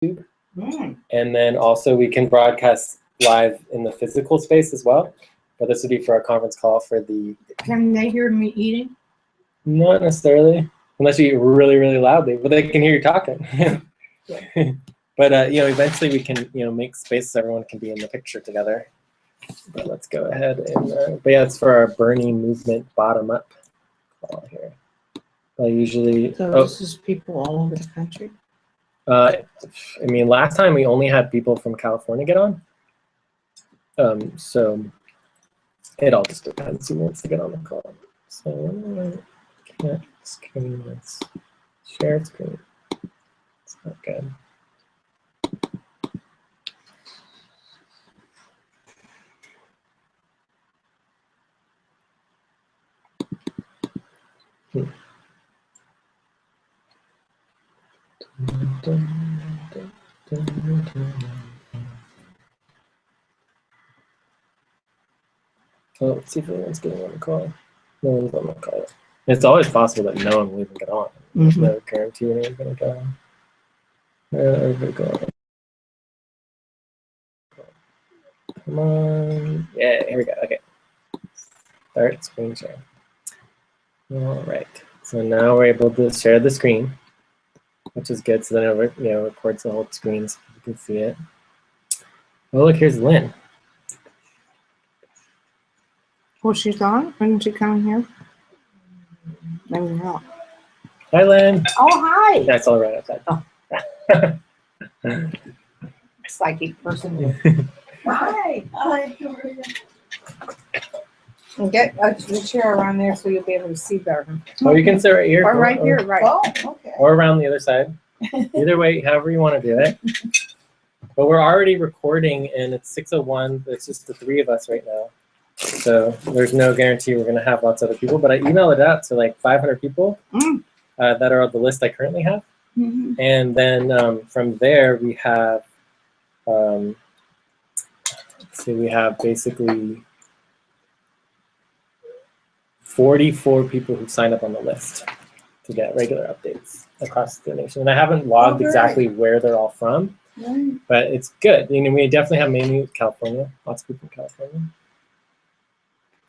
YouTube. And then also we can broadcast live in the physical space as well. But this would be for our conference call for the... Can they hear me eating? Not necessarily, unless you eat really, really loudly, but they can hear you talking. But eventually we can, make space so everyone can be in the picture together. But let's go ahead and, but yeah, it's for our Bernie movement bottom up call here. I usually... So this is people all over the country? Last time we only had people from California get on. So it all just depends who wants to get on the call. So can't screen, let's share screen. It's not good. Oh, let's see if anyone's getting on the call. No one's on the call. It's always possible that no one will even get on. There's no guarantee anyone's going to get on. Everybody go on. Come on. Yeah, here we go. Okay. Start screen share. All right. So now we're able to share the screen, which is good. So then it records the whole screen so you can see it. Oh, look, here's Lynn. Oh, she's on? Isn't she coming here? Maybe not. Hi, Lynn. Oh, hi. That's all right outside. Oh. Psychic person. Hi. Hi. And get the chair around there so you'll be able to see better. Oh, you can sit right here. Or right here, right. Oh, okay. Or around the other side. Either way, however you want to do it. But we're already recording, and it's 6:01. It's just the three of us right now. So there's no guarantee we're going to have lots of other people. But I emailed it out to like 500 people that are on the list I currently have. And then from there, we have, let's see, we have basically 44 people who signed up on the list to get regular updates across the nation. And I haven't logged exactly where they're all from, but it's good. We definitely have mainly California, lots of people in California.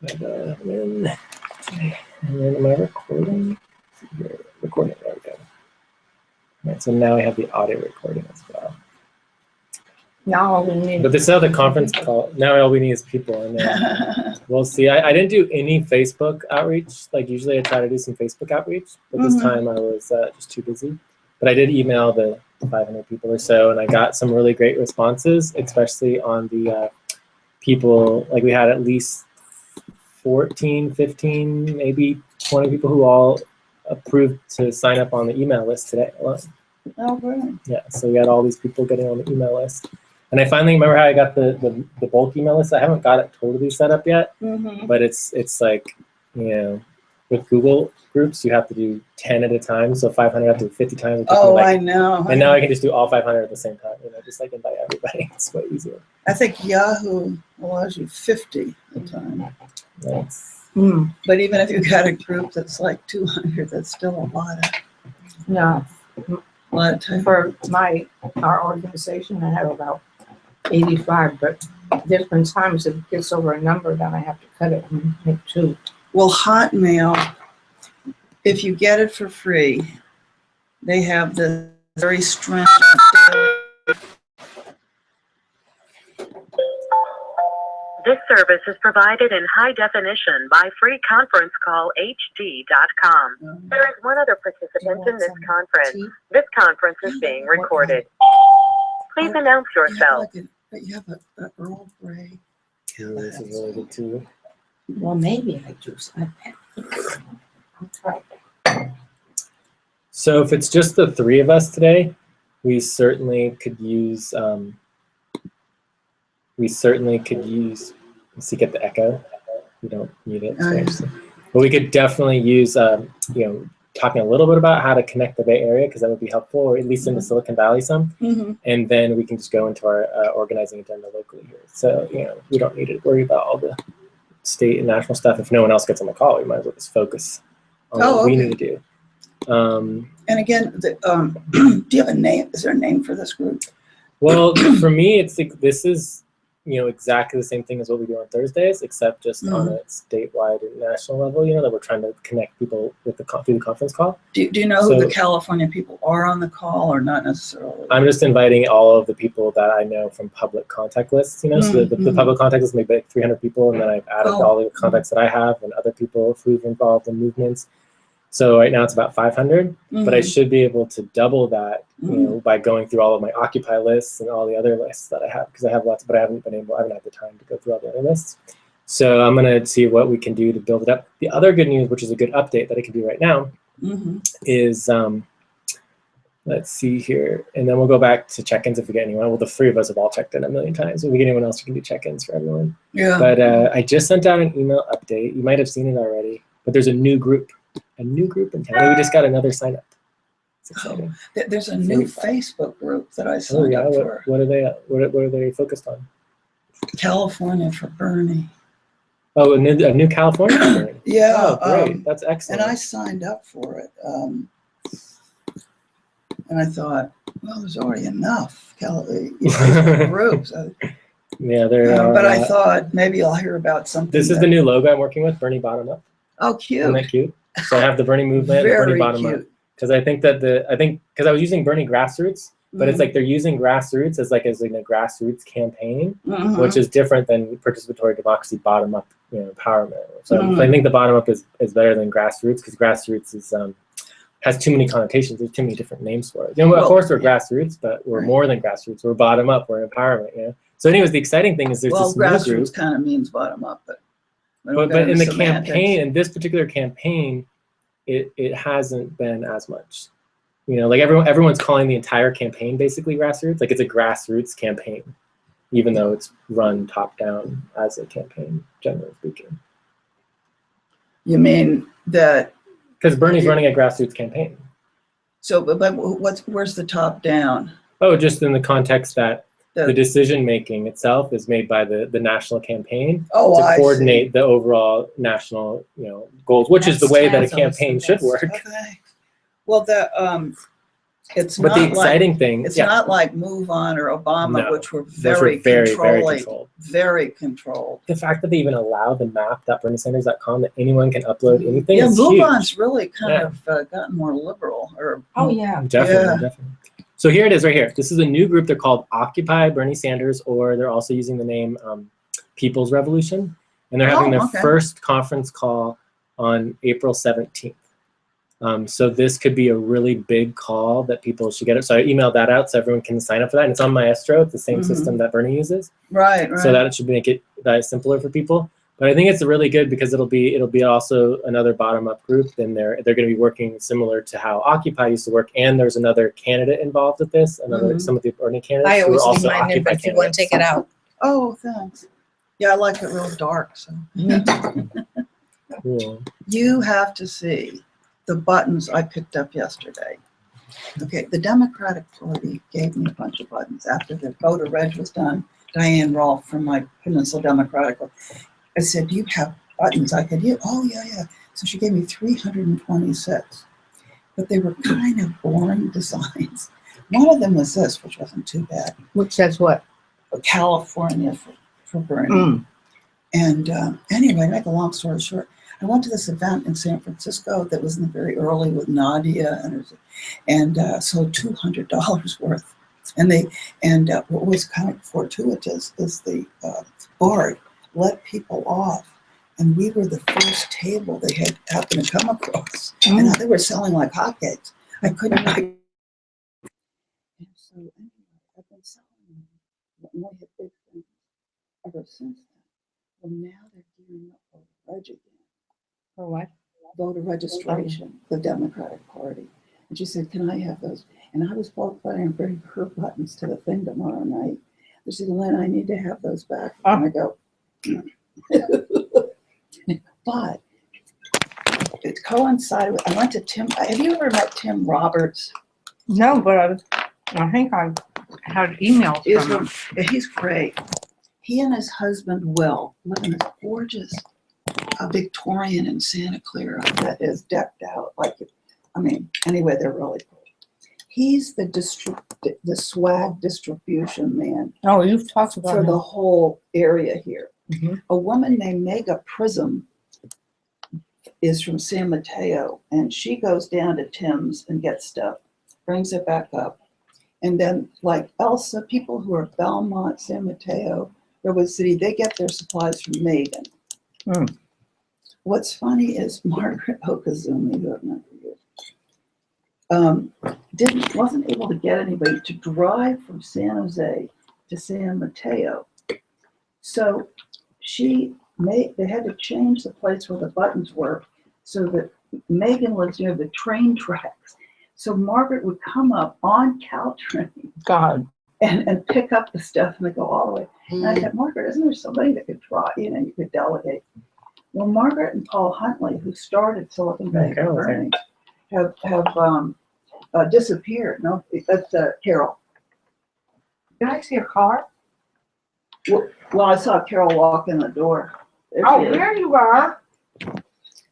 And then am I recording? Recording, there we go. All right, so now we have the audio recording as well. Now all we need. But this is how the conference call. Now all we need is people, and then we'll see. I didn't do any Facebook outreach. Like usually, I try to do some Facebook outreach, but this time I was just too busy. But I did email the 500 people or so, and I got some really great responses, especially on the people. Like we had at least 14, 15, maybe 20 people who all approved to sign up on the email list today alone. Oh, really? Yeah, so we had all these people getting on the email list. And I finally remember how I got the bulk email list. I haven't got it totally set up yet, but it's like, with Google Groups, you have to do 10 at a time. So 500, I have to do 50 times. Oh, I know. And now I can just do all 500 at the same time, just like invite everybody. It's way easier. I think Yahoo allows you 50 at a time. Nice. But even if you got a group that's like 200, that's still a lot of time. For our organization, I have about 85, but there's been times if it gets over a number, then I have to cut it and make 2. Well, Hotmail, if you get it for free, they have the very stringent. This service is provided in high definition by freeconferencecallhd.com. There is one other participant in this conference. This conference is being recorded. Please announce yourself. But you have an Earl Grey. Yeah, this is really good too. Well, maybe I do. So if it's just the three of us today, we certainly could use. Let's see, get the echo. We don't need it. But we could definitely use, talking a little bit about how to connect the Bay Area, because that would be helpful, or at least into Silicon Valley some. And then we can just go into our organizing agenda locally here. So, we don't need to worry about all the state and national stuff. If no one else gets on the call, we might as well just focus on what we need to do. And again, do you have a name? Is there a name for this group? Well, for me, it's like, this is, exactly the same thing as what we do on Thursdays, except just on a statewide and national level, that we're trying to connect people with through the conference call. Do you know who the California people are on the call, or not necessarily? I'm just inviting all of the people that I know from public contact lists, so the public contact list may be like 300 people, and then I've added all the contacts that I have and other people who've involved in movements. So right now it's about 500, but I should be able to double that, by going through all of my Occupy lists and all the other lists that I have, because I have lots, but I haven't had the time to go through all the other lists. So I'm gonna see what we can do to build it up. The other good news, which is a good update that I can do right now, is, let's see here, and then we'll go back to check-ins if we get anyone. Well, the three of us have all checked in a million times. If we get anyone else, we can do check-ins for everyone. Yeah. But I just sent out an email update. You might have seen it already, but there's a new group in town. We just got another sign up. It's exciting. There's a new Facebook group that I signed up for. What are they focused on? California for Bernie. Oh, a new California for Bernie. Yeah. Oh, great. That's excellent. And I signed up for it. And I thought, well, there's already enough groups. Yeah, there. But I thought maybe I'll hear about something. This is the new logo I'm working with, Bernie Bottom Up. Oh, cute. Isn't that cute? So I have the Bernie movement, and Bernie Bottom Up. Because I think that because I was using Bernie Grassroots, but it's like they're using grassroots as a grassroots campaign, which is different than participatory democracy bottom up, empowerment. So I think the bottom up is better than grassroots, because grassroots is has too many connotations. There's too many different names for it. Of course we're grassroots, but we're more than grassroots. We're bottom up. We're empowerment. So anyways, the exciting thing is there's this new group. Grassroots kind of means bottom up, but in the campaign, in this particular campaign, it hasn't been as much. Everyone's calling the entire campaign basically grassroots. Like, it's a grassroots campaign, even though it's run top down as a campaign, generally speaking. You mean that? Because Bernie's running a grassroots campaign. So, but where's the top down? Oh, just in the context that the decision making itself is made by the national campaign to coordinate the overall national goals, which is the way that a campaign should work. Okay. Well, it's but not the exciting thing, it's not like Move On or Obama, which were very controlled. Very controlled. The fact that they even allow the map.berniesanders.com that anyone can upload anything. Yeah, is Move huge. On's really kind of gotten more liberal. Definitely. So here it is right here. This is a new group. They're called Occupy Bernie Sanders, or they're also using the name People's Revolution. And they're having their first conference call on April 17th. So this could be a really big call that people should get it. So I emailed that out so everyone can sign up for that. And it's on Maestro. It's the same system that Bernie uses. Right. So that it should make it simpler for people. But I think it's really good because it'll be also another bottom-up group. Then they're going to be working similar to how Occupy used to work. And there's another candidate involved with this. Some of the Bernie candidates. I always also leave mine in, but if you want to take it out. Oh, thanks. Yeah, I like it real dark. So Cool. You have to see the buttons I picked up yesterday. Okay, the Democratic Party gave me a bunch of buttons after the voter reg was done. Diane Rolfe from my Peninsula Democratic. I said, "Do you have buttons I could use?" Oh, yeah. So she gave me 326, but they were kind of boring designs. One of them was this, which wasn't too bad. Which says what? California for Bernie. And anyway, to make a long story short, I went to this event in San Francisco that was in the very early with Nadia, and so $200 worth. And what was kind of fortuitous is the board let people off, and we were the first table they had happened to come across, and they were selling like hotcakes. I couldn't. And so anyway, I've been selling them. And I had big things ever since then. Well, now they're gearing up for the reg again. For what? Voter registration, the Democratic Party. And she said, "Can I have those?" And I was planning on bringing her buttons to the thing tomorrow night. And she said, "Lynn, I need to have those back." And I go, but it coincided with, I went to Tim. Have you ever met Tim Roberts? No, but I think I had emails from him. He's great. He and his husband Will live in this gorgeous Victorian in Santa Clara that is decked out like I mean, anyway, they're really cool. He's the swag distribution man Oh, you've talked about for the him. whole area here. Mhm. A woman named Mega Prism is from San Mateo, and she goes down to Tim's and gets stuff, brings it back up. And then, like Elsa, people who are Belmont, San Mateo, Redwood City, they get their supplies from Megan. Mm. What's funny is Margaret Okazumi, who I've met for years, wasn't able to get anybody to drive from San Jose to San Mateo. So they had to change the place where the buttons were so that Megan lives near the train tracks. So Margaret would come up on Caltrain God. and pick up the stuff and they go all the way. And I said, Margaret, isn't there somebody that could drive, you could delegate? Well, Margaret and Paul Huntley, who started Silicon Valley Burning, have disappeared. No, that's Carol. Did I see a car? Well, I saw Carol walk in the door. There Oh, she is. there you are.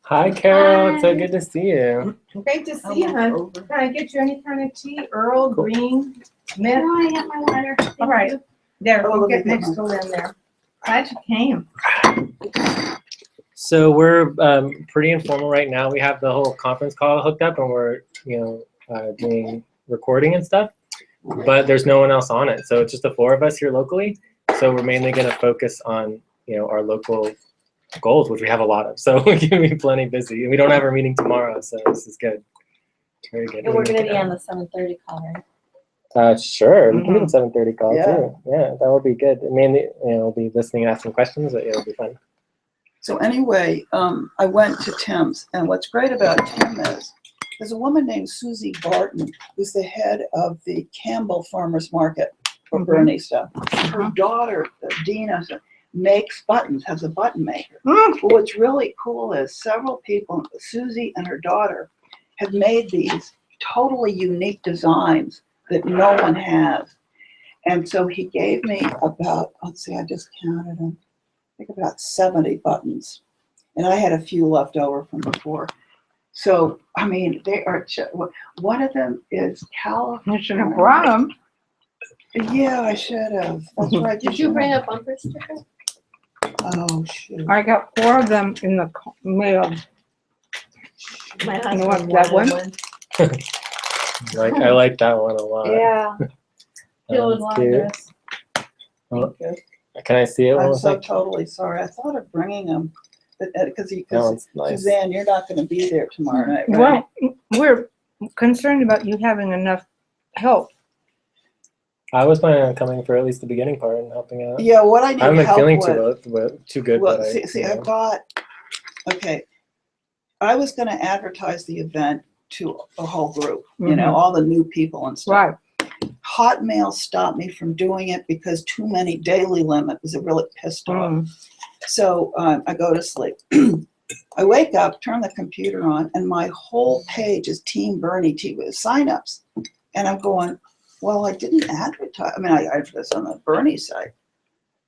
Hi, Carol. It's so Hi. good to see you. Great to I'll see you, walk hon. over. Can I get you any kind of tea? Earl, Cool. green, mint? No, I got my water. All right. There, Oh, we'll let me get get next to Lynn there. Glad you came. So we're pretty informal right now. We have the whole conference call hooked up, and we're doing recording and stuff. But there's no one else on it, so it's just the four of us here locally. So we're mainly going to focus on our local goals, which we have a lot of. So we're going to be plenty busy. And we don't have our meeting tomorrow, so this is good. Very good. And we're going to be on the 7:30 call, right? Sure, we can do the 7:30 call Yeah. too. Yeah, that would be good. Mainly, we'll be listening and asking questions, but it'll be fun. So anyway, I went to Tim's, and what's great about Tim is there's a woman named Susie Barton, who's the head of the Campbell Farmers Market for Bernie stuff. Her daughter, Dina, makes buttons, has a button maker. Well, what's really cool is several people, Susie and her daughter, have made these totally unique designs that no one has. And so he gave me about, let's see, I just counted them, I think about 70 buttons. And I had a few left over from before. So, I mean, they are, one of them is California. You should have brought them. Yeah, I should have. That's right. Did you bring a bumper sticker? Oh, shoot. I got 4 of them in the mail. My You husband want that one? wanted I like that one a lot. Yeah. Jill would That's want cute. this. Oh, can I see it? I'm One so sec? totally sorry. I thought of bringing them, but because That one's nice. Suzanne, you're not going to be there tomorrow night, right? Well, we're concerned about you having enough help. I was planning on coming for at least the beginning part and helping out. Yeah, what I need I haven't been help feeling with. too good, Well, but see, I've got. Okay, I was going to advertise the event to a whole group. Mhm. All the new people and stuff. Right. Hotmail stopped me from doing it because too many daily limit was really pissed off. Mm. So I go to sleep. I wake up, turn the computer on, and my whole page is Team Bernie with signups. And I'm going, well, I didn't advertise. I mean, I advertised on the Bernie site.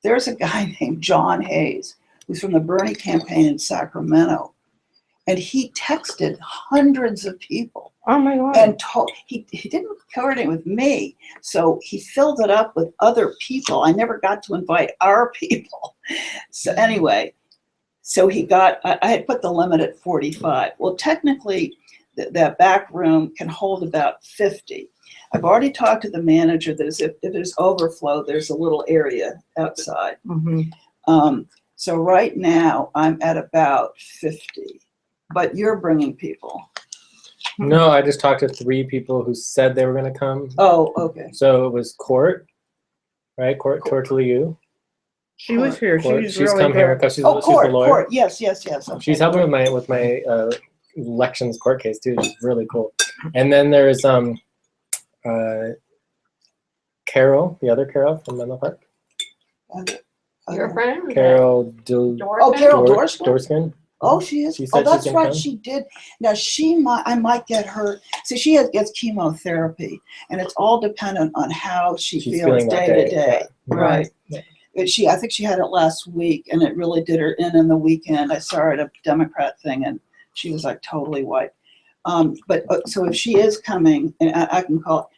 There's a guy named John Hayes, who's from the Bernie campaign in Sacramento. And he texted hundreds of people. Oh my God. And he didn't coordinate with me, so he filled it up with other people. I never got to invite our people. So anyway, so I had put the limit at 45. Well, technically, that back room can hold about 50. I've already talked to the manager that if there's overflow, there's a little area outside. Mhm. So right now, I'm at about 50, but you're bringing people. No, I just talked to 3 people who said they were going to come. Oh, okay. So it was Court, right? Court Tortoliu. She was here. Court. She's She's really come here good. because she's Oh, the Court, lawyer. Court. Yes. Okay. She's helping with my elections court case too. She's really cool. And then there's Carol, the other Carol from Menlo Park. Your friend? Carol Oh, Carol Dorsman? Dorsman. Oh, she is. She said Oh, that's she can right. come. She did. Now I might get her. So she gets chemotherapy, and it's all dependent on how she She's feels feeling that day to day, day. yeah. Right. Yeah. I think she had it last week, and it really did her in the weekend. I saw her at a Democrat thing, and she was like totally white. So if she is coming, and I can call,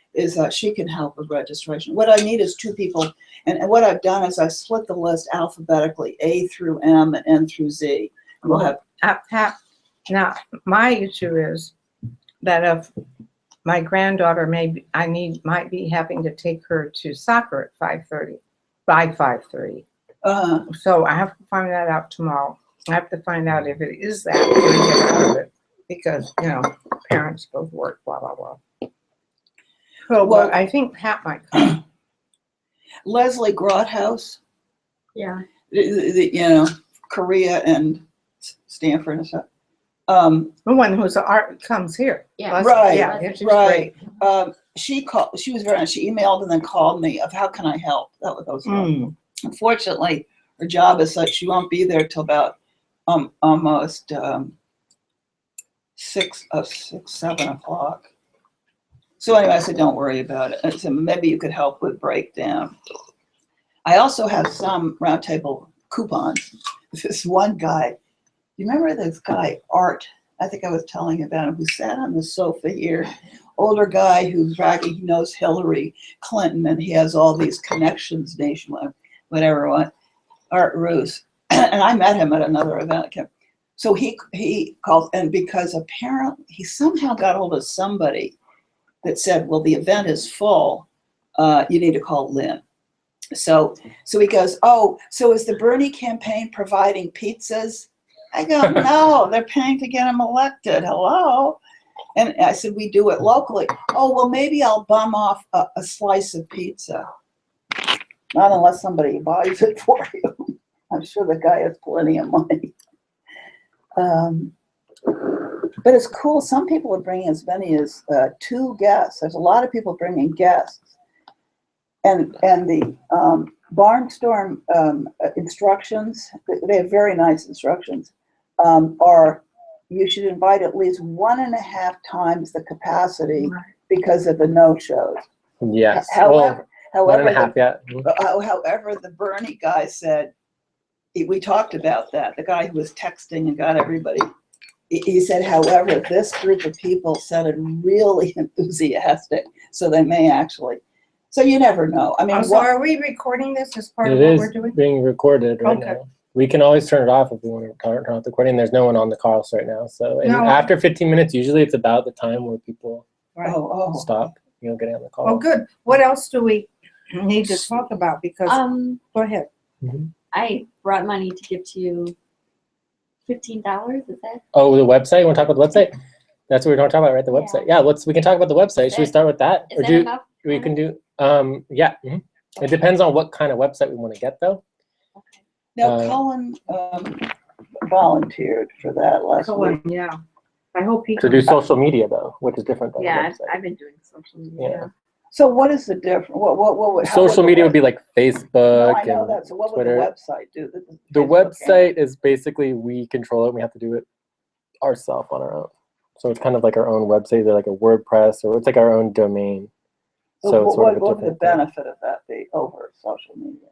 she can help with registration. What I need is 2 people. And what I've done is I split the list alphabetically, A through M and N through Z. And we'll have. Now, my issue is that if my granddaughter might be having to take her to soccer at 5:30, by 5:30. So I have to find that out tomorrow. I have to find out if it is that, and get out of it, because, parents both work, blah, blah, blah. So, Well, but I think Pat might come. Leslie Grothaus, Yeah. Korea and Stanford and stuff. The one who's comes here. Yeah. Right, Yeah, she's right. great. She was very nice. She emailed and then called me of how can I help. That was Unfortunately, her job is such she won't be there till about almost 7 o'clock. So anyway, I said, don't worry about it. I said, maybe you could help with breakdown. I also have some roundtable coupons. This one guy, you remember this guy, Art? I think I was telling you about him, who sat on the sofa here. Older guy who's bragging he knows Hillary Clinton and he has all these connections nationwide, whatever one. Art Roos. And I met him at another event. So he called, and because apparently he somehow got hold of somebody that said, well, the event is full. You need to call Lynn. So he goes, oh, so is the Bernie campaign providing pizzas? I go, no, they're paying to get him elected. Hello. And I said, we do it locally. Oh, well, maybe I'll bum off a slice of pizza. Not unless somebody buys it for you. I'm sure the guy has plenty of money. But it's cool. Some people are bringing as many as 2 guests. There's a lot of people bringing guests. And the Barnstorm instructions, they have very nice instructions, are you should invite at least 1.5 times the capacity because of the no-shows. Yes. However, 1.5, yeah. However, the Bernie guy said, we talked about that, the guy who was texting and got everybody, he said, however, this group of people sounded really enthusiastic, so they may actually. So you never know. I mean, So are we recording this as part of It what is we're doing? being recorded right Okay. now. We can always turn it off if we want to turn off the recording. There's no one on the calls right now. So No. after 15 minutes, usually it's about the time where people Right. stop, getting on the call. Oh, good. What else do we need to talk about? Because, go ahead. I brought money to give to you. $15, is that? Oh, the website? You want to talk about the website? That's what we're going to talk about, right? The website. Yeah, we can talk about the website. Should we start with that? Is that enough? We can do, yeah. It depends on what kind of website we want to get, though. Okay. now Cullen volunteered for that last week. Yeah. I hope he To do social media, though, which is different than Yeah, the website. I've been doing social media. Yeah. So what is the difference? What Social media would be like Facebook No, I know and that. So what Twitter. would the website do? The Facebook website is basically we control it. And we have to do it ourselves on our own. So it's kind of like our own website. They're like a WordPress, or it's like our own domain. So it's sort of a what would the different thing. benefit of that be over social media?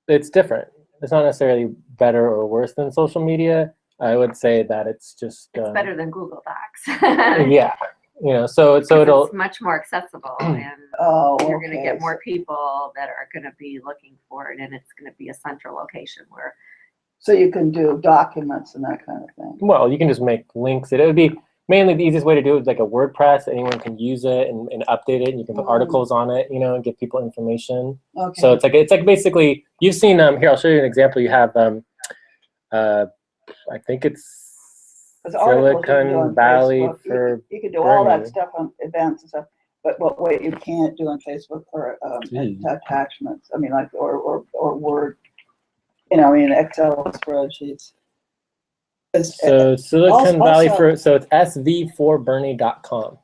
It's different. It's not necessarily better or worse than social media. I would say that it's just It's better than Google Docs. yeah, so it'll. It's much more accessible, and you're going to get more people that are going to be looking for it, and it's going to be a central location where. So you can do documents and that kind of thing. Well, you can just make links. It would be mainly the easiest way to do it is like a WordPress. Anyone can use it and update it, and you can put articles on it, and give people information. Okay. So it's like basically you've seen here. I'll show you an example. You have I think it's Silicon Valley for you can do all that Bernie. stuff on events and stuff, but what you can't do on Facebook are attachments. I mean, like or Word. Excel spreadsheets. So Silicon Valley also- it's sv4bernie.com.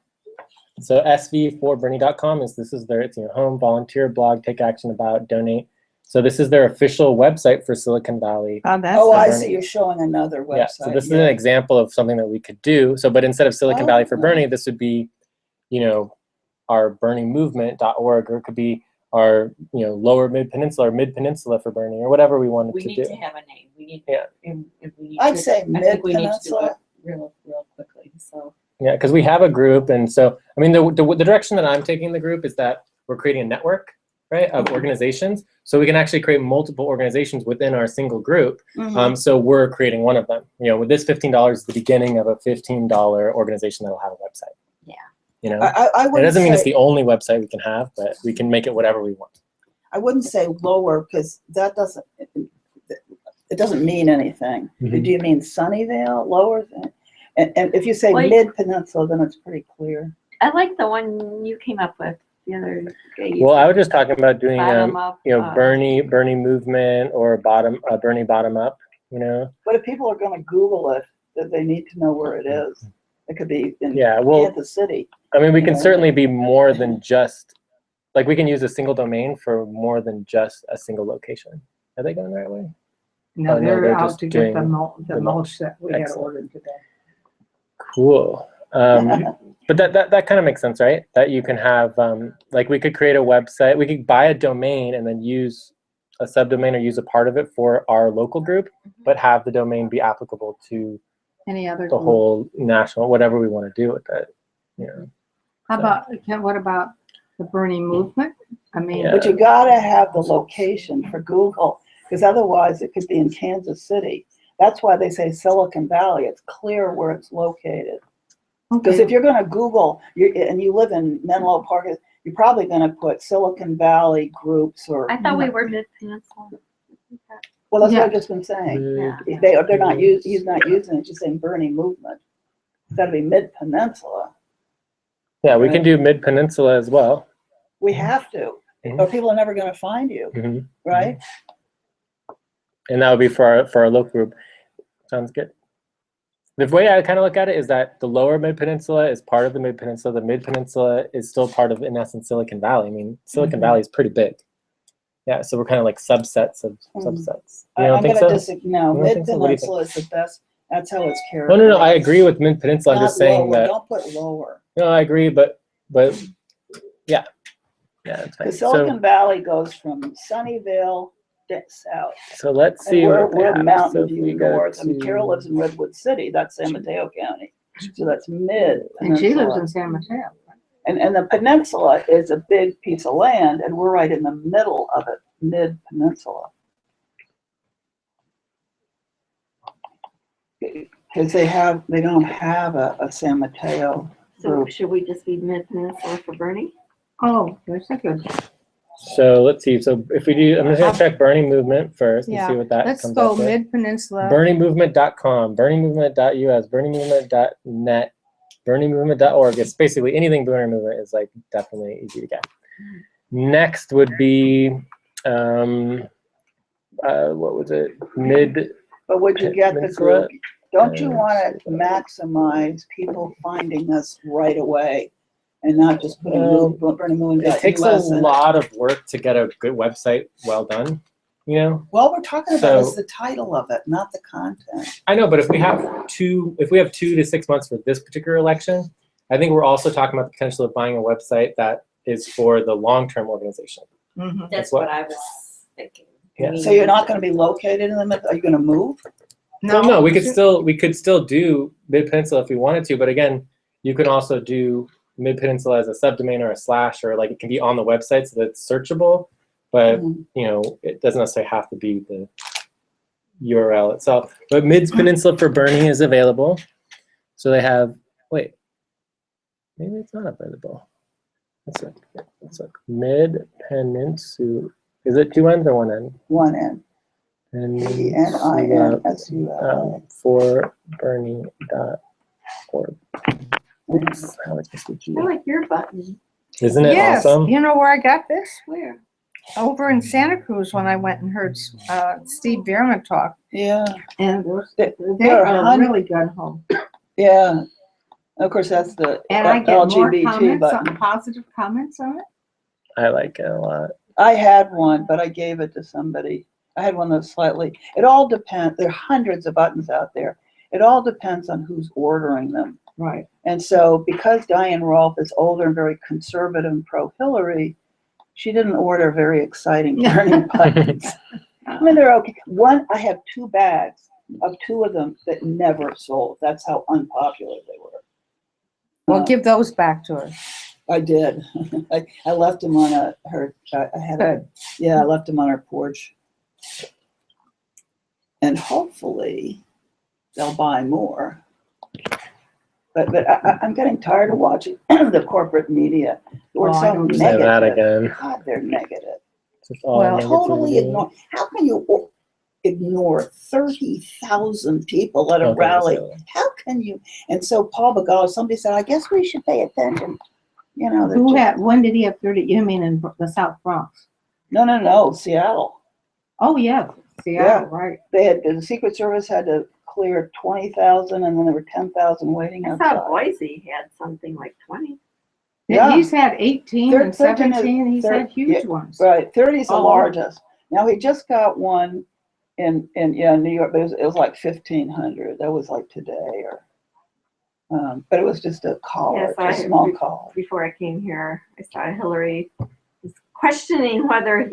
So sv4bernie.com is their home, volunteer, blog, take action about, donate. So this is their official website for Silicon Valley. Oh, that's Oh, I Bernie. see. You're showing another website. Yeah, so this is an example of something that we could do. So, but instead of Silicon Valley for Bernie, this would be, our BernieMovement.org, or it could be our, lower mid-peninsula or mid-peninsula for Bernie, or whatever we wanted We to need do. to have a name. We need. Yeah. If we need I'd to- say I think we need to do mid-peninsula. real quickly. So Yeah, because we have a group, and so I mean, the direction that I'm taking the group is that we're creating a network, right, of organizations, so we can actually create multiple organizations within our single group. So we're creating one of them. You know, with this $15 is the beginning of a $15 organization that'll have a website. yeah, You know, I it wouldn't doesn't mean it's say, the only website we can have, but we can make it whatever we want. I wouldn't say lower, because that doesn't, it doesn't mean anything. Mhm. Do you mean Sunnyvale, lower? And if you say Well, mid-peninsula, then it's pretty clear. I like the one you came up with the other day. Well, I was just talking about doing, Bottom up, you know, Bernie movement or Bernie bottom up. You know. But if people are going to Google it, that they need to know where it is. It could be in Yeah, well, Kansas City. I mean, we can Yeah. certainly be more than just, like, we can use a single domain for more than just a single location. Are they going the right way? No, Oh, no, they're they're out just to get the doing the mulch that we had Excellent. ordered today. Cool. But that kind of makes sense, right? That you can have, like, we could create a website, we could buy a domain and then use a subdomain or use a part of it for our local group, but have the domain be applicable to Any other the group? whole national, whatever we want to do with it. You know. How about, what about the Bernie movement? I mean, Yeah. But you gotta have the location for Google, because otherwise it could be in Kansas City. That's why they say Silicon Valley. It's clear where it's located. Because okay. if you're gonna Google, and you live in Menlo Park, you're probably gonna put Silicon Valley groups or, I thought we were mid-peninsula. well, that's what Yeah. I've just been saying. Yeah. They're not he's not using it, just saying Bernie movement. It's gotta be mid-peninsula. Yeah, we can do mid-peninsula as well. We have to, Mhm. or people are never gonna find you, Mhm. right? And that would be for our local group. Sounds good. The way I kind of look at it is that the lower mid-peninsula is part of the mid-peninsula. The mid-peninsula is still part of, in essence, Silicon Valley. I mean, Silicon Valley is pretty big. Yeah, so we're kind of like subsets of subsets. You don't I'm think gonna so? disagree. No, You don't think so? What do you think? mid-peninsula is the best. That's how it's No, characterized. I agree with mid-peninsula. I'm just Not saying lower. that. Don't put lower. No, I agree, but yeah, it's fine. Because Silicon Valley goes from Sunnyvale south. So let's And see we're what they have. So Mountain if we View go north. I mean, to- Carol lives in Redwood City. That's San Mateo County. So that's mid. And she lives in San Mateo. And the peninsula is a big piece of land, and we're right in the middle of it, mid-peninsula. Because they don't have a San Mateo So group. should we just be mid-peninsula for Bernie? Oh, that's a good. So let's see. So if we do, I'm just gonna check Bernie movement first and Yeah, see what that Let's comes go up with. mid-peninsula. BernieMovement.com, BernieMovement.us, BernieMovement.net, BernieMovement.org. It's basically anything Bernie Movement is like definitely easy to get. Next would be, what was it? But would you get the Peninsula? group? Don't you want to maximize people finding us right away and not just putting Bernie Movement? It takes a lot of work to get a good website well done, you know? Well, we're talking about is So- the title of it, not the content. I know, but if we have 2 to 6 months for this particular election, I think we're also talking about the potential of buying a website that is for the long-term organization. Mhm. That's what- what I was thinking. Yeah. So you're not going to be located in the middle? Are you going to move? No, we could still do mid-peninsula if we wanted to, but again, you can also do mid-peninsula as a subdomain or a slash, or like it can be on the website so that it's searchable, but you know, it doesn't necessarily have to be the URL itself. But mid-peninsula for Bernie is available. So they have, wait, maybe it's not available. Let's look. Mid-peninsula, is it 2 N's or 1 N? One N. Peninsula, for Bernie.org. Oops, how is Mr. G? I like your button. Isn't it Yes, awesome? you know where I got this? Where? Over in Santa Cruz when I went and heard Steve Bierman talk. Yeah. And There they are are hundreds- really good home. Yeah. Of course, that's the And I get more LGBT comments, button. positive comments on it. I like it a lot. I had one, but I gave it to somebody. I had one that's it all depends. There are hundreds of buttons out there. It all depends on who's ordering them. Right. And so because Diane Rolfe is older and very conservative and pro-Hillary, she didn't order very exciting Bernie buttons. I mean, they're okay. I have 2 bags. of 2 of them that never sold. That's how unpopular they were. Well, give those back to her. I did. I left them on I left them on her porch. And hopefully they'll buy more. But I'm getting tired of watching the corporate media. We're so negative. Say that again. God, they're negative. Well, Totally ignore. How can you ignore 30,000 people at a rally? How can you? And so Paul Begala, somebody said, I guess we should pay attention. You know, When did he have 30? You mean in the South Bronx? No, Seattle. Oh, yeah. Seattle, right. The Secret Service had to clear 20,000, and then there were 10,000 waiting I outside. thought Boise had something like 20. Yeah. He's had 18 and 13 17. He's had huge yeah, ones. Right, 30 is the Oh. largest. Now he just got one in New York, but it was like 1,500. That was like today, but it was just a college, a small college. Before I came here, I saw Hillary was questioning whether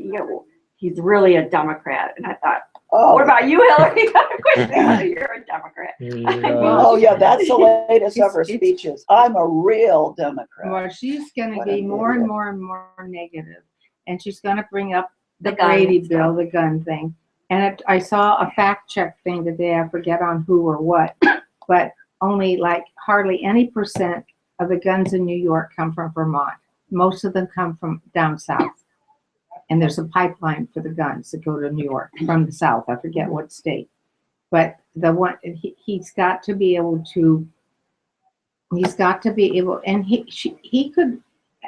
he's really a Democrat, and I thought, what about you, Hillary? I'm questioning whether you're a Democrat. Oh yeah, that's the latest of her speeches. I'm a real Democrat. Well, she's going to What be an more and idiot. more and more negative, and she's going to bring up the The gun Brady stuff. bill, the gun thing. And I saw a fact check thing today. I forget on who or what, but only like hardly any % of the guns in New York come from Vermont. Most of them come from down south. And there's a pipeline for the guns that go to New York from the south. I forget what state. But the one he's got to be able, and he could,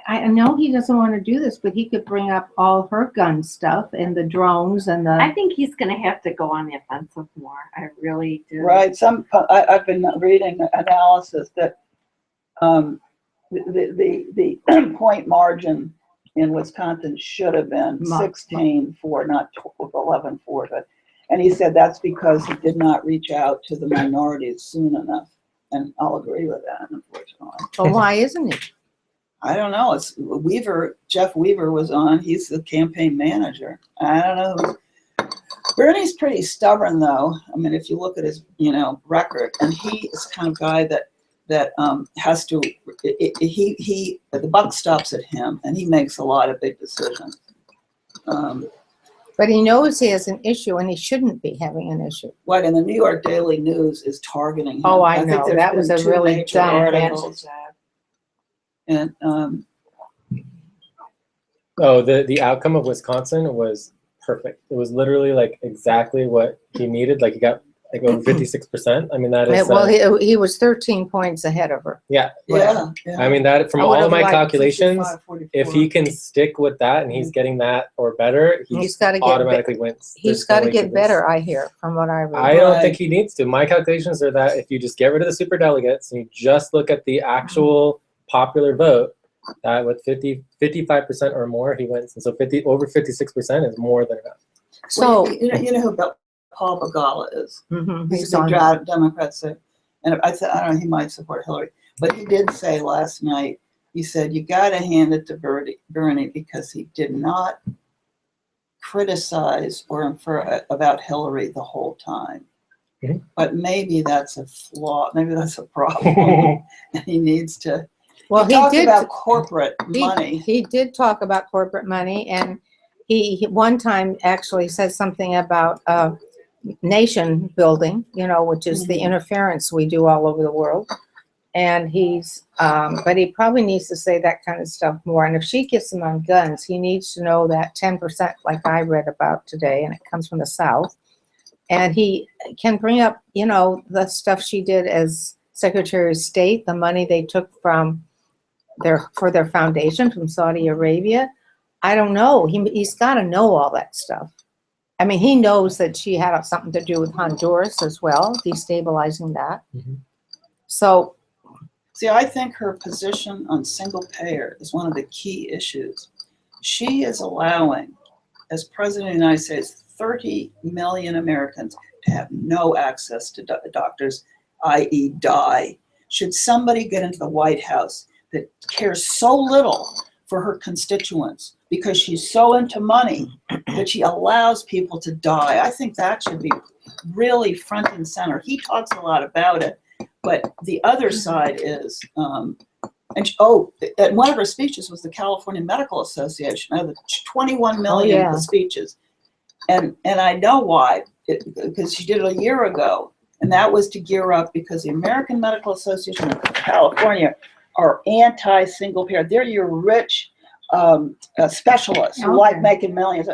I know he doesn't want to do this, but he could bring up all her gun stuff and the drones and I the, think he's going to have to go on the offensive more. I really do. Right. I've been reading analysis that the point margin in Wisconsin should have been 16-4, not 11-4. And he said that's because he did not reach out to the minorities soon enough. And I'll agree with that, unfortunately. Well, why isn't he? I don't know. It's Jeff Weaver was on. He's the campaign manager. I don't know. Bernie's pretty stubborn, though. I mean, if you look at his, record, and he is the kind of guy that has to. The buck stops at him, and he makes a lot of big decisions. But he knows he has an issue, and he shouldn't be having an issue. What? And the New York Daily News is targeting him. Oh, I think know. there's That been was a 2 really major dumb articles. And the outcome of Wisconsin was perfect. It was literally like exactly what he needed. Like he got like over 56%. I mean, that is Well, he was 13 points ahead of her. yeah. yeah. I mean, that from I would all of have my liked calculations, 55-44. if he can stick with that and he's getting that or better, He's got to get automatically wins. He's There's got no to way he get can better, lose. I hear, from what I read. I don't Right. think he needs to. My calculations are that if you just get rid of the super delegates and you just look at the actual popular vote, that with 55% or more, he wins. And so over 56% is more than enough. So you know who Paul Begala is. mhm, He's he's a on. big Democrat, and I don't know, he might support Hillary, but he did say last night, he said, you got to hand it to Bernie because he did not criticize or infer about Hillary the whole time. Mhm. But maybe that's a flaw, maybe that's a problem, and he needs to. Well, he talked about corporate money. He did talk about corporate money, and he one time actually said something about nation building, which is the interference we do all over the world. And but he probably needs to say that kind of stuff more. And if she gets him on guns, he needs to know that 10%, like I read about today, and it comes from the South. And he can bring up, the stuff she did as Secretary of State, the money they took from for their foundation from Saudi Arabia. I don't know. He's got to know all that stuff. I mean, he knows that she had something to do with Honduras as well, destabilizing that. Mhm. So, See, I think her position on single payer is one of the key issues. She is allowing, as President of the United States, 30 million Americans to have no access to doctors, i.e. die. Should somebody get into the White House that cares so little for her constituents because she's so into money that she allows people to die? I think that should be really front and center. He talks a lot about it, but the other side is, at one of her speeches was the California Medical Association, the 21 million yeah. speeches. And I know why, because she did it a year ago, and that was to gear up because the American Medical Association of California are anti-single payer. They're your rich specialists who like making millions.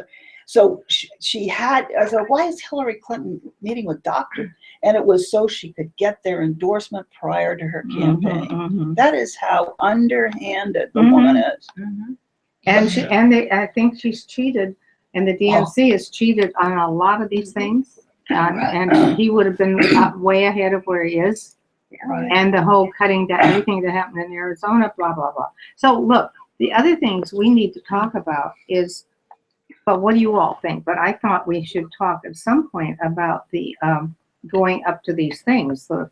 So she had, I said, why is Hillary Clinton meeting with doctors? And it was so she could get their endorsement prior to her campaign. That is how underhanded the woman is. And I think she's cheated, and the DNC is cheated on a lot of these things. And he would have been way ahead of where he is. Right. And the whole cutting down, everything that happened in Arizona, blah, blah, blah. So look, the other things we need to talk about is, but what do you all think? But I thought we should talk at some point about the going up to these things, the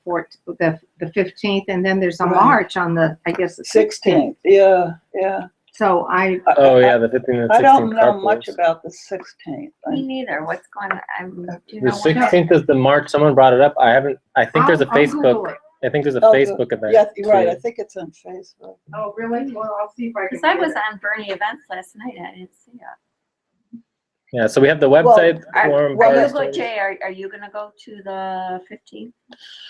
15th, and then there's a march on the, I guess, the 16th. Yeah. So the 15th and 16th. I don't know carpools. much about the 16th. Me neither. What's going on? Do you The know what 16th is the march. Someone brought it up. I think there's a I'll Google Facebook. it. I think there's a Oh, Facebook event. Yeah, you're right. too. I think it's on Facebook. Oh, really? Well, I'll see if I can. Because I get was it. on Bernie events last night. I didn't see it. Yeah, so we have the website. Forum Jay, are you going to go to the 15th?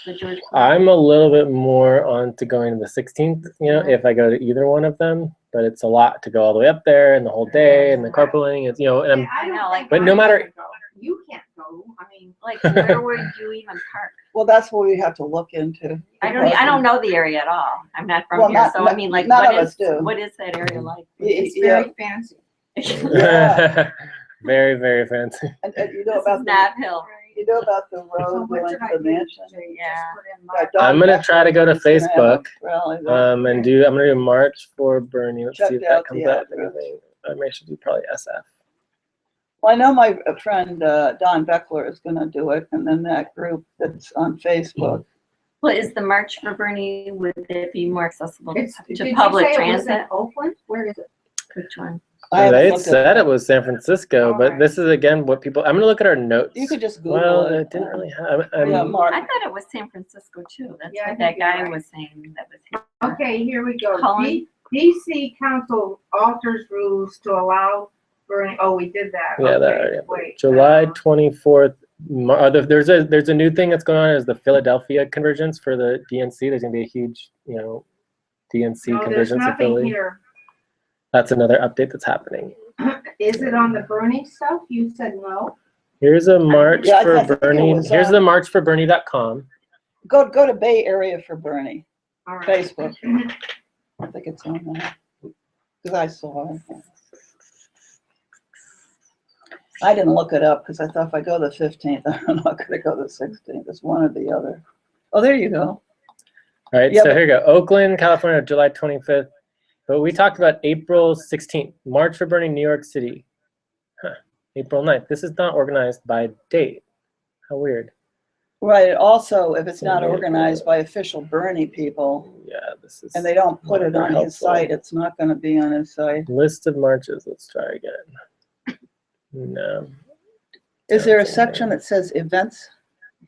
The George I'm a little bit more on to going to the 16th, if I go to either one of them. But it's a lot to go all the way up there and the whole day and the carpooling. It's, and I'm, I know, like, but no matter. You can't go. I mean, like, where would you even park? Well, that's what we have to look into. I don't know the area at all. I'm not from Well, here, so I mean, like, none of us do. what is that area like? it's very fancy. Yeah. Very, very fancy. And you know This about is Nab Hill. you know about the road going to the mansion? I'm gonna try to go to Facebook, Rally there. I'm gonna do a march for Bernie. Let's see if Checked that out comes the up. address. Anything. I may should do probably SF. Well, I know my friend Don Beckler is going to do it, and then that group that's on Facebook. Well, is the March for Bernie, would it be more accessible Did to you public say it was in transit? Oakland? Where is it? Which one? I haven't They looked at said that. it was San Francisco, but Alright. this is again what people. I'm gonna look at our notes. You could just Google Well, it. it didn't really have. Yeah, Mark. I thought it was San Francisco too. That's Yeah, I what think that guy you're right. was saying. That was him. Okay, here we go. Colin? DC Council alters rules to allow Bernie. Oh, we did that. Yeah, that Okay, already. wait. July 24th. There's a new thing that's going on is the Philadelphia convergence for the DNC. There's gonna be a huge DNC No, there's convergence in nothing Philly. here. That's another update that's happening. Is it on the Bernie stuff? You said no. Here's a march Yeah, I for think it Bernie. was, Here's the march for Bernie.com. Go to Bay Area for Bernie. All right. Facebook. I think it's on there. Because I saw it. I didn't look it up because I thought if I go the 15th, I'm not going to go the 16th. It's one or the other. Oh, there you go. All right, Yeah, so but- here you go. Oakland, California, July 25th. But we talked about April 16th, March for Bernie, New York City. April 9th. This is not organized by date. How weird. Right. Also, if it's not Yeah. organized by official Bernie people Yeah, this is and they don't put it not on his helpful. site, it's not going to be on his site. List of marches. Let's try again. No. Is there a section that says events?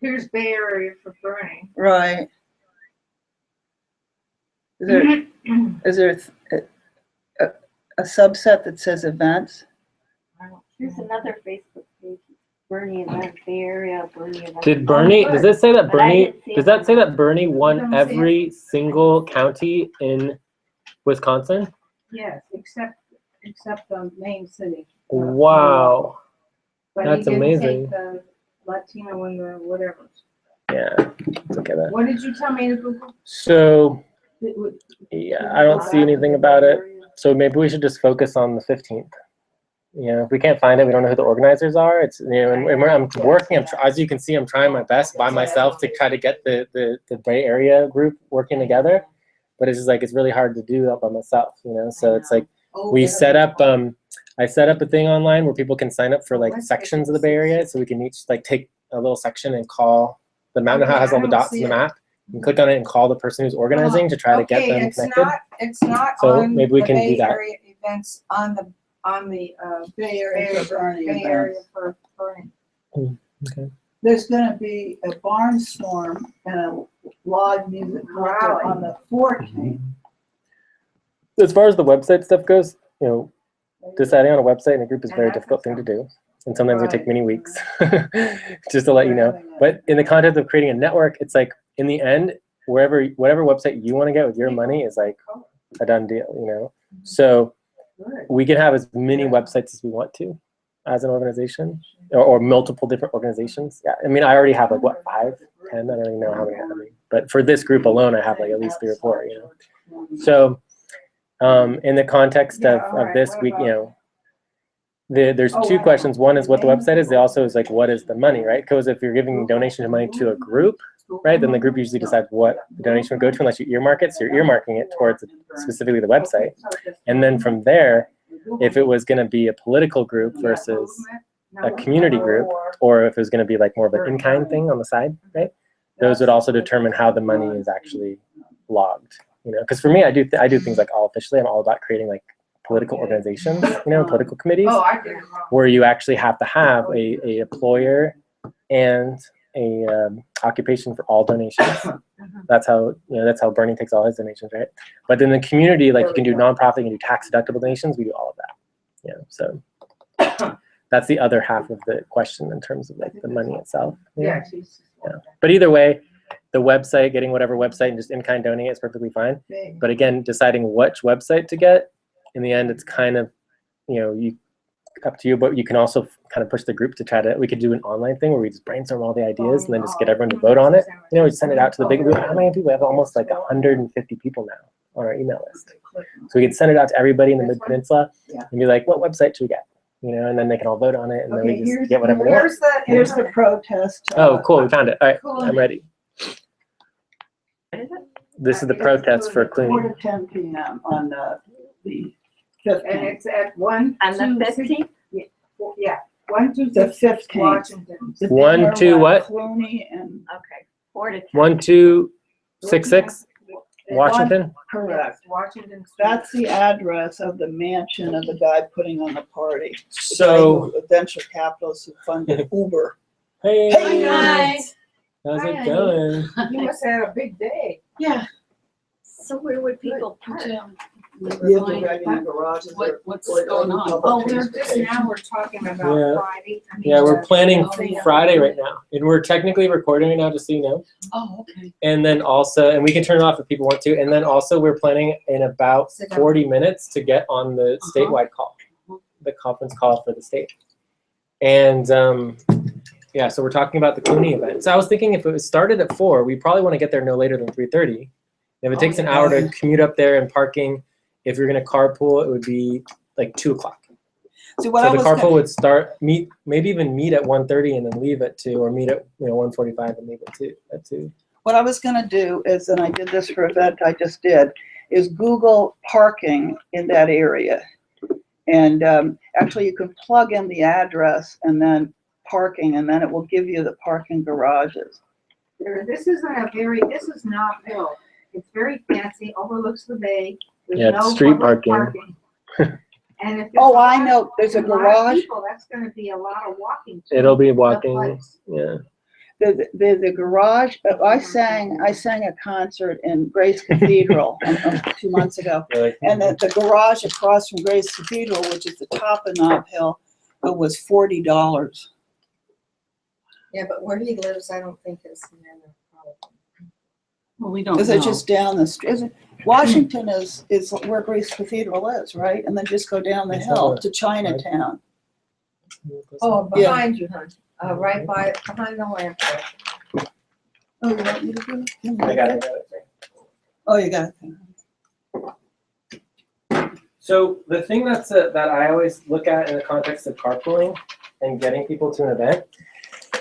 Here's Bay Area for Bernie. Right. Is there a subset that says events? There's another Facebook page. Bernie event, Bay Area, Bernie event. Did Bernie, does it say that But I Bernie, didn't see does it. that say that Bernie won don't see every single county in Wisconsin? Yes, except the main city. Wow. But That's he didn't amazing. take the Latino and the whatever. Yeah, look at that. What did you tell me to Google? So, It would- yeah, I don't see anything about it. So maybe we should just focus on the 15th. If we can't find it, we don't know who the organizers are. It's, and I'm working, as you can see, I'm trying my best by myself to try to get the Bay Area group working together. But it's just like, it's really hard to do that by myself, So it's like, we set up, I set up a thing online where people can sign up for like sections of the Bay Area. So we can each like take a little section and call the map. Now has all the dots in the map. You can click on it and call the person who's organizing to try to get them connected. It's not So on maybe we the can do Bay that. Area events on the Bay Area for Bernie Bay events. Area for Bernie. Okay. There's gonna be a barnstorm and a live music concert on the 14th. As far as the website stuff goes, you know, deciding on a website in a group is a very difficult thing to do. And sometimes it take many weeks, just to let you know. But in the context of creating a network, it's like, in the end, whatever website you want to get with your money is like a done deal, you know? So we can have as many websites as we want to as an organization, or multiple different organizations. Yeah, I mean, I already have like, what, 5, 10? I don't even know how many. But for this group alone, I have like at least 3 or 4, you know? So in the context of this week, you know, there's 2 questions. One is what the website is. The also is like, what is the money, right? Because if you're giving donation of money to a group, right, then the group usually decides what the donation would go to unless you earmark it. So you're earmarking it towards specifically the website. And then from there, if it was going to be a political group versus a community group, or if it was going to be like more of an in-kind thing on the side, right, those would also determine how the money is actually logged. You know, because for me, I do things like all officially. I'm all about creating like political organizations, you know, political committees, where you actually have to have a employer and a occupation for all donations. That's how, you know, that's how Bernie takes all his donations, right? But in the community, like you can do nonprofit, you can do tax deductible donations. We do all of that. Yeah, so that's the other half of the question in terms of like the money itself. Yeah. But either way, the website, getting whatever website and just in-kind donating is perfectly fine. But again, deciding which website to get, in the end, it's kind of, you know, up to you, but you can also kind of push the group to try to, we could do an online thing where we just brainstorm all the ideas and then just get everyone to vote on it. You know, we send it out to the big group. How many people? We have almost like 150 people now on our email list. So we can send it out to everybody in the Mid-Peninsula and be like, what website should we get? You know, and then they can all vote on it, and then we just get whatever they want. Here's the protest. Oh, cool, we found it. All right, I'm ready. This is the protest for 4 Clooney. to 10 p.m. on the 15th. And it's at 1, And the 15th? Yeah, 1, 2, The 6, 15th. Washington. The 1, dinner 2, with what? Clooney and Okay, 4 to 10. 1, 2, 6, 6, Washington. correct. Washington. That's the address of the mansion of the guy putting on the party. So, The venture capitalists who funded Uber. hey, Hey, how's it going? You must have had a big day. Yeah. So where would people park? Yeah, the regular garages. What's going on? Oh, we're just now we're talking about Yeah. Friday. I mean, Yeah, we're planning Friday. Friday right now, and we're technically recording right now, just so you know. Oh, okay. And then also, and we can turn it off if people want to. And then also, we're planning in about 40 minutes to get on the statewide call, the conference call for the state. And yeah, so we're talking about the Clooney event. So I was thinking if it was started at 4, we probably want to get there no later than 3:30. If it takes an hour to commute up there and parking, if you're going to carpool, it would be like 2 o'clock. See, what So I the was carpool gonna, would maybe even meet at 1:30 and then leave at 2, or meet at 1:45 and leave at 2. what I was gonna do is, and I did this for an event I just did, is Google parking in that area. And actually you can plug in the address and then parking, and then it will give you the parking garages. This is not Hill. It's very fancy, overlooks the bay. There's Yeah, it's no street public parking. And if Oh, I know, there's a garage. People, that's gonna be a lot of walking. to It'll be the walking. place. Yeah. The garage, I sang a concert in Grace Cathedral 2 months ago. And the garage across from Grace Cathedral, which is the top of Nob Hill, was $40. Yeah, but where he lives, I don't think is near the problem. Well, we don't Is know. it just down the street? Washington is where Grace Cathedral is, right? And then just go down the hill to Chinatown. Oh, Yeah. behind you, hon. Right behind the lamp. Oh, you want me to do it? I got it. Oh, you got it. So the thing that I always look at in the context of carpooling and getting people to an event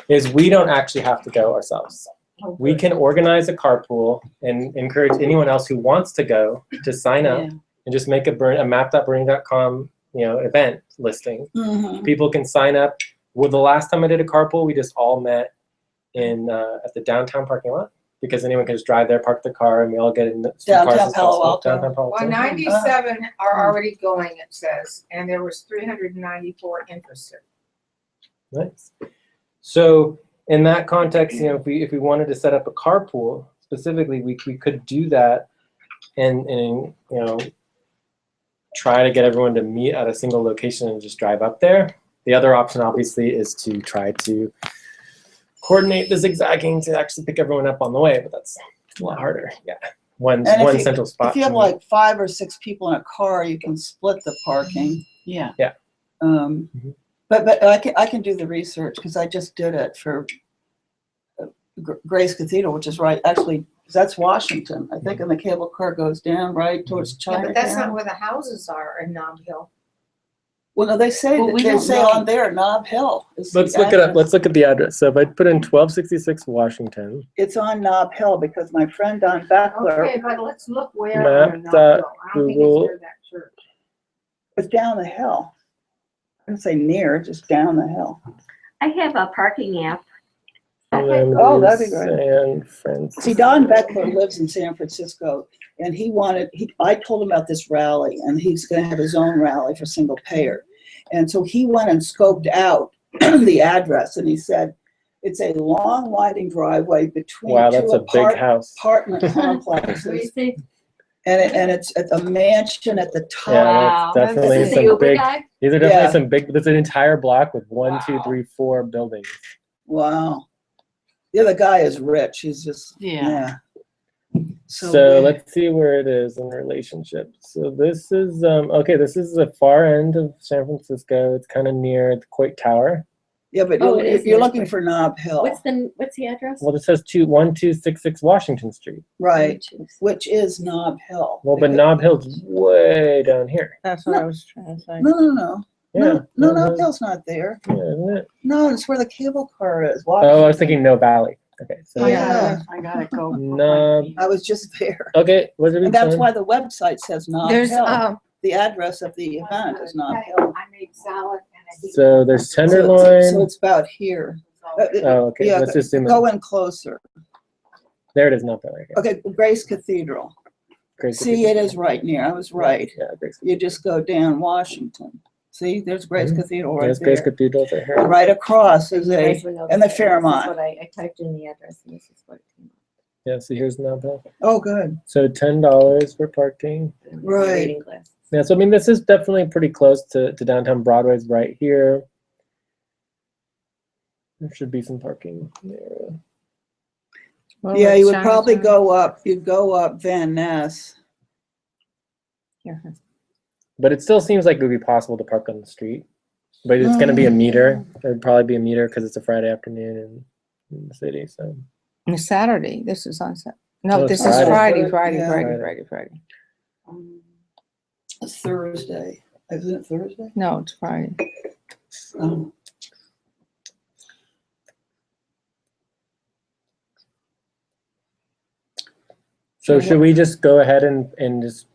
is we don't actually have to go ourselves. We can organize a carpool and encourage anyone else who wants to go to sign up and just make a map.burning.com event listing. Mm-hmm. People can sign up. Well, the last time I did a carpool, we just all met in at the downtown parking lot, because anyone can just drive there, park their car, and we all get in the Downtown cars. Palo Alto. Downtown Palo Well, Alto. 97 are already going, it says, and there was 394 interested. Nice. So in that context, if we wanted to set up a carpool specifically, we could do that, and try to get everyone to meet at a single location and just drive up there. The other option, obviously, is to try to coordinate the zigzagging to actually pick everyone up on the way, but that's a lot harder. Yeah, one central spot. If you have like 5 or 6 people in a car, you can split the parking. Yeah. But I can do the research because I just did it for Grace Cathedral, which is right. Actually, that's Washington, I think, and the cable car goes down right towards Yeah, Chinatown. but that's not where the houses are in Nob Hill. Well, no, they say Well, we they don't say know. on there Nob Hill. is the Let's look it up. address. Let's look at the address. So if I put in 1266 Washington, It's on Nob Hill because my friend Don Beckler Okay, but let's look where Map on Nob dot Hill. I don't think Google. it's near that church. is down the hill. I didn't say near, just down the hill. I have a parking app. and then Oh, that'd be great. San Francisco. See, Don Beckler lives in San Francisco, and I told him about this rally, and he's going to have his own rally for single payer. And so he went and scoped out the address, and he said, it's a long, winding driveway between Wow, two that's a big house. apartment complexes, and it's at the mansion at the top. Yeah, Wow. that's definitely This is the some Uber big. guy? These are definitely Yeah. some big. There's an entire block with 1, 2, Wow. 3, 4 buildings. Wow. The other guy is rich. He's just, Yeah. So let's see where it is in relationship. So this is okay. This is the far end of San Francisco. It's kind of near the Coit Tower. Yeah, but Oh, it is you're near looking for Nob Hill, What's the address? Well, it says 1266 Washington Street. right? Which is Nob Hill. Well, but Nob Hill's way down here. That's what I was trying to say. No. Yeah. Nob Hill's not there. Yeah, isn't it? No, it's where the cable car is. Oh, I was thinking No Valley. Okay. So Yeah. I gotta go. Nob. I was just there. Okay. What did we And that's find? why the website says Nob There's, Hill. The address of the event is Nob Hill. I made salad and a So there's So Tenderloin. it's about here. Oh, okay. Yeah, Let's just zoom go in. in closer. There it is. Not there. Okay. Okay, Grace Cathedral. Great. See, it is right near. I was right. Yeah, Grace. You just go down Washington. See, there's Grace Mhm. Cathedral right There's Grace there. Cathedral right here. Right across is You a, guys would know and the this. Fairmont. This is what I typed in the address and this is what it came up. Yeah. So here's Nob Hill. oh, good. So $10 for parking. Right. Reading glasses. Yeah, so I mean, this is definitely pretty close to downtown. Broadway's right here. There should be some parking in the area. Well, Yeah, with you would probably Chinatown- you'd go up Van Ness. Yeah. But it still seems like it would be possible to park on the street. But it's going to be a meter. It would probably be a meter because it's a Friday afternoon in the city. So It's Saturday. This is on Saturday. Oh, No, it's this is Friday. Friday. Yeah. Friday. It's Thursday. Isn't it Thursday? No, it's Friday. Oh. so should we just go ahead and just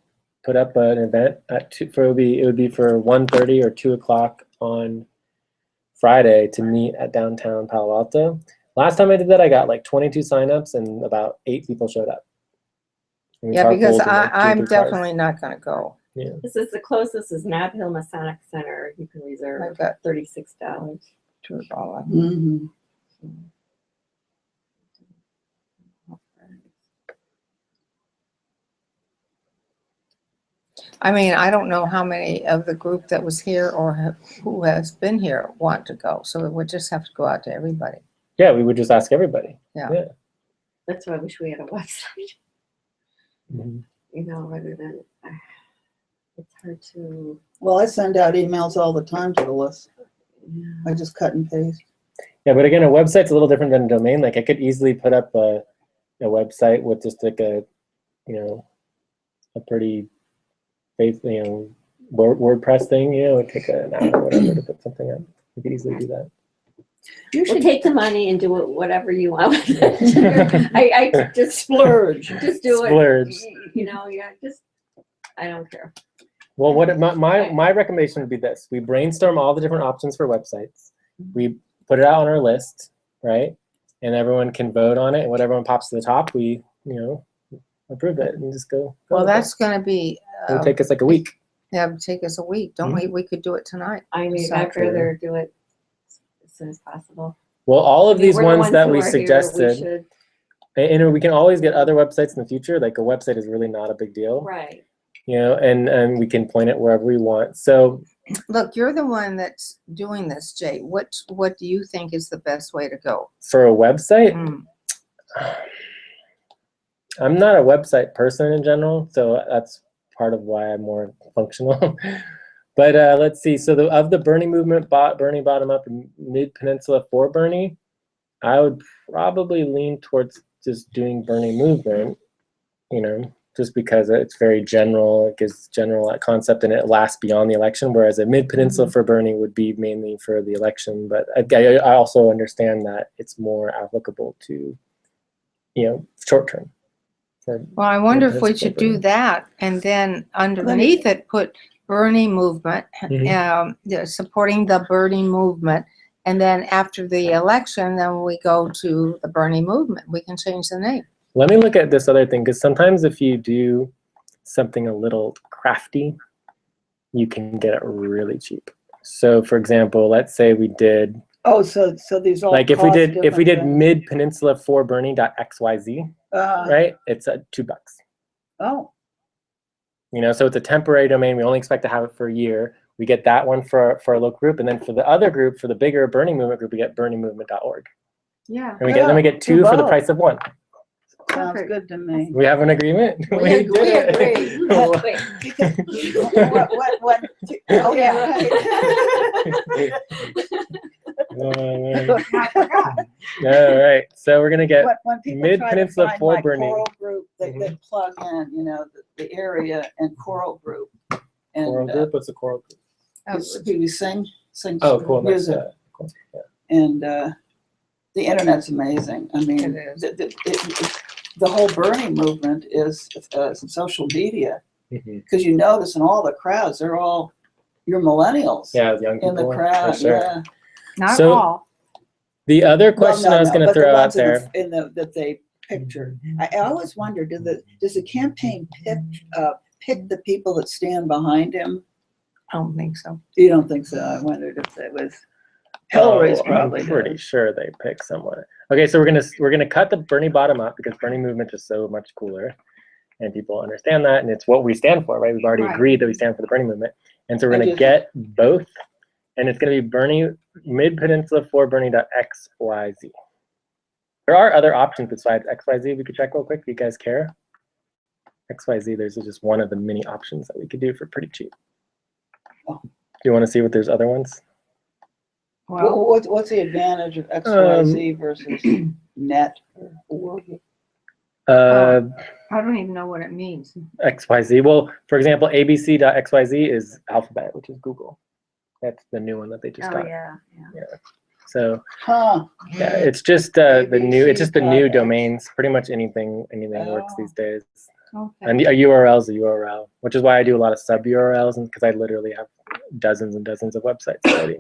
put up an event at it would be for 1:30 or 2 o'clock on Friday to meet at downtown Palo Alto. Last time I did that, I got like 22 signups and about 8 people showed up. And we Yeah, because carpooled in, like, 2 or I'm 3 cars. definitely not gonna go. Yeah. This is the closest is Nob Hill Masonic Center. You can reserve I've got $36. $2. Mhm. I mean, I don't know how many of the group that was here or who has been here want to go. So we'll just have to go out to everybody. Yeah, we would just ask everybody. That's why I wish we had a website, Mhm. rather than, it's hard to, Well, I send out emails all the time to the list. yeah. I just cut and paste. Yeah, but again, a website's a little different than a domain. Like I could easily put up a website with just like a pretty WordPress thing. It would take an hour or whatever to put something up. You could easily do that. You We'll should take the money and do it whatever you want. I just splurge. just do it. Splurge. I don't care. Well, my recommendation would be this: we brainstorm all the different options for websites. We put it out on our list, right? And everyone can vote on it. And whatever one pops to the top, we approve it and just go. Well, with it. that's gonna be, It'll take us like a week. yeah, it'll take us a week. Don't we? We could do it tonight. I mean, So- I'd rather do it as soon as possible. Well, all of these We're the ones that who we are here, suggested, should- and we can always get other websites in the future. Like a website is really not a big deal, Right. you know, and we can point it wherever we want. So Look, you're the one that's doing this, Jay. What do you think is the best way to go? for a website, Mm. I'm not a website person in general, so that's part of why I'm more functional. But let's see. So of the Bernie movement, Bernie bottom up, and Mid Peninsula for Bernie, I would probably lean towards just doing Bernie movement. You know, just because it's very general, it gives general concept, and it lasts beyond the election. Whereas a Mid Peninsula for Bernie would be mainly for the election. But I also understand that it's more applicable to, you know, short term. Well, I wonder if we Peninsula should Bernie. do that, and then underneath it put Bernie movement, supporting the Bernie movement, and then after the election, then we go to the Bernie movement. We can change the name. Let me look at this other thing, because sometimes if you do something a little crafty, you can get it really cheap. So for example, let's say we did, Oh, so these all like if we did different things. Mid Peninsula for Bernie.xyz, right? It's $2. Oh, You know, so it's a temporary domain. We only expect to have it for a year. We get that one for our local group, and then for the other group, for the bigger Bernie movement group, we get BernieMovement.org. Yeah. And then we get two for the price of one. sounds Perfect. good to me. We have an agreement. We did agree. it. What? Oh, yeah, right. I forgot. All right, so we're gonna get When people Mid try Peninsula to find for my Bernie. choral group, they plug in, you know, the area and choral group. And Choral group. What's a choral group? we sing Oh, cool. That's, music. cool. Yeah. And the internet's amazing. I mean, It is. the whole Bernie movement is social media, Mhm. because you notice in all the crowds, they're all your millennials Yeah, young people. in the for crowd. sure. Yeah. Not So- all. The other Well, question no, I was no, going to but the throw out ones in there. that they pictured. I always wonder, does the campaign pick the people that stand behind him? I don't think so. You don't think so? I wondered if it was Hillary's probably. I'm pretty does. sure they pick someone. Okay, so we're gonna cut the Bernie bottom up because Bernie movement is so much cooler, and people understand that, and it's what we stand for, right? We've already Right. agreed that we stand for the Bernie movement, and so we're I gonna just- get both, and it's gonna be Bernie Mid Peninsula for Bernie.xyz. There are other options besides XYZ. We could check real quick. Do you guys care? XYZ, there's just one of the many options that we could do for pretty cheap. Oh. Do you want to see what there's other ones? Well, What's the advantage of XYZ versus net or I don't even know what it means. XYZ. Well, for example, abc.xyz is Alphabet, which is Google. That's the new one that they just Oh, got. yeah. So Huh? yeah, it's just the new. It's just the new ABC.x. domains. Pretty much anything works Oh. these days. Okay. And a URL is a URL, which is why I do a lot of sub URLs, and because I literally have dozens and dozens of websites already.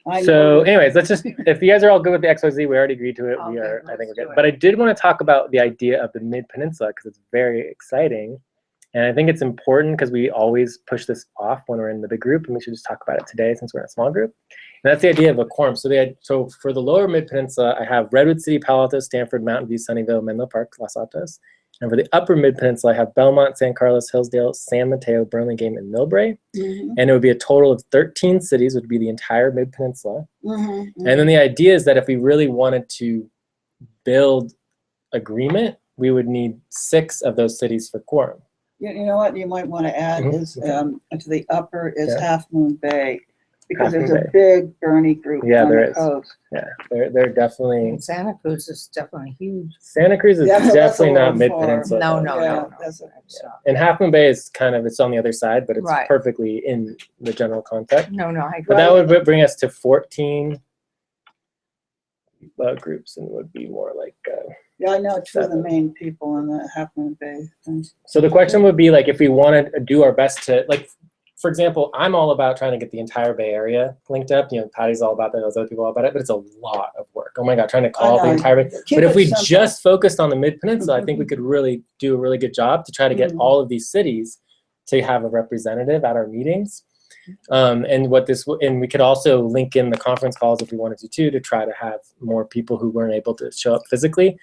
I So know that- anyways, let's just, if you guys are all good with the XYZ, we already agreed to it. We Okay, are, I think let's we're do good. it. But I did want to talk about the idea of the Mid Peninsula because it's very exciting. And I think it's important because we always push this off when we're in the big group, and we should just talk about it today since we're in a small group. And that's the idea of a quorum. So for the lower Mid Peninsula, I have Redwood City, Palo Alto, Stanford, Mountain View, Sunnyvale, Menlo Park, Los Altos. And for the upper Mid Peninsula, I have Belmont, San Carlos, Hillsdale, San Mateo, Burlingame, and Millbrae. Mhm, And it would be a total of 13 cities, which would be the entire Mid Peninsula. mhm, And then the idea is that if we really wanted to build agreement, we would need 6 of those cities for quorum. You know what you might want to add Mhm, is okay. to the upper is Yeah. Half Moon Bay, because Half Moon there's a Bay. big Bernie group Yeah, on there the is. coast. Yeah, they're definitely, And Santa Cruz is definitely huge. Santa Cruz is Yeah, that's a definitely not little Mid far. Peninsula. No, though. no, Yeah, no, no. that's a- It's not. And Half Moon Bay is kind of, it's on the other side, but it's Right. perfectly in the general context. No, I agree. But that would bring us to 14 groups, and it would be more like, Yeah, I know two of the 7. main people in the Half Moon Bay thing. So the question would be like, if we want to do our best to, like, for example, I'm all about trying to get the entire Bay Area linked up. You know, Patty's all about that. Those other people all about it, but it's a lot of work. Oh my God, trying to call the know. entire Bay. Keep But if it we simple. just focused on the Mid Peninsula, I think we could really do a really good job to try to get Mhm. all of these cities to have a representative at our meetings. And we could also link in the conference calls if we wanted to try to have more people who weren't able to show up physically.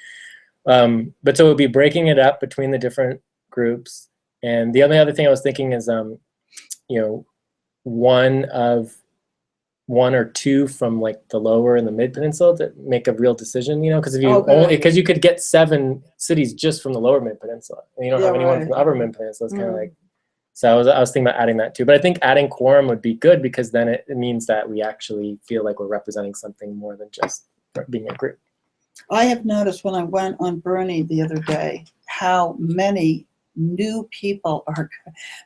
But so it would be breaking it up between the different groups. And the only other thing I was thinking is, you know, one or two from like the lower and the mid peninsula to make a real decision, you know, because if you because you could get 7 cities just from the lower mid peninsula, and you don't have anyone from the upper mid peninsula. It's kind of like, so I was thinking about adding that too. But I think adding quorum would be good, because then it means that we actually feel like we're representing something more than just being a group. I have noticed when I went on Bernie the other day how many new people are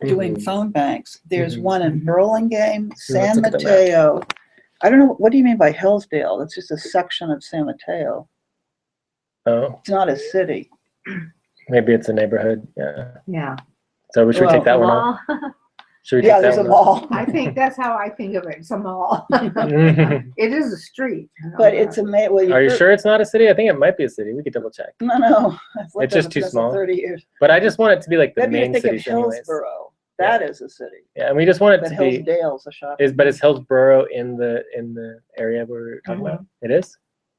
doing phone banks. There's one in Burlingame, San Mateo. I don't know, what do you mean by Hillsdale? It's just a section of San Mateo. Oh, It's not a city. maybe it's a neighborhood. Yeah. Yeah. So should we take that one off? Should we Yeah, take there's that a one off? mall. I think that's how I think of it. It's a mall. It is a street. But it's a well, Are you sure it's not a city? I think it might be a city. We could double check. No. It's just too small. 30 years. But I just want it to be like the Maybe you're main thinking cities anyways. Hillsborough. That is a city. Yeah, and we just want it But to be. Hillsdale's a shopping. But is Hillsborough in the area we're talking about? It is?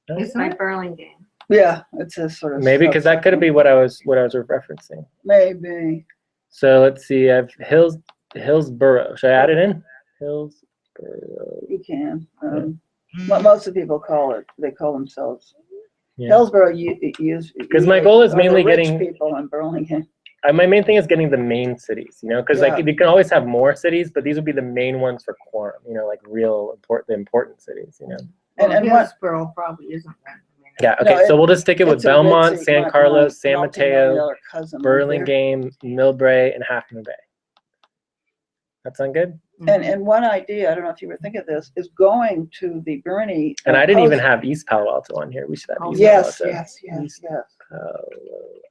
It's like Burlingame. Yeah, it's a sort of. Maybe, because that could be what I was referencing. Maybe. So let's see. I have Hillsborough. Should I add it in? Hillsborough. You can. What most of the people call it, they call themselves. Yeah. Hillsborough use. Because my goal is mainly rich getting people in Burlingame. My main thing is getting the main cities, you know, because like you can always have more cities, but these would be the main ones for quorum, you know, like the important cities, you know. And what? Hillsborough probably isn't that. Yeah. Okay. No, so we'll just stick it with it's a Belmont, ritzy, San Carlos, San Mateo, multi-million-dollar cousin Burlingame, Millbrae, and Half Moon Bay. That sound good? And one idea, I don't know if you were thinking of this, is going to the Bernie. And I didn't even have East Palo Alto on here. We should have East Yes. Palo Alto. East Palo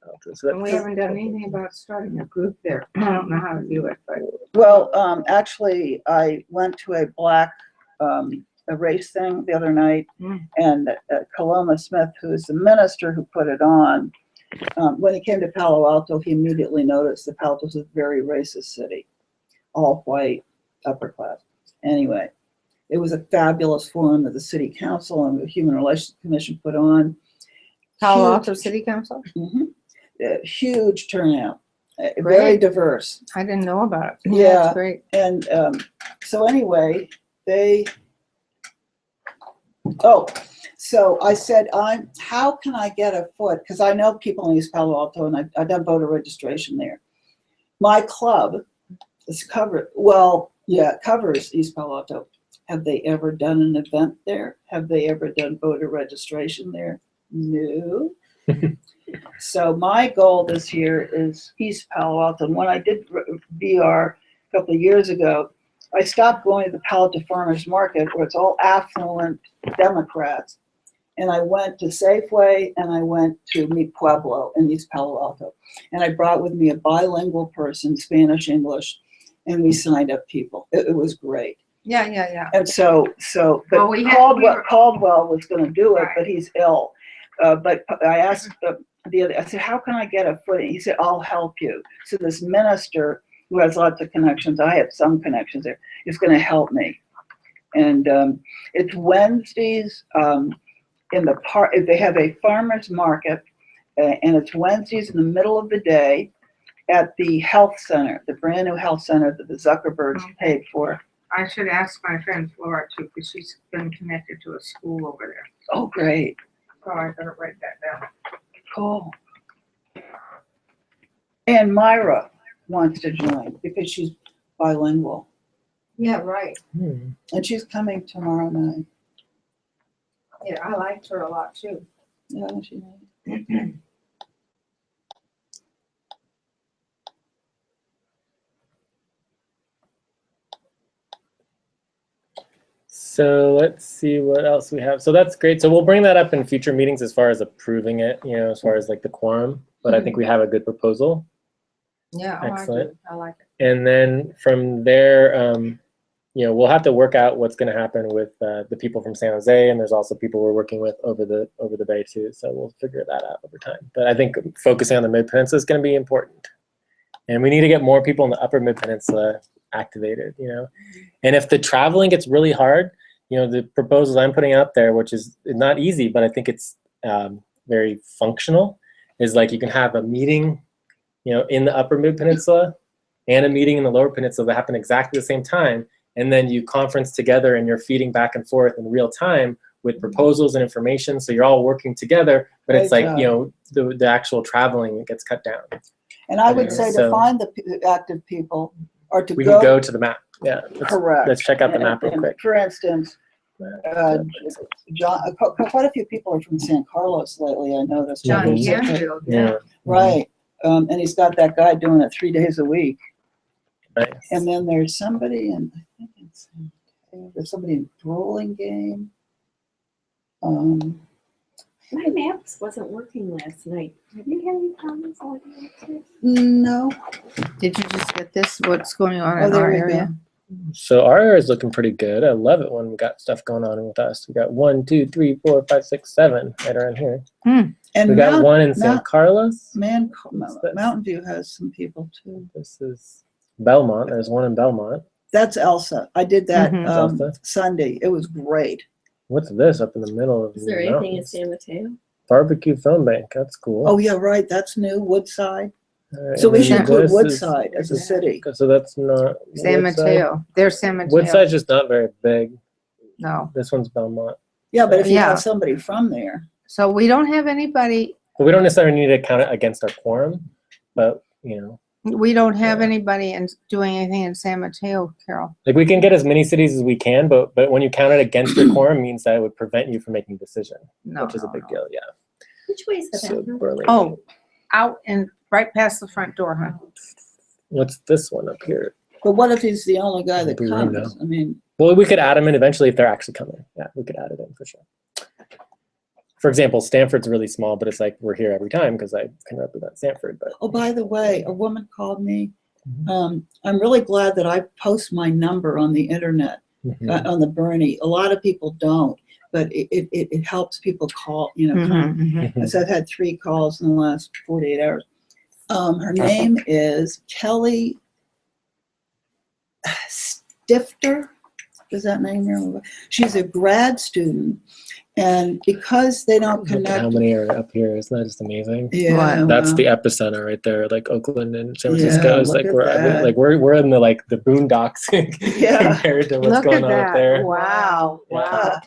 Alto. So And we haven't done anything about starting a group there. I don't know how to do it, but. Well, actually, I went to a black a race thing the other night, and Coloma Smith, who is the minister who put it on, when he came to Palo Alto, he immediately noticed that Palo Alto is a very racist city, all white, upper class. Anyway, it was a fabulous forum that the city council and the Human Relations Commission put on. Palo Alto City Council? Huge turnout, very diverse. I didn't know about it. Yeah. That's great. And so anyway, so I said, how can I get a foot? Because I know people in East Palo Alto, and I've done voter registration there. My club is covers East Palo Alto. Have they ever done an event there? Have they ever done voter registration there? No. So my goal this year is East Palo Alto. And when I did VR a couple of years ago, I stopped going to the Palo Alto Farmers Market, where it's all affluent Democrats. And I went to Safeway, and I went to Mi Pueblo in East Palo Alto. And I brought with me a bilingual person, Spanish, English, and we signed up people. It was great. Yeah. And so, but Caldwell was going to do it, but he's ill. But I asked I said, how can I get a foot? He said, I'll help you. So this minister, who has lots of connections, I have some connections there, is going to help me. And it's Wednesdays in the park. They have a farmer's market, and it's Wednesdays in the middle of the day at the health center, the brand new health center that the Zuckerbergs paid for. I should ask my friend Flora too, because she's been connected to a school over there. Oh, great. So I gotta write that down. Cool. And Myra wants to join because she's bilingual. Yeah, right. And she's coming tomorrow night. Yeah, I liked her a lot too. Yeah, she knows. So let's see what else we have. So that's great. So we'll bring that up in future meetings as far as approving it, you know, as far as like the quorum. But I think we have a good proposal. Yeah, Excellent. I like it. And then from there, you know, we'll have to work out what's going to happen with the people from San Jose, and there's also people we're working with over the bay too. So we'll figure that out over time. But I think focusing on the Mid Peninsula is going to be important, and we need to get more people in the Upper Mid Peninsula activated, you know. And if the traveling gets really hard, you know, the proposals I'm putting out there, which is not easy, but I think it's very functional, is like you can have a meeting, you know, in the Upper Mid Peninsula and a meeting in the Lower Peninsula that happen exactly the same time, and then you conference together and you're feeding back and forth in real time with proposals and information, so you're all working together, but it's like, you know, the actual traveling gets cut down. And I would Yeah, say so- to find the active people or to We go. can go to the map. Yeah, Correct. let's check out the map real And quick. For instance, John, quite a few people are from San Carlos lately, I noticed. John Mhm. Canfield, Yeah. Right. And he's got that guy doing it 3 days a week. Nice. And then there's somebody in, I think it's, there's somebody in Burlingame. My maps wasn't working last night. Have you had any comments on it? No. Did you just get this? What's going on Oh, in there our we area? go. So our area is looking pretty good. I love it when we got stuff going on with us. We got 1, 2, 3, 4, 5, 6, 7 right around here. And We got one in San Carlos. Mountain View has some people too. This is Belmont. There's one in Belmont. That's Elsa. I did that Mhm. Elsa. Sunday. It was great. What's this up in the middle of Is the there anything in mountains? San Mateo? Barbecue Phone Bank. That's cool. Oh yeah, right. That's new. Woodside. All right, So we and should then put this Woodside as a is- city. So that's not San Woodside. Mateo. There's San Mateo. Woodside's just not very big. No. This one's Belmont. Yeah, but if you Yeah. have somebody from there. So we don't have anybody, But we don't necessarily need to count it against our quorum, but you know, we don't have Yeah. anybody doing anything in San Mateo, Carol. like we can get as many cities as we can, but when you count it against your quorum, means that it would prevent you from making a decision, No. which is a no, big no. deal. Yeah. Which way is the So bathroom? Burlingame. Oh, out and right past the front door, huh? What's this one up here? But what if he's the only guy that Blue comes? window. I mean, Well, we could add them in eventually if they're actually coming. Yeah, we could add it in for sure. For example, Stanford's really small, but it's like we're here every time because I can represent Stanford. But oh, by the way, a woman called me. I'm really glad that I post my number on the internet, on the Bernie. A lot of people don't, but it helps people call, you know, come. Mhm, mhm. So I've had 3 calls in the last 48 hours. Her name is Kelly Stifter. Does that name ring? She's a grad student, and because they don't Look at connect, how many are up here. Isn't that just amazing? yeah, That's well, the epicenter right there, like Oakland and San Yeah, Francisco. It's look like at we're that. like we're in the like the boondocks Yeah. compared to what's Look going at on up that. there. Wow. Yeah. Wow.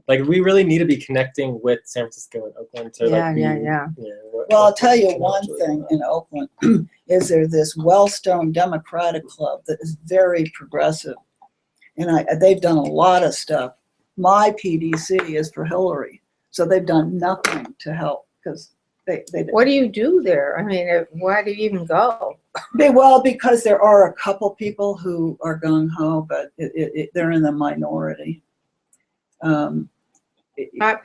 Like we really need to be connecting with San Francisco and Oakland to Yeah, like be, yeah, yeah. you know, Well, I'll tell you what one actually thing going on. in Oakland is there this Wellstone Democratic Club that is very progressive, and they've done a lot of stuff. My PDC is for Hillary, so they've done nothing to help because they What do you do there? I mean, why do you even go? well, because there are a couple people who are gung ho, but they're in the minority.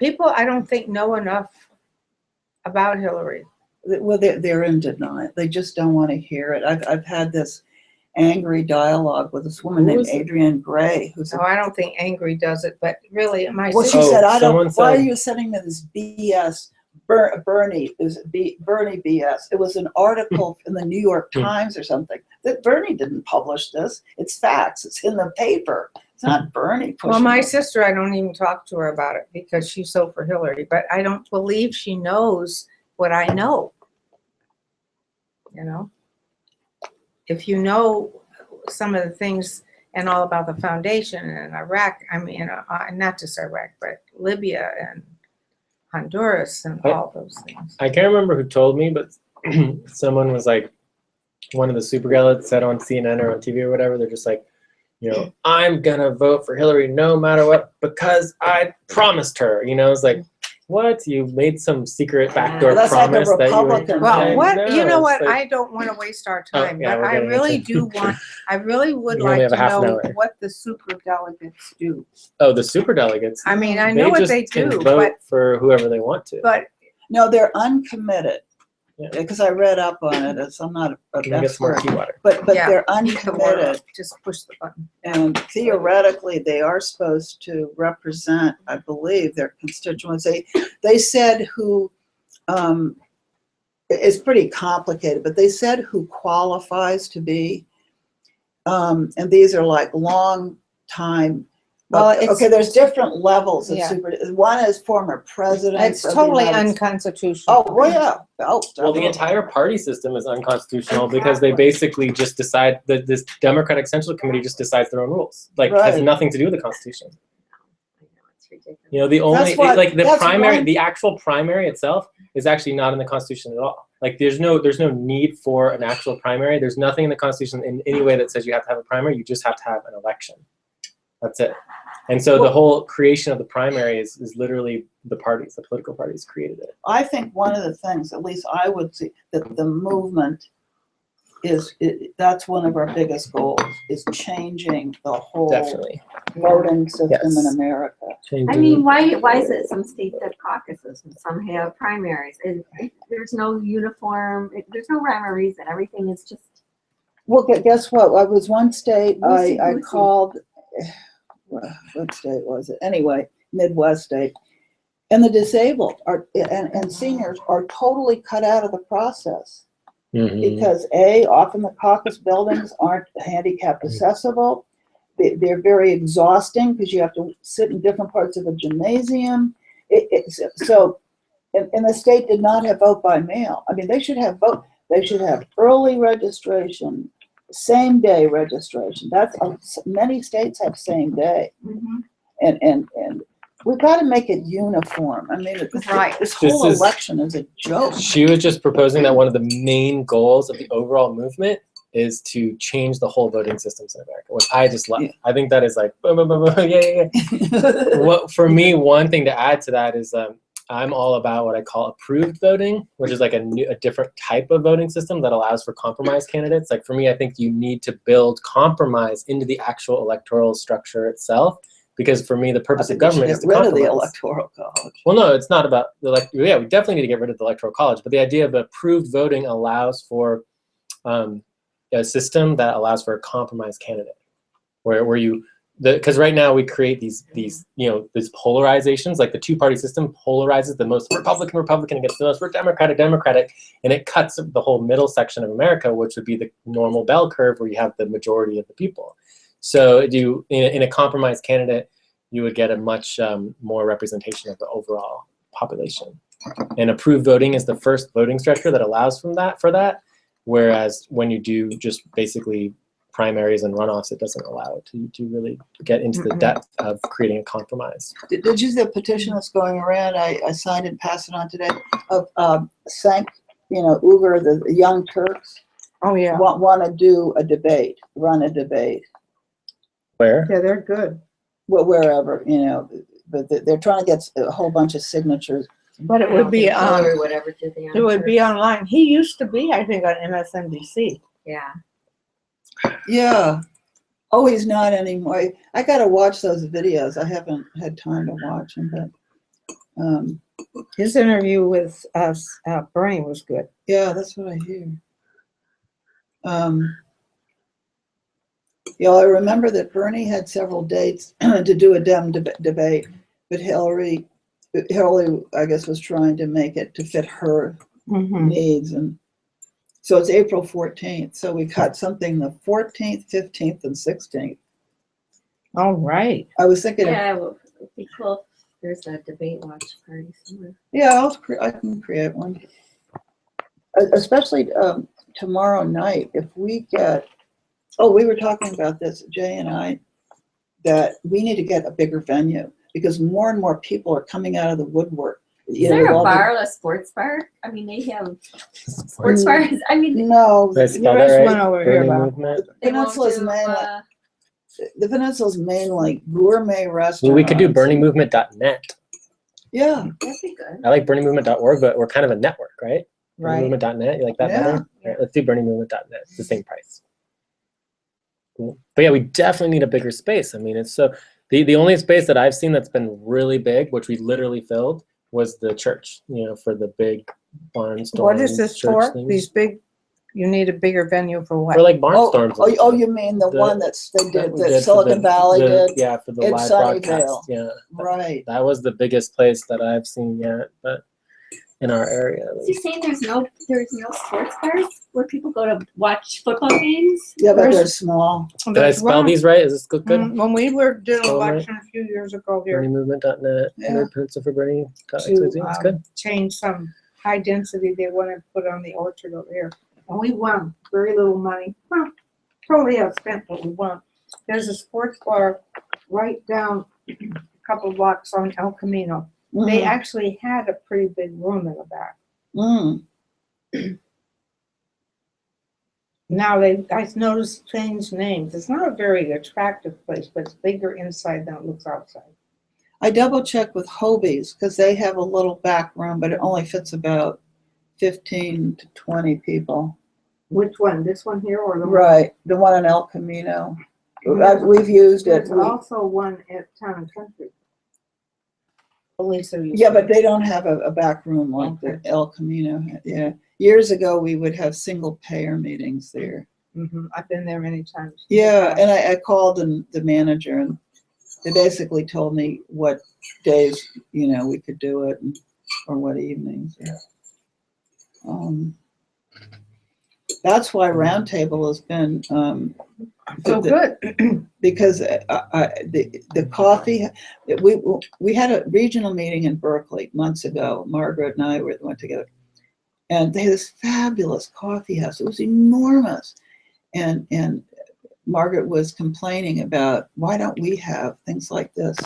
People, I don't think know enough about Hillary. Well, they're in denial. They just don't want to hear it. I've had this angry dialogue with this woman Who named was it? Adrienne Gray, who's So I don't think angry does it, but really, my well, she sister, said, "I someone don't. Why are said- you sending me this BS?" Bernie Bernie BS. It was an article in the New York Times or something that Bernie didn't publish this. It's facts. It's in the paper. It's not Bernie pushing. well, my it. sister, I don't even talk to her about it because she's so for Hillary, but I don't believe she knows what I know. You know, if you know some of the things and all about the foundation and Iraq, I mean, not just Iraq, but Libya and Honduras and all those things. I can't remember who told me, but someone was like, one of the super gullets said on CNN or on TV or whatever, they're just like, you know, I'm gonna vote for Hillary no matter what because I promised her. You know, it's like, what? You made some secret backdoor Well, that's like a promise that you were. Republican Well, thing. what, No, you know what, it's like- I don't want to waste our time, yeah, but we're I getting really into- do want, I really would We only like have a to half an know hour. what the super delegates do. Oh, the super delegates. I mean, I know what just they can do, vote but, for whoever they want to. but No, they're uncommitted. Yeah. Because I read up on it. As I'm not Can an I get some more expert, tea water? but Yeah, they're keep the word uncommitted. up. Just push the button. And theoretically, they are supposed to represent, I believe, their constituents. They said who, it's pretty complicated, but they said who qualifies to be. And these are like long time. Well, it's- okay, there's different levels of Yeah. one is former president. It's of the totally United States. unconstitutional. Oh, well, yeah. Oh, Well, the definitely. entire party system is unconstitutional because they basically just decide that this Democratic Central Committee just decides their own rules. Like, has Right. nothing to do with the Constitution. I know, it's ridiculous. You know, the only That's why- like the that's primary, why- the actual primary itself is actually not in the Constitution at all. Like, there's no need for an actual primary. There's nothing in the Constitution in any way that says you have to have a primary. You just have to have an election. That's it. And so the whole creation of the primary is literally the parties, the political parties created it. I think one of the things, at least I would see, that the movement that's one of our biggest goals, is changing the whole Definitely. voting system Yes. in America. I mean, why is it some states have caucuses and some have primaries? There's no uniform, there's no rhyme or reason. Everything is just. Well, guess what? I was one state, I Loosey-goosey. called, what state was it? Anyway, Midwest state. And the disabled and seniors are totally cut out of the process. Mhm. Because often the caucus buildings aren't handicap accessible. They're very exhausting because you have to sit in different parts of a gymnasium. So the state did not have vote by mail. I mean, they should have early registration, same day registration. That's many states have same day. And we've got to make it uniform. I mean, Right. this whole This is- election is a joke. She was just proposing that one of the main goals of the overall movement is to change the whole voting systems in America, which I just love. Yeah. I think that is like, boom, boom, boom, boom, yeah. What for me, one thing to add to that is I'm all about what I call approved voting, which is like a different type of voting system that allows for compromise candidates. Like for me, I think you need to build compromise into the actual electoral structure itself. Because for me, the purpose of government is to get rid of compromise. the electoral college. Well, no, it's not about yeah, we definitely need to get rid of the electoral college, but the idea of approved voting allows for a system that allows for a compromise candidate, where you because right now we create these polarizations, like the two-party system polarizes the most Republican against the most Democratic, and it cuts the whole middle section of America, which would be the normal bell curve where you have the majority of the people. So in a compromise candidate, you would get a much more representation of the overall population. And approved voting is the first voting structure that allows for that. Whereas when you do just basically primaries and runoffs, it doesn't allow it to really get into the depth of creating a compromise. Did you see the petition that's going around? I signed and passed it on today of Cenk, Uyghur, the Young Turks. Oh, yeah. Want to do a debate, run a debate. Where? Yeah, they're good. Well, wherever, but they're trying to get a whole bunch of signatures. But it would be Hillary would ever do the it would be online. He used to be, I think, on MSNBC. Yeah. Yeah. Oh, he's not anymore. I got to watch those videos. I haven't had time to watch them, but His interview with Bernie was good. yeah, that's what I hear. I remember that Bernie had several dates to do a Dem debate, but Hillary, I guess, was trying to make it to fit her needs, and so it's April 14th. So we got something the 14th, 15th, and 16th. All right. I was thinking, Yeah, well, it'd be cool if there's a debate watch party somewhere. yeah, I can create one, especially tomorrow night if we get. Oh, we were talking about this, Jay and I, that we need to get a bigger venue because more and more people are coming out of the woodwork. Is there a bar, a sports bar? I mean, they have sports bars. I mean, No, Did I spell There is that right? one over here, Bernie Bob. movement? they won't Peninsula's do, mainly gourmet restaurants. Well, we could do BernieMovement.net. Yeah, that'd be good. I like BernieMovement.org, but we're kind of a network, right? Right. BernieMovement.net, you like that Yeah. better? Right, let's do BernieMovement.net. It's the same price. Cool. But yeah, we definitely need a bigger space. I mean, it's so the only space that I've seen that's been really big, which we literally filled, was the church. For the big barnstorm. What is this church for? things. These big, you need a bigger venue for what? For like barnstorms. Oh, you mean the one they did, that Silicon Valley did? Yeah, for the in live Sunnyvale. broadcast. Yeah. Right. That was the biggest place that I've seen yet. But in our area. At Is he least. saying there's no sports bars where people go to watch football games? Yeah, but they're small. Did I spell these right? Is this good? When we were doing Spell them right? election a few years ago here, BernieMovement.net. Yeah. Peninsula for Bernie. to That's good. change some high density they wanted to put on the orchard over here. And we won very little money. Well, totally outspent, but we won. There's a sports bar right down a couple blocks on El Camino. They Mhm. actually had a pretty big room in the back. Mm. Now I noticed changed names. It's not a very attractive place, but it's bigger inside than it looks outside. I double checked with Hobie's because they have a little back room, but it only fits about 15 to 20 people. Which one? This one here or the one? Right, the one on El Camino. We've used it. There's also one at Town and Country. Lisa used Yeah, to- but they don't have a back room like the El Camino. Yeah, years ago we would have single payer meetings there. I've been there many times. Yeah, and I called the manager, and they basically told me what days we could do it, or what evenings. Yeah. That's why Roundtable has been So good. because the coffee. We had a regional meeting in Berkeley months ago. Margaret and I went together, and they had this fabulous coffee house. It was enormous, and Margaret was complaining about why don't we have things like this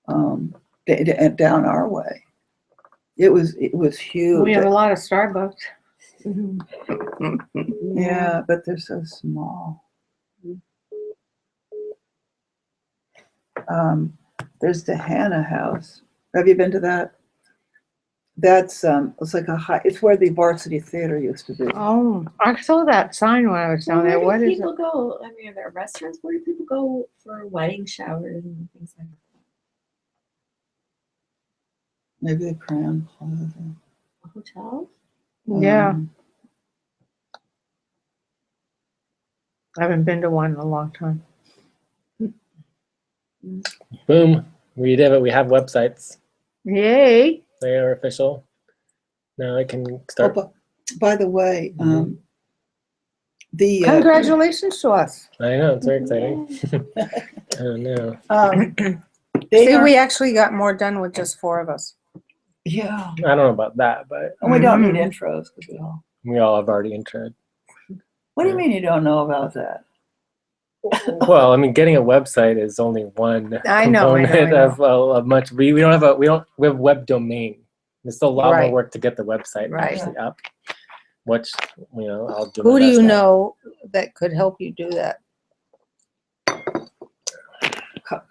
down our way. It was huge. We have a lot of Starbucks. Yeah, but they're so small. There's the Hannah House. Have you been to that? That's it's like it's where the Varsity Theater used to be. Oh, I saw that sign when I was down there. What Where do is people it? go? I mean, are there restaurants? Where do people go for wedding showers and things like that? Maybe the Crown Plaza. Hotels? Yeah, I haven't been to one in a long time. Boom. We did it. We have websites. Yay! They are official. Now I can Oh, start. but by the way, Mhm. the Congratulations to us. I know, it's very exciting. Oh no. they See, are, we actually got more done with just 4 of us. yeah, I don't know about that, but and we don't need intros because we all have already entered. What do you mean you don't know about that? Well, I mean, getting a website is only one I know. component of much. We have web domain. There's still a lot more Right. work to get the website Right. actually up. Which I'll do. Who my do you best at. know that could help you do that?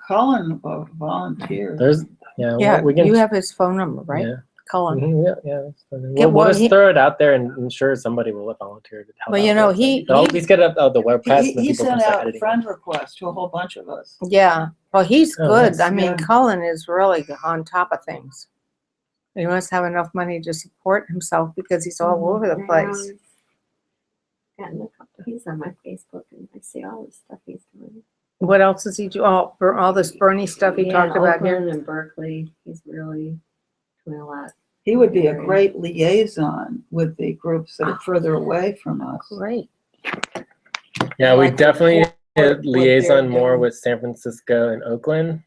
Colin volunteered. There's Yeah, we can. you have his phone number, right? Yeah. Cullen. Yeah. That's fine. Yeah, We'll well, just throw it out there, and I'm sure somebody will volunteer to help. Well, out with it. They'll at least get up the WordPress, and then He people can sent start out editing. friend requests to a whole bunch of us. Yeah. Well, he's Oh, good. nice. I mean, Yeah. Cullen is really on top of things. He must have enough money to support himself because he's all over the place. He's on my Facebook and I see all the stuff he's doing. What else does he do? Oh, for all this Bernie stuff he talked about here. Oakland and Berkeley, he's really doing a lot. He would be a great liaison with the groups that are further away from us. Great. Yeah, we Like definitely what they're liaison more doing. with San Francisco and Oakland.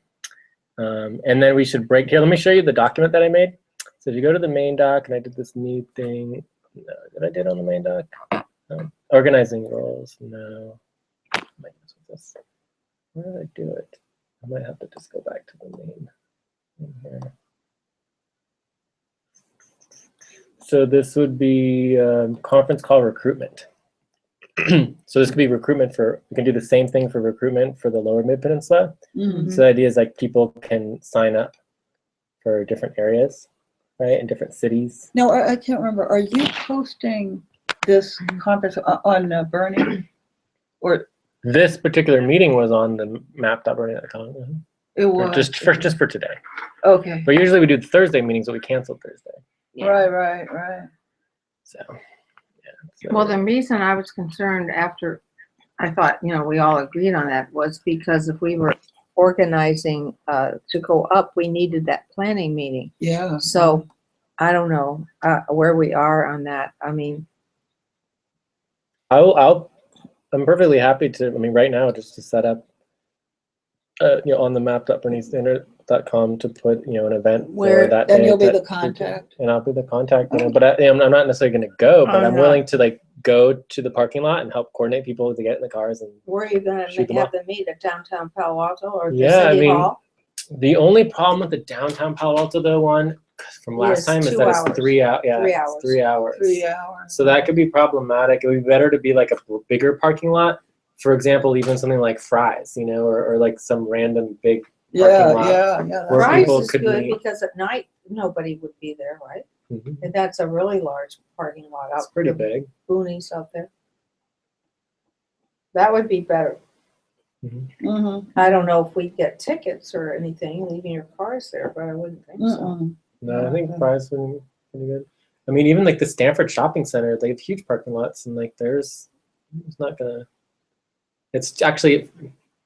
And then we should break here. Let me show you the document that I made. So if you go to the main doc, and I did this new thing. No, did I do it on the main doc? No. Organizing roles. No. Oh my goodness, what's this? Where did I do it? I might have to just go back to the main in here. So this would be conference call recruitment. So this could be recruitment we can do the same thing for recruitment for the Lower Mid Peninsula. Mhm. So the idea is like people can sign up for different areas, right, in different cities. No, I can't remember. Are you posting this conference on Bernie? Or This particular meeting was on the map.bernie.com. it was Just for today. okay. But usually we do the Thursday meetings, but we canceled Thursday. Right. So yeah. Well, the reason I was concerned after I thought, we all agreed on that was because if we were organizing to go up, we needed that planning meeting. Yeah. So I don't know where we are on that. I mean, I'm perfectly happy to, I mean, right now, just to set up, on the map.bernistandard.com to put, an event for that day. And you'll be that the people- contact. And I'll be the contact, but I'm not necessarily going to go, but I'm no. willing to like go to the parking lot and help coordinate people to get in the cars. And where are you going to Shoot them have off. them meet at downtown Palo Alto or the Yeah, I City mean, Hall? the only problem with the downtown Palo Alto though one from last Yes, time is 2 that hours. it's 3 hours. Yeah, 3 it's hours. 3 hours. 3 hours. So that could be problematic. It would be better to be like a bigger parking lot. For example, even something like Fry's, or like some random big parking lot. Yeah. Where Fry's people is could good meet. because at night nobody would be there, right? Mhm. And that's a really large parking lot out It's pretty in the big. boonies out there. That would be better. Mm-hmm. I don't know if we get tickets or anything leaving your cars there, but I wouldn't think so. Mm-mm. No, I think Fry's been pretty good. I mean, even like the Stanford Shopping Center, they have huge parking lots, and like it's not gonna. It's actually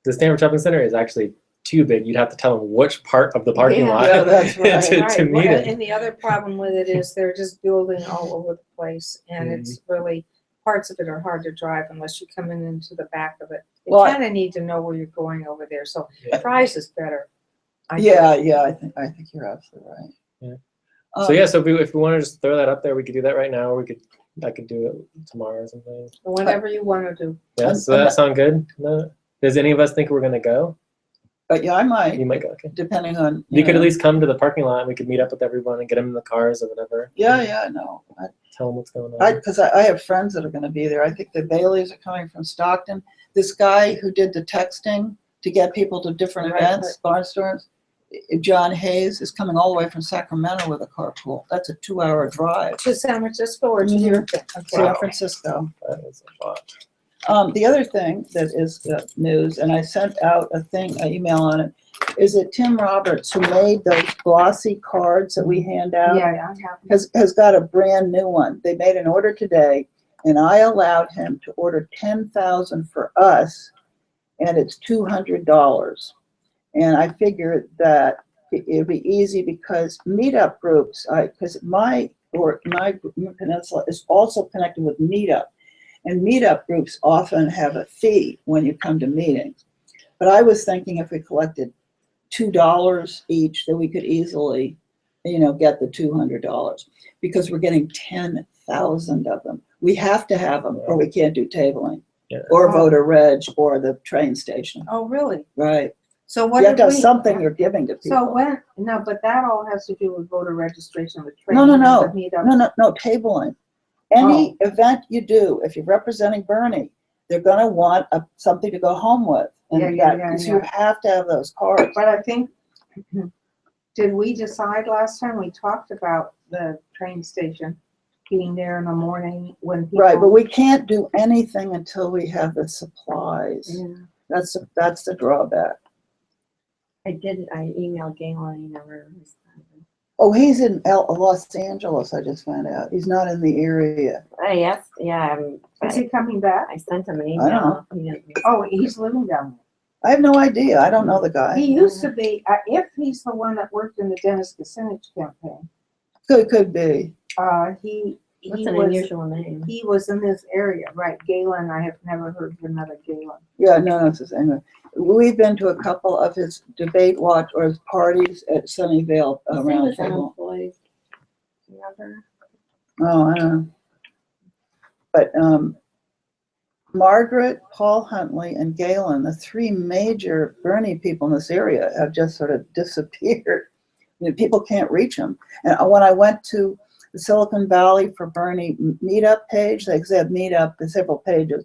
the Stanford Shopping Center is actually too big. You'd have to tell them which part of the parking Yeah. lot Yeah, that's right. to Right. meet Well, it. and the other problem with it is they're just building all over the place, and it's really parts of it are hard to drive unless you come in into the back of it. You Well, kind of need to know where you're going over there. So Yeah. Fry's is better. I Yeah, think. I think you're absolutely right. Yeah. So yeah, so if we want to just throw that up there, we could do that right now, or I could do it tomorrow or something. Whatever you want to do. Yeah, And- so that sound good? No? Does any of us think we're gonna go? But yeah, I might, You might go. Okay. depending on. You could know. at least come to the parking lot, and we could meet up with everyone and get them in the cars or whatever. Yeah, no. Tell them what's going on. Because I have friends that are going to be there. I think the Baileys are coming from Stockton. This guy who did the texting to get people to different Right, events, Barnstorms, John Hayes, is coming all the way from Sacramento with a carpool. That's a 2-hour drive. To San Francisco or to your San Francisco. That is a lot. The other thing that is news, and I sent out an email on it, is that Tim Roberts, who made those glossy cards that we hand out, Yeah, I have. has got a brand new one. They made an order today, and I allowed him to order 10,000 for us, and it's $200. And I figured that it'd be easy because meetup groups, because my peninsula is also connected with Meetup, and meetup groups often have a fee when you come to meetings. But I was thinking if we collected $2 each, that we could easily, get the $200 because we're getting 10,000 of them. We have to have them or we can't do tabling or voter reg or the train station. Oh, really? Right. So what You have did to have we? something you're giving to people. So but that all has to do with voter registration with No, training. no. with meetup. No, tabling. Any event you do, if you're representing Bernie, they're gonna want something to go home with. And because you have to have those cards. But I think, did we decide last time we talked about the train station being there in the morning when people? Right, but we can't do anything until we have the supplies. Yeah. That's the drawback. I emailed Galen, he never responded. Oh, he's in Los Angeles, I just found out. He's not in the area. Yes, Is he coming back? I sent him an I don't email. He didn't respond. Oh, he's living down I have no idea. I don't know the there. guy. He used to be, if he's the one that worked in the Dennis Kucinich campaign, Could be. he That's an was, unusual name. he was in this area, right? Galen, I have never heard of another Galen. Yeah, no, it's the same. We've been to a couple of his debate watch or his parties at Sunnyvale He around was table. unemployed. Remember? Oh, I don't know. But Margaret, Paul Huntley, and Galen, the three major Bernie people in this area, have just sort of disappeared. People can't reach them. And when I went to the Silicon Valley for Bernie meetup page, they have meetup, there's several pages.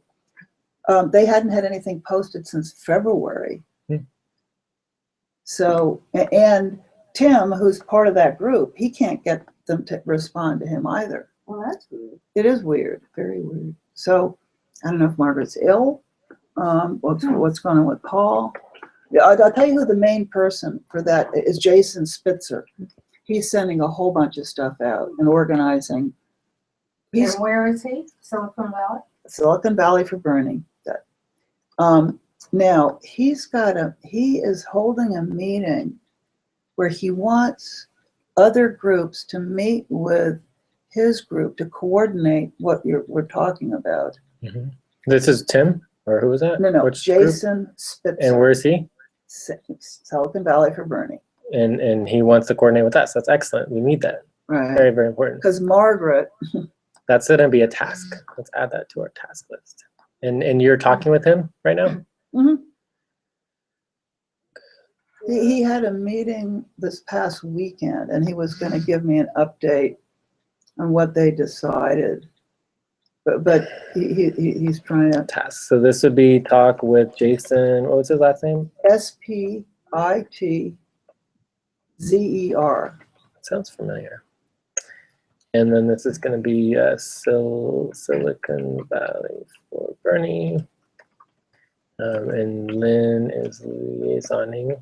They hadn't had anything posted since February. So, and Tim, who's part of that group, he can't get them to respond to him either. Well, that's weird. It is weird, very weird. So I don't know if Margaret's ill. What's going on with Paul? Yeah, I'll tell you who the main person for that is. Jason Spitzer. He's sending a whole bunch of stuff out and organizing. He's And where is he? Silicon Valley? Silicon Valley for Bernie. Now he is holding a meeting where he wants other groups to meet with his group to coordinate what we're talking about. Mhm. This is Tim, or who was that? No, Which Jason group? Spitzer. And where is he? Silicon Valley for Bernie. And he wants to coordinate with us. That's excellent. We need that. Right. Very, very important. Because Margaret, That's going to be a task. Let's add that to our task list. And you're talking with him right now? mhm. He had a meeting this past weekend, and he was going to give me an update on what they decided. But he's trying to Task. So this would be talk with Jason. What was his last name? SPITZER. Sounds familiar. And then this is going to be Silicon Valley for Bernie. And Lynn is liaisoning.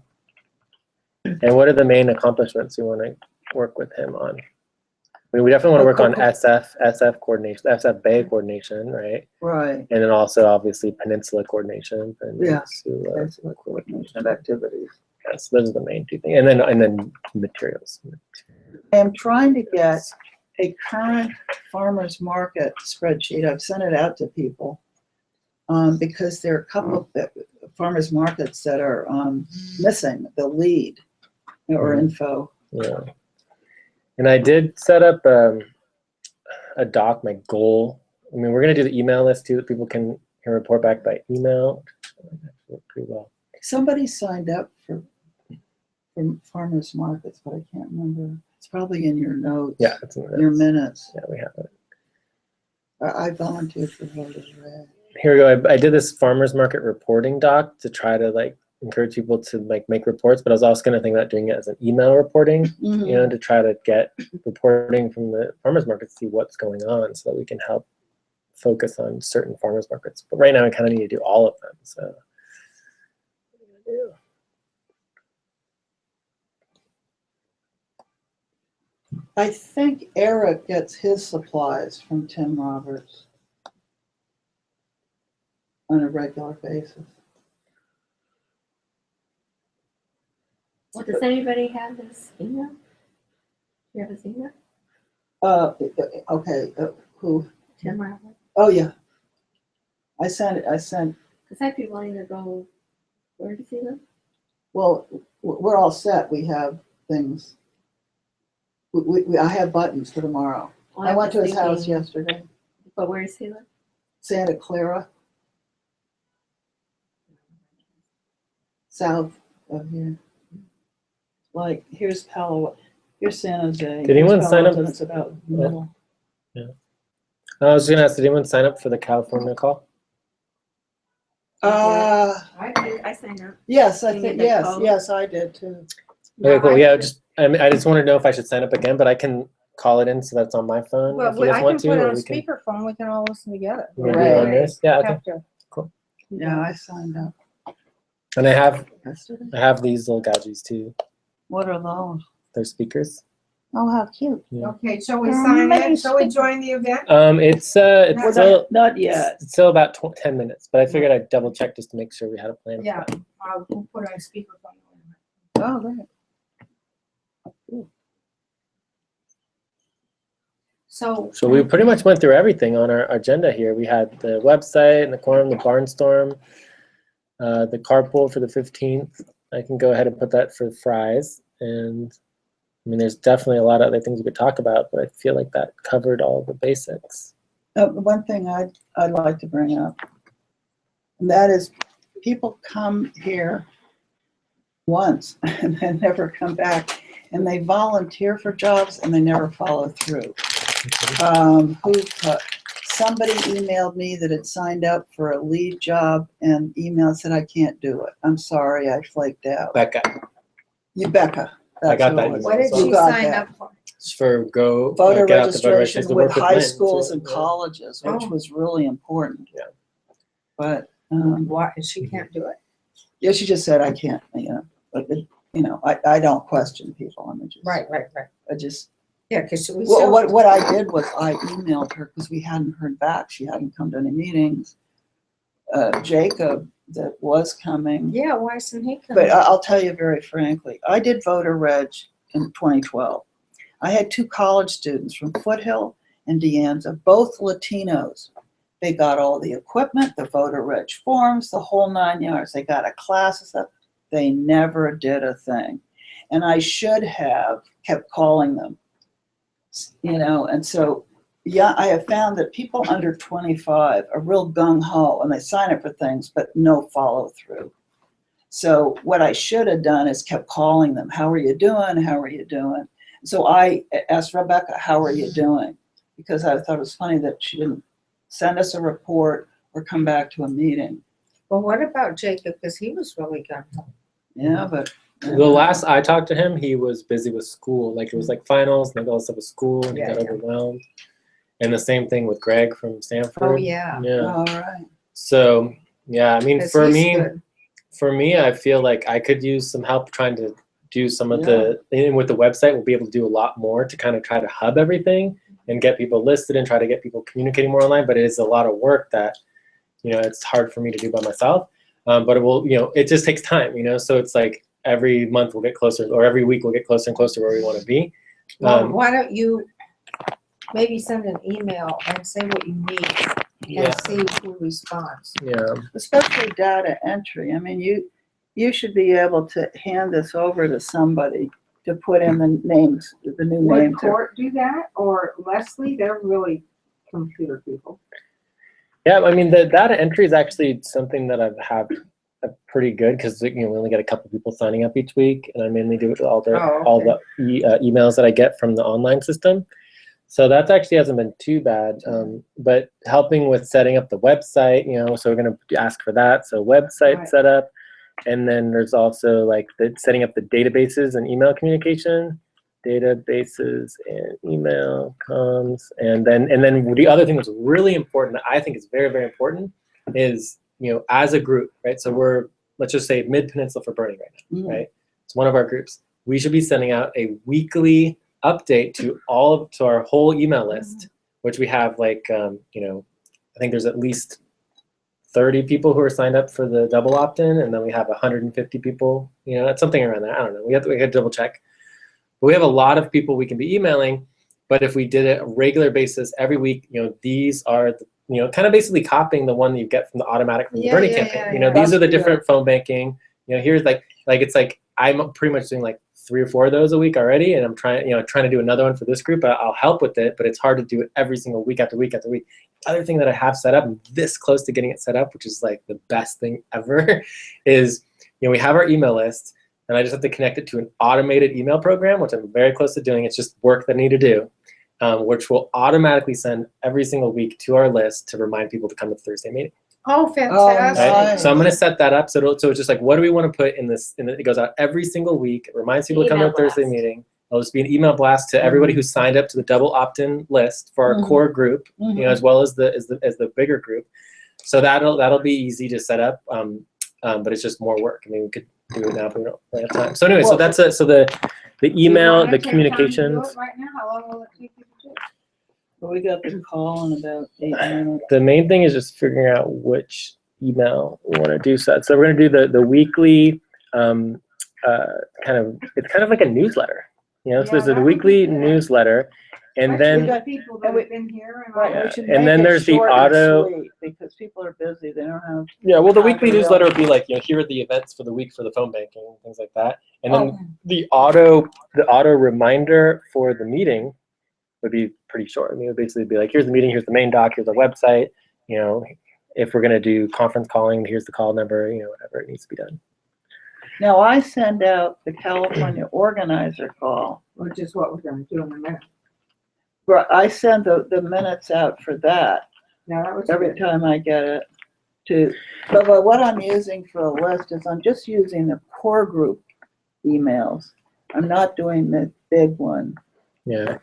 And what are the main accomplishments you want to work with him on? I mean, we definitely want to work on SF coordination, SF Bay coordination, right? Right. And then also obviously Peninsula coordination. Yeah. Peninsula Coordination of activities. Yes, those are the main two things. And then materials. I'm trying to get a current farmers market spreadsheet. I've sent it out to people because there are a couple of farmers markets that are missing the lead or info. Yeah. And I did set up a doc, my goal. I mean, we're going to do the email list too, that people can report back by email. Pretty well. Somebody signed up for farmers markets, but I can't remember. It's probably in your notes. Yeah, it's in the your notes. minutes. Yeah, we have it. I volunteered for Voters Red. Here we go. I did this farmers market reporting doc to try to like encourage people to like make reports, but I was also going to think about doing it as an email reporting, Mhm. you know, to try to get reporting from the farmers market to see what's going on so that we can help focus on certain farmers markets. But right now I kind of need to do all of them. So I think Eric gets his supplies from Tim Roberts on a regular basis. Well, does anybody have this email? Do you have his email? Okay, who? Tim Roberts? Oh, yeah. I sent, Because I'd be willing to go, where does he live? well, we're all set. We have things. I have buttons for tomorrow. Well, I went to was his house thinking, yesterday. But where does he live? Santa Clara. South of here. Like, here's Palo, here's San Jose. Did anyone Here's sign Palo up? Alto, it's about middle. I was going to ask, did anyone sign up for the California call? I signed up. Yes, I You think, need the yes, code? yes, I did too. Okay, cool. Yeah, I just want to know if I should sign up again, but I can call it in so that's on my phone Well, if you guys I can want to. put it Or on we can speakerphone. We can all listen together. do it on this. Yeah, okay. Have to. Cool. Yeah, I signed up And I yesterday. have these little gadgets too. What are those? They're speakers. Oh, how cute. Okay, shall we There are sign many in? Shall we join the event? It's still Not yet. it's still about 10 minutes, but I figured I'd double check just to make sure we had a plan. for Yeah. that. We'll put on speakerphone. Oh, great. So So we pretty much went through everything on our agenda here. We had the website and the quorum, the barnstorm, the carpool for the 15th. I can go ahead and put that for fries. And I mean, there's definitely a lot of other things we could talk about, but I feel like that covered all the basics. One thing I'd like to bring up, and that is people come here once and then never come back, and they volunteer for jobs and they never follow through. Somebody emailed me that had signed up for a lead job and emailed said, I can't do it. I'm sorry, I flaked out. Becca, Becca. I got who that it was. what did You she got sign that. up for? it's for Voter get out the voter registration to with work high Lynn, schools too. and colleges, which Oh. was really important. Yeah. But Why, she can't do it? yeah, she just said I can't. I don't question people. Right. I just. Yeah, because we Well, still. what I did was I emailed her because we hadn't heard back. She hadn't come to any meetings. Jacob that was coming. Yeah, why isn't he coming? But I'll tell you very frankly, I did voter reg in 2012. I had 2 college students from Foothill and De Anza, both Latinos. They got all the equipment, the voter reg forms, the whole 9 yards. They got a class and stuff. They never did a thing. And I should have kept calling them, you know. And so, yeah, I have found that people under 25 are real gung-ho and they sign up for things, but no follow through. So what I should have done is kept calling them. How are you doing? How are you doing? So I asked Rebecca, how are you doing? Because I thought it was funny that she didn't send us a report or come back to a meeting. Well, what about Jacob? Because he was really gung ho. Yeah, but The last I talked to him, he was busy with school. Like it was like finals and all this stuff with school, and he got overwhelmed. And the same thing with Greg from Stanford. Oh, yeah. Yeah. all right. So yeah, I mean, 'Cause for he's me, good. I feel like I could use some help trying to do some of the, and with the website, we'll be able to do a lot more to kind of try to hub everything and get people listed and try to get people communicating more online. But it is a lot of work that, you know, it's hard for me to do by myself. But it will, you know, it just takes time, you know. So it's like every month we'll get closer, or every week we'll get closer and closer to where we want to be. Well, why don't you maybe send an email and say what you need Yeah. and see who responds. Yeah. Especially data entry. I mean, you should be able to hand this over to somebody to put in the names, the new Would names. Court do that, or Leslie? They're really computer people. Yeah, I mean, the data entry is actually something that I've had pretty good, because, you know, we only get a couple people signing up each week, and I mainly do it with all the emails that I get from the online system. So that actually hasn't been too bad. But helping with setting up the website, you know, so we're going to ask for that. So website setup, and then there's also like the setting up the databases and email communication. Databases and email comms, and then the other thing that's really important, that I think is very, very important, is, you know, as a group, right? So we're, let's just say, Mid-Peninsula for Burning right now, right? It's one of our groups. We should be sending out a weekly update to our whole email list, which we have like, you know, I think there's at least 30 people who are signed up for the double opt-in, and then we have 150 people. You know, it's something around that. I don't know. We have to double check. But we have a lot of people we can be emailing, but if we did it a regular basis every week, you know, these are, the, you know, kind of basically copying the one that you get from the automatic from the Bernie campaign. You know, these are the different phone banking. You know, here's like it's like I'm pretty much doing like 3 or 4 of those a week already, and I'm trying to do another one for this group. I'll help with it, but it's hard to do it every single week after week after week. Other thing that I have set up, I'm this close to getting it set up, which is like the best thing ever, is, you know, we have our email list. And I just have to connect it to an automated email program, which I'm very close to doing. It's just work that I need to do, which will automatically send every single week to our list to remind people to come to the Thursday meeting. Oh, fantastic. Right? So I'm going to set that up. So it's just like, what do we want to put in this? And it goes out every single week. It reminds people to come to the Thursday meeting. It'll just be an email blast to everybody who signed up to the double opt-in list for our core group, you know, as well as the bigger group. So that'll be easy to set up, but it's just more work. I mean, we could do it now, but we don't really have time. So anyway, so that's it. So the email, the communications. Right now, how long will it take you to do it? Well, we got the call in about 8 minutes. The main thing is just figuring out which email we want to do. So we're going to do the weekly it's kind of like a newsletter. You know, so there's a weekly newsletter, and then we got people that have been here and all Right, that. we should and make then it there's the short and auto. sweet, because people are busy. They don't have. Yeah, well, the weekly Yeah. newsletter would be like, you know, here are the events for the week for the phone banking and things like that. And then the auto reminder for the meeting would be pretty short. I mean, it would basically be like, here's the meeting, here's the main doc, here's the website. You know, if we're going to do conference calling, here's the call number, you know, whatever it needs to be done. Now I send out the California organizer call. Which is what we're going to do in a minute. But I send the minutes out for that Now, that was every good. time I get it. But what I'm using for a list is I'm just using the core group emails. I'm not doing the big one. Yeah.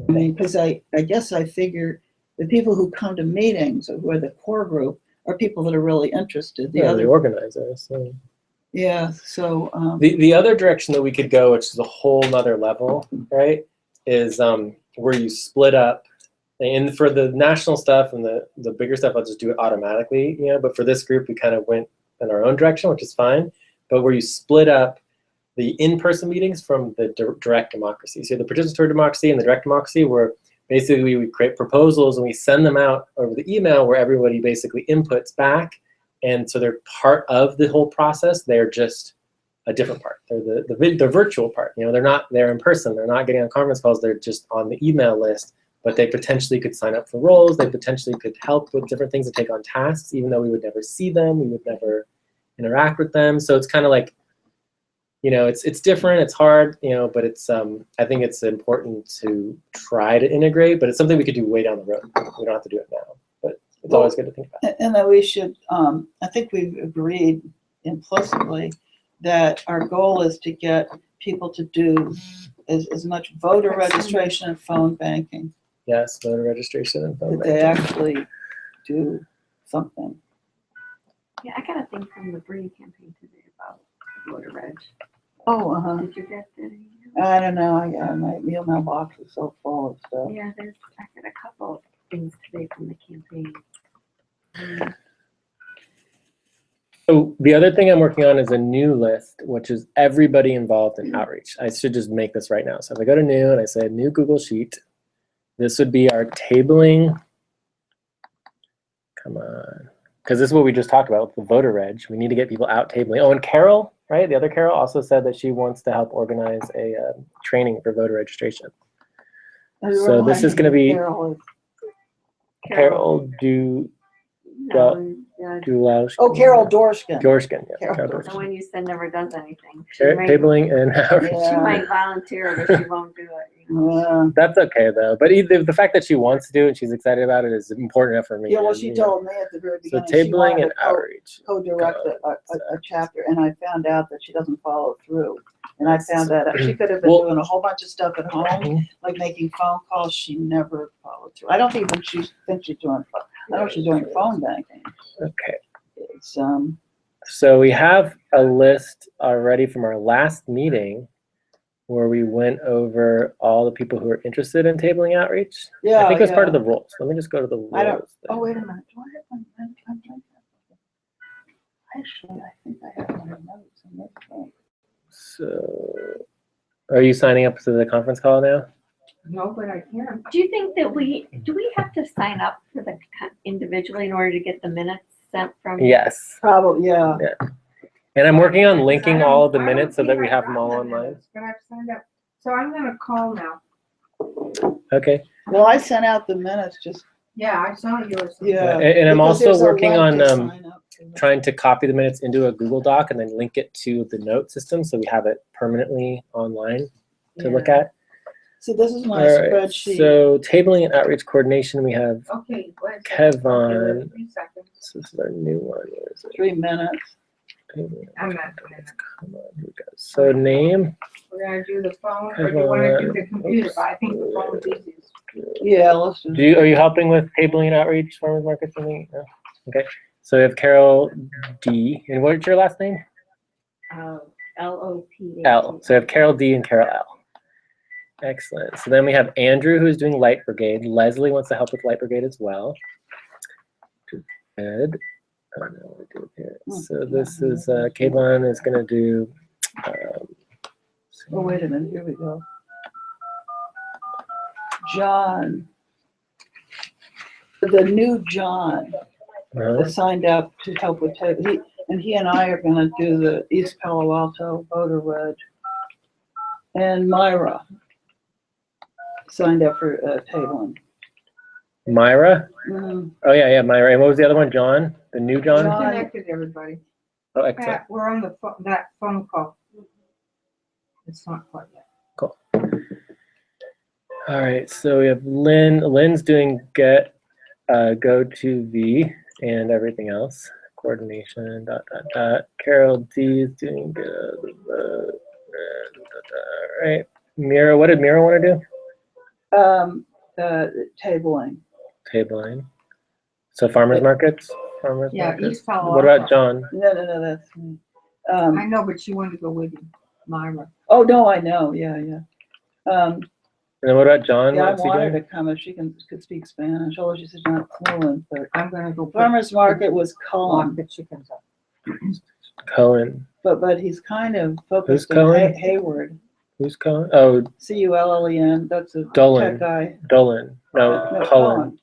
I mean, because I guess I figure the people who come to meetings, or who are the core group, are people that are really interested. The organizers. So. Yeah, so. The other direction that we could go, which is a whole nother level, right, is where you split up. And for the national stuff and the bigger stuff, I'll just do it automatically, you know. But for this group, we kind of went in our own direction, which is fine. But where you split up the in-person meetings from the direct democracy. So the participatory democracy and the direct democracy, where basically we create proposals and we send them out over the email where everybody basically inputs back. And so they're part of the whole process. They're just a different part. They're the virtual part. You know, they're not there in person. They're not getting on conference calls. They're just on the email list. But they potentially could sign up for roles. They potentially could help with different things and take on tasks, even though we would never see them. We would never interact with them. So it's kind of like, you know, it's different. It's hard, you know, but it's I think it's important to try to integrate. But it's something we could do way down the road. We don't have to do it now. But it's always good to think about. And that we should. I think we've agreed implicitly that our goal is to get people to do as much voter registration and phone banking. Yes, voter registration and phone That they banking. actually do something. Yeah, I got a thing from the Brady campaign today about voter reg. Oh, Did you get that? email? I don't know. My mailbox is so full of stuff. Yeah, I got a couple of things today from the campaign. So the other thing I'm working on is a new list, which is everybody involved in outreach. I should just make this right now. So if I go to new and I say new Google Sheet, this would be our tabling. Come on. Because this is what we just talked about with the voter reg. We need to get people out tabling. Oh, and Carol, right? The other Carol also said that she wants to help organize a training for voter registration. So this is going to be Carol Dulowski. Oh, Carol Dorskin. Dorskin, yeah. Carol Carol The Dorskin. one you said never does anything. She might, Tabling and outreach. she Yeah. might volunteer, but she won't do it. You know? Yeah. That's okay though. But either the fact that she wants to do it and she's excited about it is important enough for me. Yeah, well, And, she you know, told me at the very so beginning she tabling wanted and to outreach. co-direct a chapter, and I found out that she doesn't follow through. And I found that she could have been Well- doing a whole bunch of stuff at home, like making phone calls. She never followed through. I don't even think she's doing. I don't know if she's doing phone banking. Okay. It's So we have a list already from our last meeting where we went over all the people who are interested in tabling outreach. yeah. I think it was part of yeah. the rules. Let me just go to the rules. I don't- thing. Oh, wait a minute. Do I have my? Actually, I think I have my notes on this one. So are you signing up to the conference call now? No, but I can. Do you think that do we have to sign up for the individually in order to get the minutes sent from? Yes. Probably, yeah. And I'm working on linking all of the minutes so that we have them all online. But I've signed up. So I'm gonna call now. Okay. Well, I sent out the minutes just, Yeah, I saw yours. yeah. And I'm because also there's a working link on to sign up for that. trying to copy the minutes into a Google Doc and then link it to the note system so we have it permanently online to look at. See, this is my All right, spreadsheet. so tabling and outreach coordination, we have Okay, go ahead. Kevon. Okay, 3 seconds. This is our new one. Where is it? 3 minutes. Tabling. I'm not doing it. Come on, here we go. So name. We're gonna do the phone, or do you wanna do the computer, but I think the phone's easiest. Yeah, let's do. Are you helping with tabling and outreach, farmers market, something? No? Okay. So we have Carol D. And what's your last name? LOP. L. So we have Carol D and Carol L. Excellent. So then we have Andrew, who's doing Light Brigade. Leslie wants to help with Light Brigade as well. Ed. Oh, no, what do we do here? So this is, Kayvon is going to do. Oh, wait a minute. Here we go. John. The new John signed up to help with he and I are going to do the East Palo Alto voter reg. And Myra signed up for tabling. Myra? Mhm. Oh, yeah, Myra. And what was the other one? John? The new John? John. Connected, everybody. Oh, excellent. Pat, we're on the that phone call. It's not quite yet. All right, so we have Lynn. Lynn's doing go to V and everything else. Coordination, ... Carol D is doing all right. Mira, what did Mira want to do? Tabling. Tabling. So farmers markets? Farmers Yeah, markets. East Palo What about Alto. John? No, that's me. I know, but she wanted to go with you, Myra. Oh, no, I know. Yeah. And then what about John? Yeah, I What's he wanted doing? to come if she could speak Spanish. Although she said not fluent, but I'm gonna go. put farmers market was Cullen. the chickens up. Cohen. but he's kind of Who's focused on Cohen? Hayward. Who's Cohen? Oh, Cullen. That's a Dolan. tech guy. Dolan. No, No, Cullen.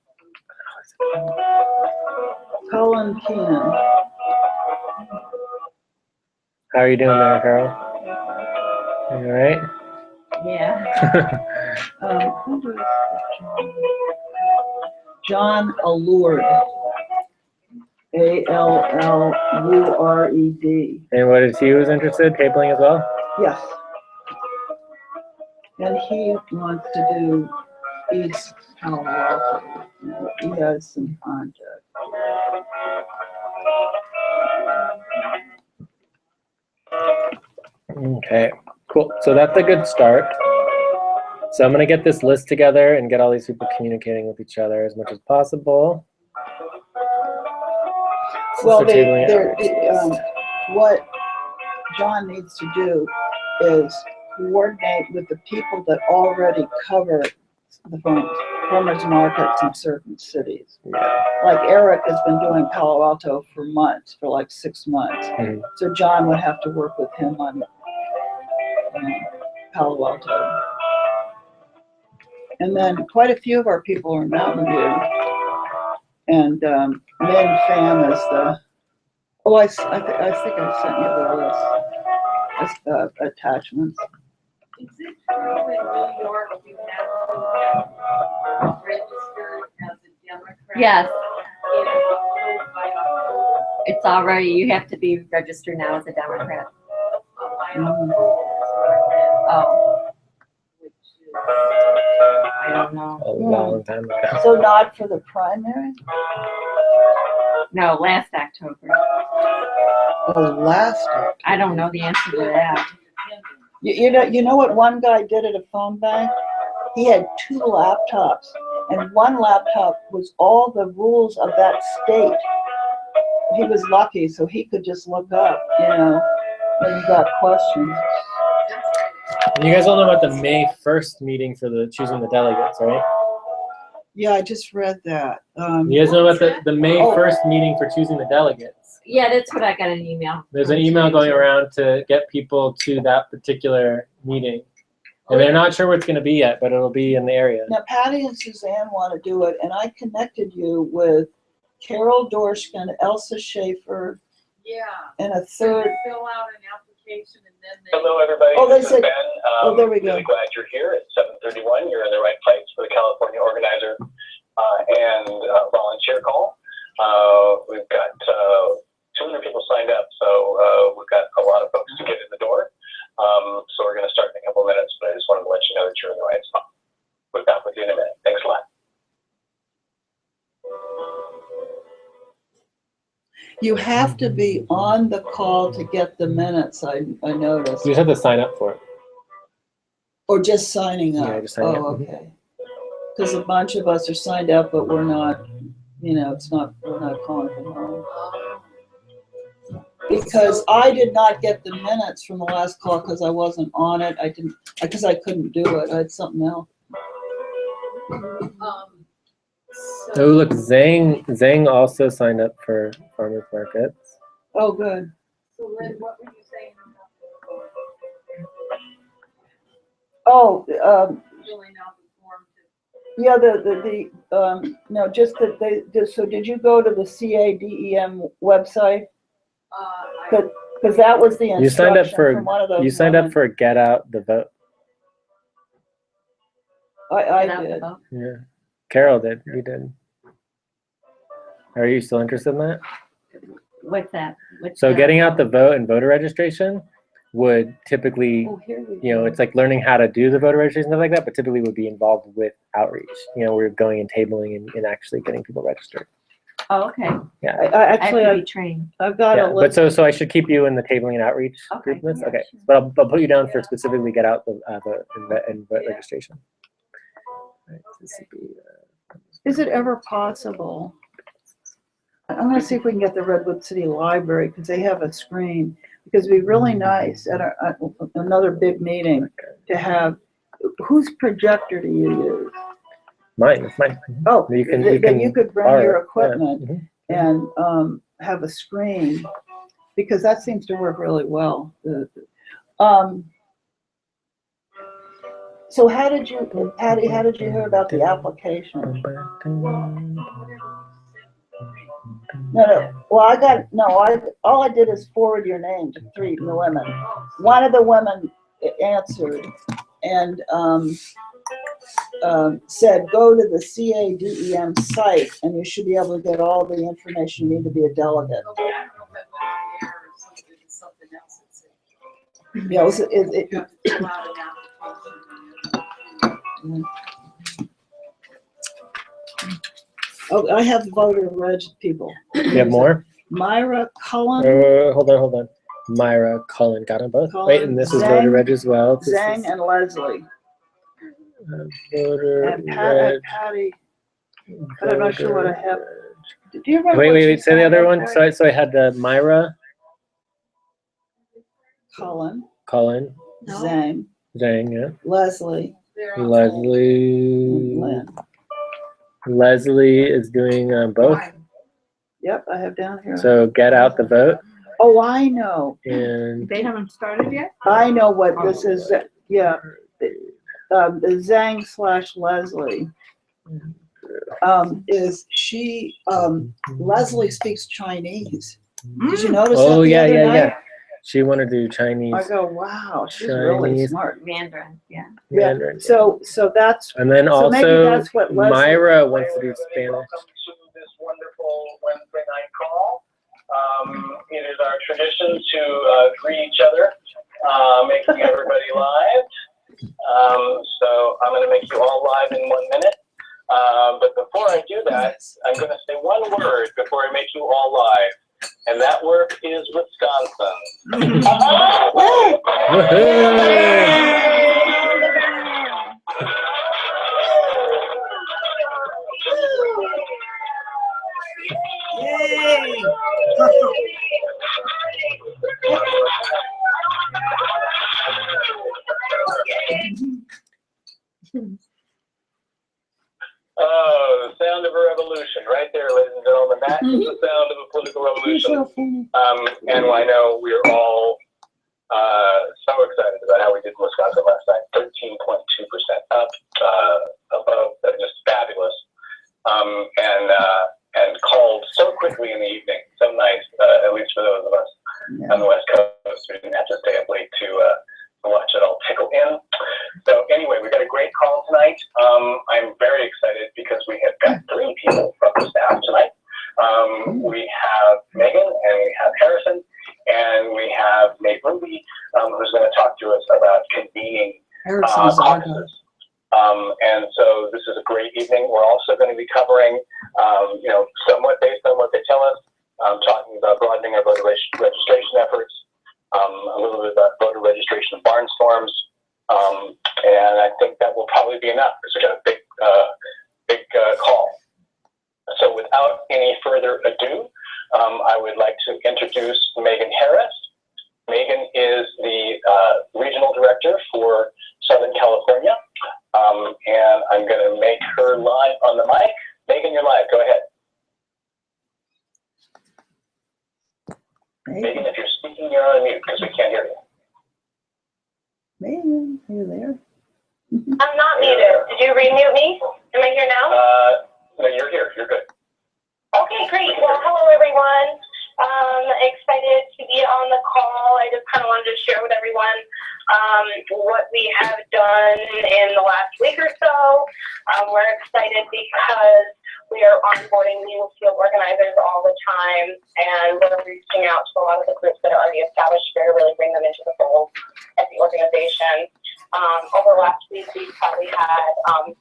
Cullen Keenan. How are you doing there, Carol? All right. Yeah. Who was John Allure. Allured. And what is he was interested? Tabling as well? Yes. And he wants to do East Palo Alto. He has some contacts. Okay, cool. So that's a good start. So I'm gonna get this list together and get all these people communicating with each other as much as possible. Well, So tabling what John needs to do is coordinate with the people that already cover the farmers markets in certain cities. Yeah. Like Eric has been doing Palo Alto for months, for like 6 months. Mhm. So John would have to work with him on Palo Alto. And then quite a few of our people are in Mountain View. And Min Pham is the, I think I sent you the list, attachments. Is it true in New York you have to register as a Democrat? Yes, By October? it's already, you have to be registered now as a Democrat. By Mhm. October, Oh, which is, I don't know. A long time ago. So not for the primary? No, last October. Oh, last year. I don't know the answer to that. You know what one guy did at a phone bank? He had 2 laptops, and one laptop was all the rules of that state. He was lucky, so he could just look up, when he got questions. You guys all know about the May 1st meeting for the choosing the delegates, right? Yeah, I just read that. You guys know about the May 1st meeting for choosing the delegates? Yeah, that's what I got an email. There's an email going around to get people to that particular meeting. And they're not sure what it's going to be yet, but it'll be in the area. Now, Patty and Suzanne want to do it, and I connected you with Carol Dorschkin, Elsa Schaefer, yeah. and a So third. you fill out an application and then they. Hello, everybody. Oh, they This is said- Ben. there we go. Really glad you're here at 7:31. You're in the right place for the California organizer and volunteer call. We've got 200 people signed up, so we've got a lot of folks to get in the door. So we're going to start in a couple of minutes, but I just wanted to let you know that you're in the right spot. We'll be back with you in a minute. Thanks a lot. You have to be on the call to get the minutes, I noticed. You just have to sign up for it. Or just signing up? Yeah, just signing up. Oh, okay. Because a bunch of us are signed up, but we're not, we're not calling from home. Because I did not get the minutes from the last call because I wasn't on it. Because I couldn't do it. I had something else. Oh, look, Zhang also signed up for farmers markets. Oh, good. So Lynn, what were you saying Oh, about filling out the form to? yeah, no, just that so did you go to the CADEM website? Because that was the You signed up instruction for from one of those. you signed up women. for Get Out the Vote. I Get out the did. vote. Yeah, Carol did. You did. Are you still interested in that? What's that? What's So that? getting out the vote and voter registration would typically, Oh, here we go. it's like learning how to do the voter registration and stuff like that, but typically would be involved with outreach. We're going and tabling and actually getting people registered. Oh, okay. Yeah. I have to be trained. I've got Yeah, a but list. so I should keep you in the tabling and outreach Okay, group list? yeah, Okay, sure. but I'll put you down for specifically get out the vote and vote registration. Right, CCP, Is it ever possible? I'm going to see if we can get the Redwood City Library because they have a screen. Because it'd be really nice at another big meeting to have. Whose projector do you use? Mine, it's mine. Oh, You can- that you can you could bring borrow your it, yeah. equipment Mhm. and have a screen because that seems to work really well. So how did you, Patty, how did you hear about the application? No. Well, all I did is forward your name to 3 women. One of the women answered and said, go to the CADEM site and you should be able to get all the information you need to be a delegate. Yeah, oh, I have voter reg people. You have more? Myra Cullen. Hold on. Myra Cullen. Got them both. Cullen, Wait, and this is Zhang, voter reg as well. This Zhang is, and Leslie. voter And reg. Patty. But I'm not sure what I have. Do you remember? Wait. Say the other one. So I had Myra Cullen. Cullen. No. Zhang. Yeah. Leslie. Leslie. Lynn. Leslie is doing both. Yep, I have down here. So get out the vote. Oh, I know. And They haven't started yet? I know what this is. Yeah. The Zhang / Leslie. Is she, Leslie speaks Chinese. Did you notice that the other night? Yeah. She wanted to do Chinese. I go, wow, she's really Chinese. smart. Mandarin, yeah. Yeah. Mandarin. So that's, And then so maybe also that's what Leslie. Myra wants to do Spanish. Welcome to this wonderful Wednesday night call. It is our tradition to greet each other, making everybody live. So I'm going to make you all live in 1 minute. But before I do that, I'm going to say one word before I make you all live. And that word is Wisconsin. Yay! Oh, the sound of a revolution, right there, ladies and gentlemen. That is the sound of a political revolution. And I know we're all so excited about how we did in Wisconsin last night. 13.2% up, above, just fabulous. And called so quickly in the evening, so nice, at least for those of us on the West Coast. We didn't have to stay up late to watch it all tickle in. So anyway, we got a great call tonight. I'm very excited because we have got 3 people from the staff tonight. We have Megan and we have Harrison and we have Nate Ruby, who's going to talk to us about convening caucuses. And so this is a great evening. We're also going to be covering, somewhat based on what they tell us, talking about broadening our voter registration efforts, a little bit about voter registration of barnstorms, and I think that will probably be enough because we got a big call. So without any further ado, I would like to introduce Megan Harris. Megan is the regional director for Southern California, and I'm going to make her live on the mic. Megan, you're live. Go ahead. Megan, if you're speaking, you're on mute because we can't hear you. Megan, are you there? I'm not muted. Did you remute me? Am I here now? No, you're here. You're good. Okay, great. Well, hello, everyone. Excited to be on the call. I just kind of wanted to share with everyone what we have done in the last week or so. We're excited because we are onboarding new field organizers all the time, and we're reaching out to a lot of the groups that are already established here to really bring them into the fold at the organization. Over the last week, we've probably had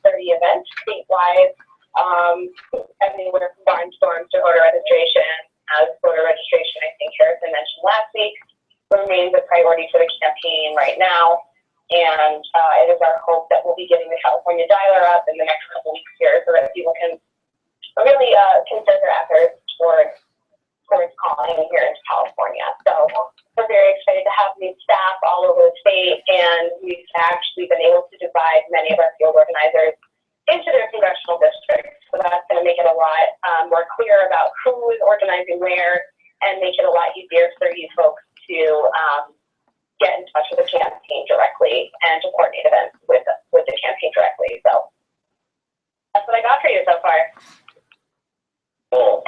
30 events statewide, everywhere from barnstorms to voter registration. As voter registration, I think Harrison mentioned last week, remains a priority for the campaign right now. And it is our hope that we'll be getting the California dialer up in the next couple weeks here so that people can really consider their efforts towards calling here into California. So we're very excited to have new staff all over the state, and we've actually been able to divide many of our field organizers into their congressional districts. So that's going to make it a lot more clear about who is organizing where, and make it a lot easier for you folks to get in touch with the campaign directly and to coordinate events with the campaign directly. So that's what I got for you so far. Cool.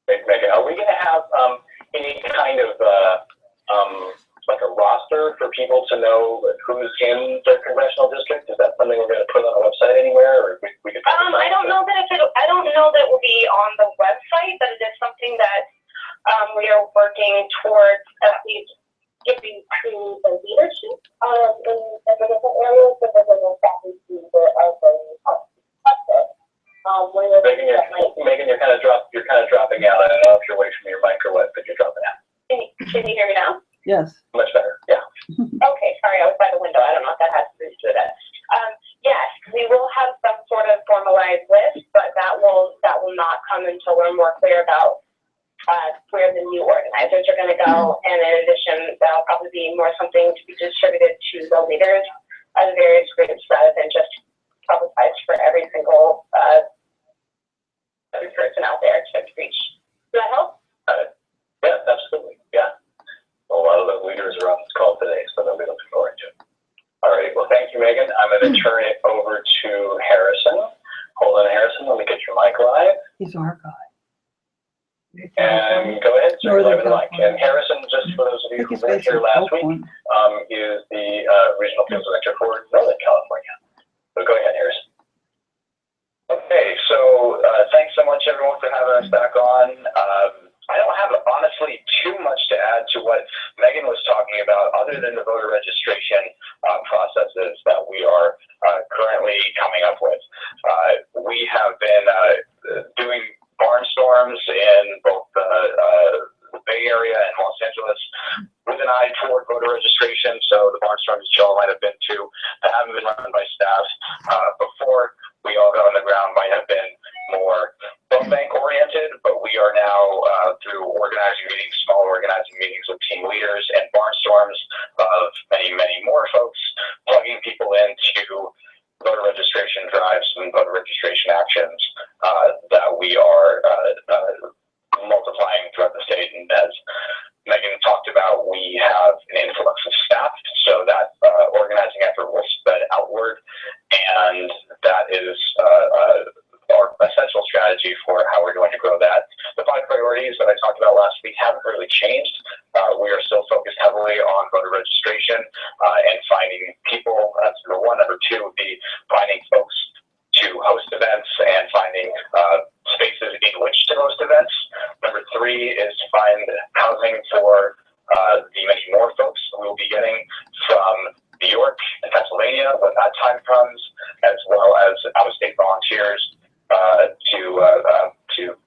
Thanks, Megan. Are we going to have any kind of like a roster for people to know who's in their congressional district? Is that something we're going to put on the website anywhere, or we could? I don't know that it will be on the website, but it is something that we are working towards at least giving to the leadership in the different areas, so that they will probably see the Megan, you're kind of dropping out. I don't know if you're away from your mic or what, but you're dropping out. Can you hear me now? Yes. Much better. Yeah. Okay, sorry, I was by the window. I don't know if that has to do with it. Yes, we will have some sort of formalized list, but that will not come until we're more clear about where the new organizers are going to go. And in addition, that'll probably be more something to be distributed to the leaders of the various groups rather than just publicized for every single every person out there to reach. Does that help? Yeah, absolutely. Yeah. A lot of the leaders are on this call today, so they'll be looking forward to it. All right. Well, thank you, Megan. I'm going to turn it over to Harrison. Hold on, Harrison. Let me get your mic live. He's our guy. And go ahead, sir. Northern Live in the mic. And Harrison, just for those of you who weren't here last week, is the regional field director for Northern California. So go ahead, Harrison. Okay. So thanks so much, everyone, for having us back on. I don't have, honestly, too much to add to what Megan was talking about, other than the voter registration processes that we are currently coming up with. We have been doing barnstorms in both the Bay Area and Los Angeles with an eye toward voter registration. So the barnstorms that y'all might have been to that haven't been run by staff before we all got on the ground might have been more phone bank oriented, but we are now through organizing meetings, small organizing meetings with team leaders and barnstorms of many, many more folks, plugging people into voter registration drives and voter registration actions that we are multiplying throughout the state. And as Megan talked about, we have an influx of staff, so that organizing effort will spread outward, and that is our essential strategy for how we're going to grow that. The 5 priorities that I talked about last week haven't really changed. We are still focused heavily on voter registration and finding people. That's number 1. Number 2 would be finding folks to host events and finding spaces in which to host events. Number 3 is to find housing for the many more folks we will be getting from New York and Pennsylvania when that time comes, as well as out-of-state volunteers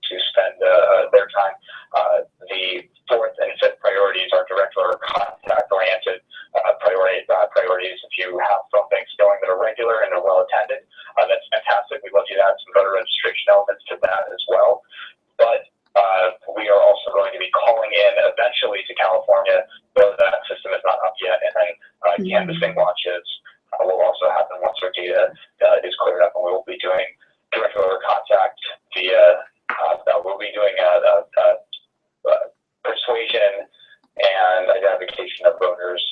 to spend their time. The 4th and 5th priorities are direct or contact-oriented priorities. If you have phone banks going that are regular and are well attended, that's fantastic. We'd love you to add some voter registration elements to that as well. But we are also going to be calling in eventually to California, though that system is not up yet, and then canvassing launches will also happen once our data is cleared up, and we will be doing direct voter contact via we'll be doing persuasion and identification of voters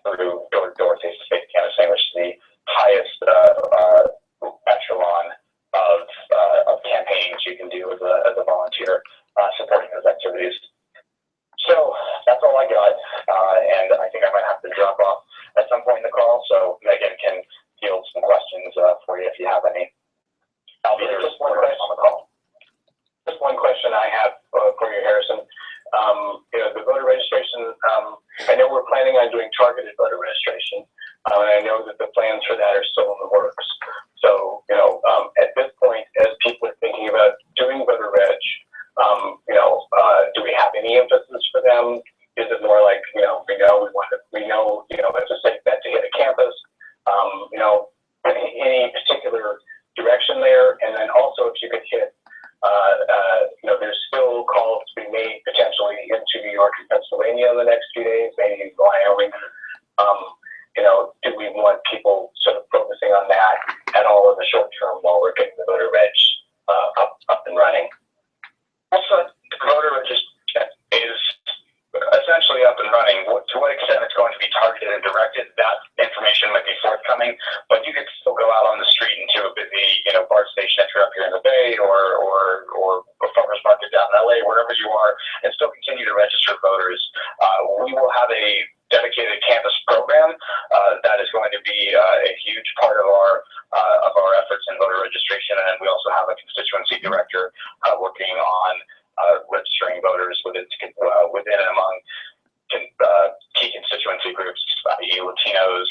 through door-to-door, face-to-face canvassing, which is the highest echelon of campaigns you can do as a volunteer supporting those activities. So that's all I got, and I think I might have to drop off at some point in the call, so Megan can field some questions for you if you have any. I'll be there just one question on the call. Just one question I have for you, Harrison. The voter registration, I know we're planning on doing targeted voter registration, and I know that the plans for that are still in the works. So, at this point, as people are thinking about doing voter reg, do we have any emphasis for them? Is it more like, we know it's a safe bet to hit a campus? Any particular direction there? And then also, if you could hit, there's still calls to be made potentially into New York and Pennsylvania in the next few days, maybe Wyoming. Do we want people sort of focusing on that information might be forthcoming, but you could still go out on the street into a busy, BART station if you're up here in the Bay, or a farmer's market down in LA, wherever you are, and still continue to register voters. We will have a dedicated campus program that is going to be a huge part of our efforts in voter registration, and we also have a constituency director working on registering voters within and among key constituency groups, i.e. Latinos,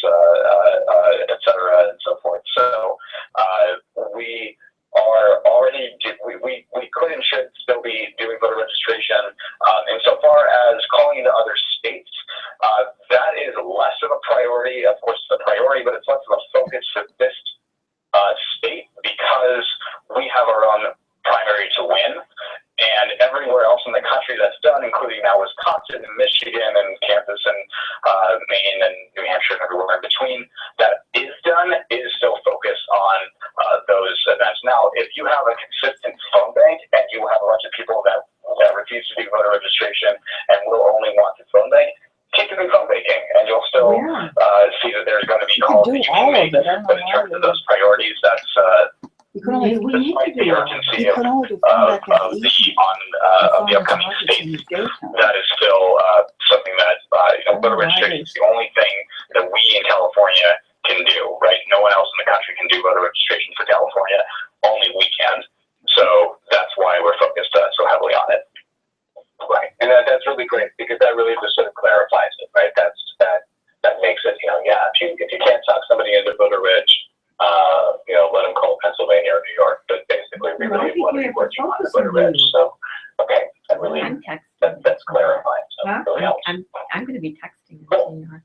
et cetera, and so forth. So we are already, we could and should still be doing voter registration. Insofar as calling into other states, that is less of a priority. Of course, it's a priority, but it's less of a focus for this state because we have our own primary to win. And everywhere else in the country that's done, including now Wisconsin and Michigan and Kansas and Maine and New Hampshire and everywhere in between, that is done is still focused on those events. Now, if you have a consistent phone bank and you have a bunch of people that refuse to do voter registration and will only want to phone bank, keep doing phone banking, and you'll still see that there's going to be calls that you can make. But in terms of those priorities, that's you can only despite the urgency you of can only do phone back at the evening. of the upcoming states, that is still something that voter registration is the only thing that we in California can do, right? No one else in the country can do voter registration for California. Only we can. So that's why we're focused so heavily on it. Right, and that's really great because that really just sort of clarifies it, right? That makes it, if you can't talk somebody into voter reg, let them call Pennsylvania or New York, but basically we really want to be working on the voter reg. So, okay, that really that's clarifying. So it really helps. I'm going to be texting in New York.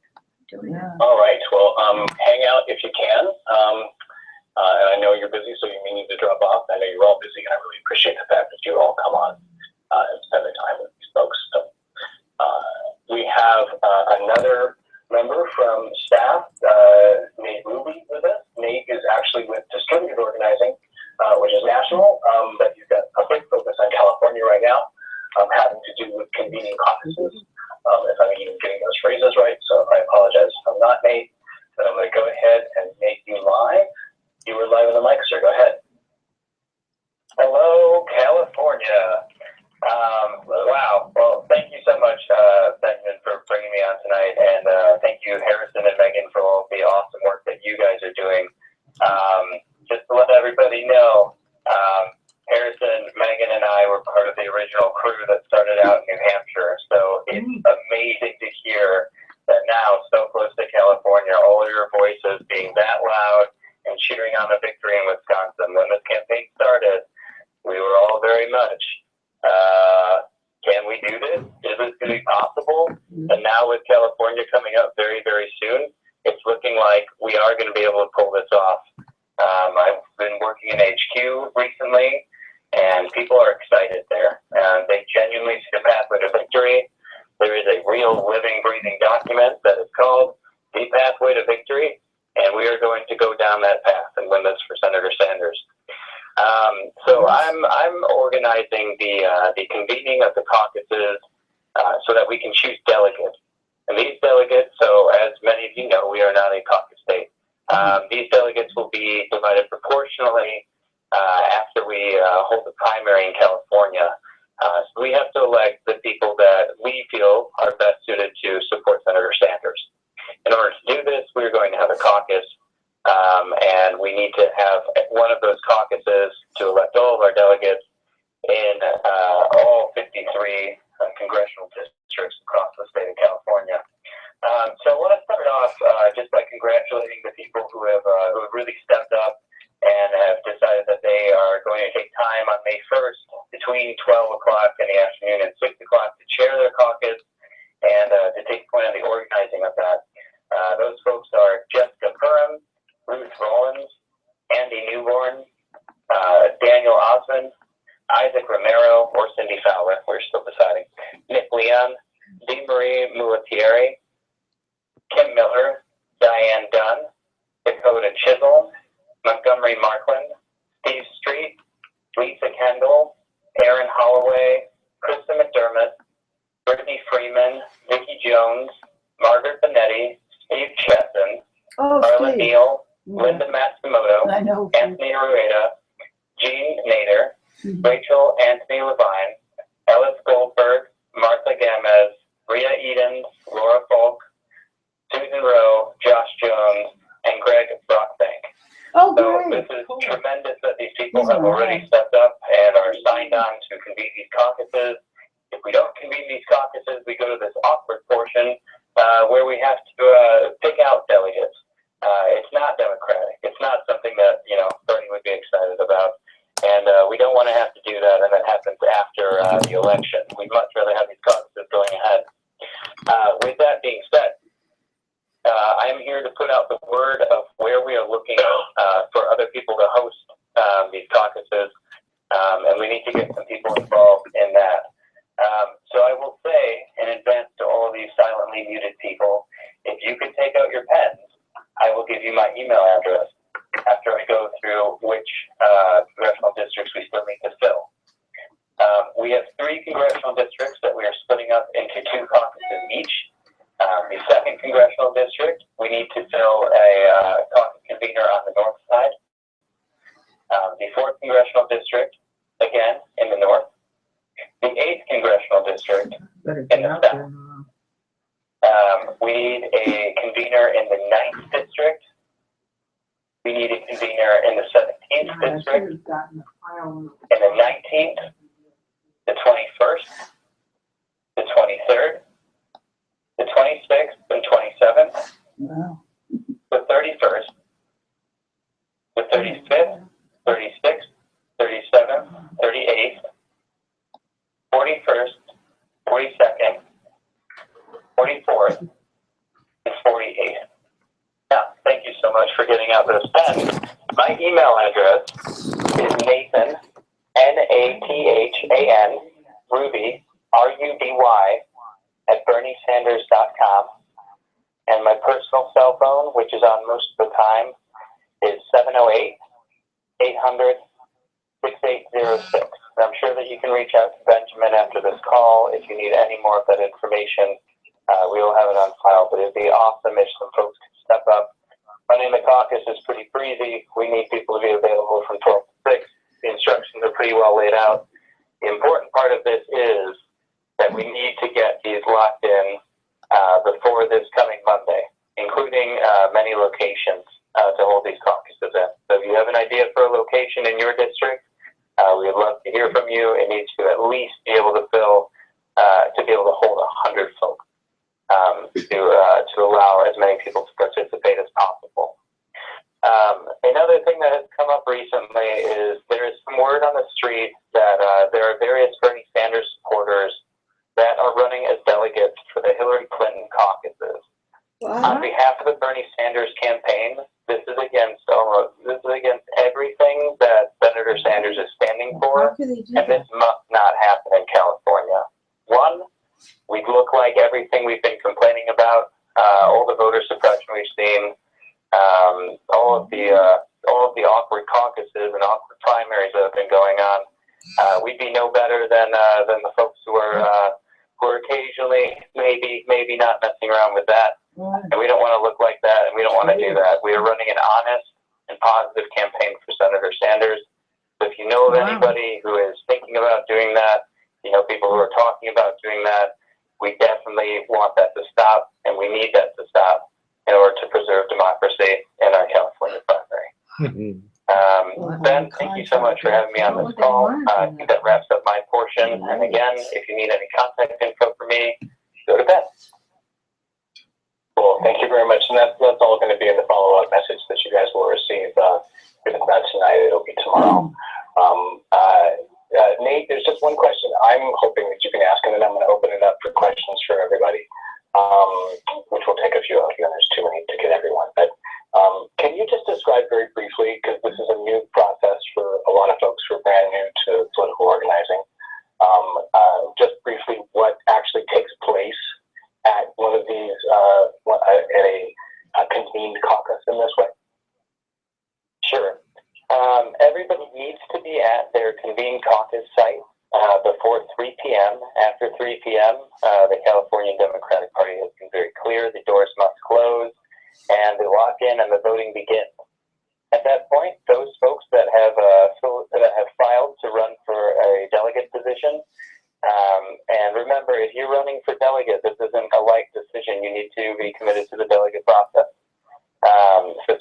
Doing that. All right, well, hang out if you can. And I know you're busy, so you may need to drop off. I know you're all busy, and I really appreciate the fact that you all come on and spend the time with these folks. So we have another member from staff, Nate Ruby, with us. Nate is actually with distributed organizing, which is national, but he's got a big focus on California right now, having to do with convening caucuses, if I'm even getting those phrases right. So I apologize if I'm not, Nate, but I'm going to go ahead and make you live. You were live on the mic, sir. Go ahead. Hello, California. Wow. Well, thank you so much, Benjamin, for bringing me on tonight. And thank you, Harrison and Megan, for all the awesome work that you guys are doing. Just to let everybody know, Harrison, Megan, and I were part of the original crew that started out in New Hampshire. So it's amazing to hear that now, so close to California, all of your voices being that loud and cheering on a victory in Wisconsin. When this campaign started, we were all very much, can we do this? Is this going to be possible? And now with California coming up very, very soon, it's looking like we are going to be able to pull this off. I've been working in HQ recently, and people are excited there. They genuinely see the pathway to victory. There is a real living, breathing document that is called The Pathway to Victory, and we are going to go down that path and win this for Senator Sanders. So I'm organizing the convening of the caucuses so that we can choose delegates. And these delegates, so as many of you know, we are not a caucus state. These delegates will be divided proportionally after we hold the primary in California. So we have to elect the people that we feel are best suited to support Senator Sanders. In order to do this, we're going to have a caucus, and we need to have one of those caucuses to elect all of our delegates in all 53 congressional districts across the state of California. So I want to start off just by congratulating the people who have really stepped up and have decided that they are going to take time on May 1st between 12 o'clock in the afternoon and 6 o'clock to chair their caucus and to take point on the organizing of that. Those folks are Jessica Perham, Ruth Rollins, Andy Newborn, Daniel Osmond, Isaac Romero, or Cindy Fowler, we're still deciding, Nick Leon, DeMarie Mulattieri, Kim Miller, Diane Dunn, Dakota Chisholm, Montgomery Markland, Steve Street, Lisa Kendall, Aaron Holloway, Krista McDermott, Brittany Freeman, Vicki Jones, Margaret Benetti, Steve Chesson, Oh, Carla Steve. Neal, Yeah. Linda Matsumoto, I know. Anthony Rueda, Jean Nader, Mhm. Rachel Anthony Levine, Ellis Goldberg, Martha Gamez, Rhea Edens, Laura Falk, Susan Rowe, Josh Jones, and Greg Brockbank. Oh, So great. this is Cool. tremendous that these people These have are already nice. stepped up and are signed on to convene these caucuses. If we don't convene these caucuses, we go to this awkward portion where we have to pick out delegates. It's not democratic. It's not something that, Bernie would be excited about. And we don't want to have to do that, and that happens after the election. We'd much rather have these caucuses going ahead. With that being said, I'm here to put out the word of where we are looking for other people to host these caucuses, and we need to get some people involved in that. So I will say in advance to all of these silently muted people, if you could take out your pens, I will give you my email address after I go through which congressional districts we still need to fill. We have 3 congressional districts that we are splitting up into 2 caucuses each. The 2nd congressional district, we need to fill a caucus convener on the north side. The 4th congressional district, again, in the north. The 8th congressional district Better in get the out south. there. We need a convener in the 9th district. We need a convener in the 17th district, have gotten the file. in the 19th, the 21st, the 23rd, the 26th and 27th, Wow. the 31st, the 35th, 36th, 37th, 38th, 41st, 42nd, 44th, and 48th. Now, thank you so much for getting out those pens. My email address is Nathan, Nathan, Ruby, Ruby, @BernieSanders.com. And my personal cell phone, which is on most of the time, is 708-800-6806. And I'm sure that you can reach out to Benjamin after this call if you need any more of that information. We will have it on file, but it'd be awesome if some folks could step up. Running the caucus is pretty breezy. We need people to be available from 12 to 6. The instructions are pretty well laid out. The important part of this is that we need to get these locked in before this coming Monday, including many locations to hold these caucuses in. So if you have an idea for a location in your district, we would love to hear from you. It needs to at least be able to fill, to be able to hold 100 folks to allow as many people to participate as possible. Another thing that has come up recently is there is some word on the street that there are various Bernie Sanders supporters that are running as delegates for the Hillary Clinton caucuses. On behalf of the Bernie Sanders campaign, this is against everything that Senator Sanders is standing for, and this must not happen in California. One, we look like everything we've been complaining about, all the voter suppression we've seen, all of the awkward caucuses and awkward primaries that have been going on. We'd be no better than the folks who are occasionally maybe not messing around with that. And we don't want to look like that, and we don't want to do that. We are running an honest and positive campaign for Senator Sanders. So if you know of anybody who is thinking about doing that, people who are talking about doing that, we definitely want that to stop, and we need that to stop in order to preserve democracy in our California primary. Ben, thank you so much for having me on this call. I think that wraps up my portion. And again, if you need any contact info for me, go to Ben. Cool. Thank you very much. And that's all going to be in the follow-up message that you guys will receive. If it's not tonight, it'll be tomorrow. Nate, there's just one question I'm hoping that you can ask, and then I'm going to open it up for questions for everybody, which will take a few of you, and there's too many to get everyone. But can you just describe very briefly, because this is a new process for a lot of folks who are brand new to political organizing, just briefly what actually takes place at one of these, at a convened caucus in this way? Sure. Everybody needs to be at their convened caucus site before 3 p.m. After 3 p.m., the California Democratic Party has been very clear the doors must close. and they lock in and the voting begins. At that point, those folks that have filed to run for a delegate position, and remember, if you're running for delegate, this isn't a light decision. You need to be committed to the delegate process.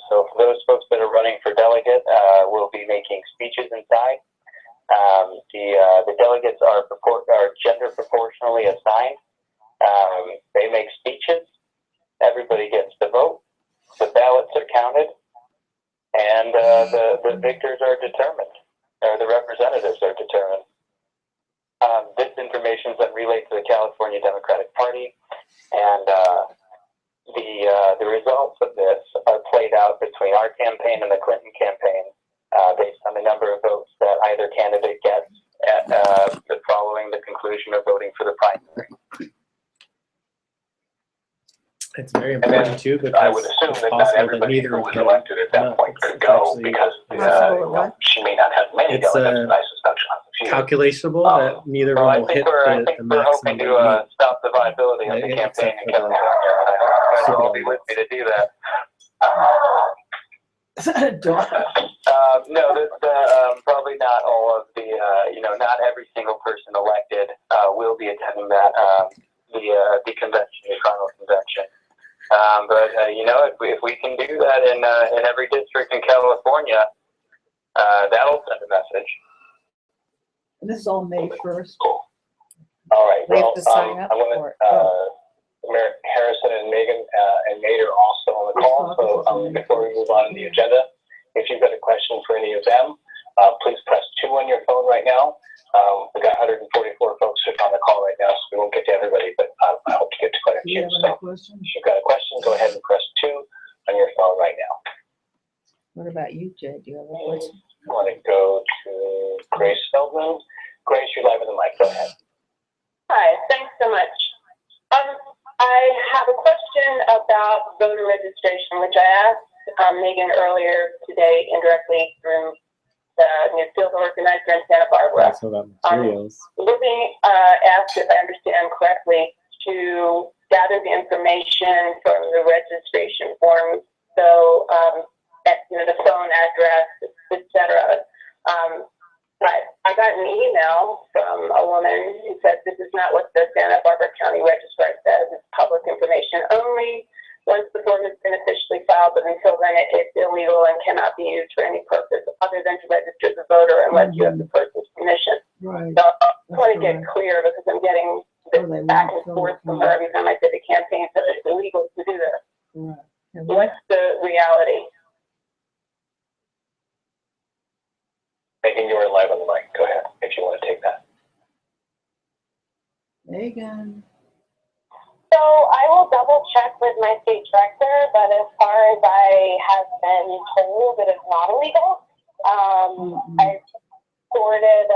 So for those folks that are running for delegate, we'll be making speeches inside. The delegates are gender proportionally assigned. They make speeches. Everybody gets to vote. The ballots are counted, and the victors are determined, or the representatives are determined. This information is then relayed to the California Democratic Party, and the results of this are played out between our campaign and the Clinton campaign based on the number of votes that either candidate gets following the conclusion of voting for the primary. It's very important too, because I would assume it's that not possible that everybody neither who of was them. elected at that point could go because she may not have many It's, delegates, and I suspect she'll have a few. Calculatable that neither So one I will think hit we're the maximum hoping they to need. stop the viability of the Yeah, campaign except in for the California, and I hope you guys will all be with me to do that. Is that a dog? No, probably not all of the, not every single person elected will be attending that, the convention, the final convention. But if we can do that in every district in California, that'll send a message. And this is all May 1st. All right. They have Well, to sign up I want for it. Mayor Harrison and Megan and Nate are also on the call. So before we move on to the agenda, if you've got a question for any of them, please press 2 on your phone right now. We've got 144 folks on the call right now, so we won't get to everybody, but I hope to get to quite a Do you few. have any So questions? if you've got a question, go ahead and press 2 on your phone right now. What about you, Jay? Do you have a question? I want to go to Grace Feldman. Grace, you're live on the mic. Go ahead. Hi, thanks so much. I have a question about voter registration, which I asked Megan earlier today indirectly through the new field organizer in Santa Barbara. Also about materials. We're being asked, if I understand correctly, to gather the information from the registration forms. So, the phone address, etc. But I got an email from a woman who said this is not what the Santa Barbara County Registrar says. It's public information only once the form has been officially filed, but until then it's illegal and cannot be used for any purpose other than to register the voter unless you have the person's permission. Right. So I want to get clear because I'm getting this back and forth from her every time I did a campaign, so it's illegal to do this. Right. What's the reality? Megan, you are live on the mic. Go ahead if you want to take that. Megan. So I will double check with my state director, but as far as I have been told, it is not illegal. I forwarded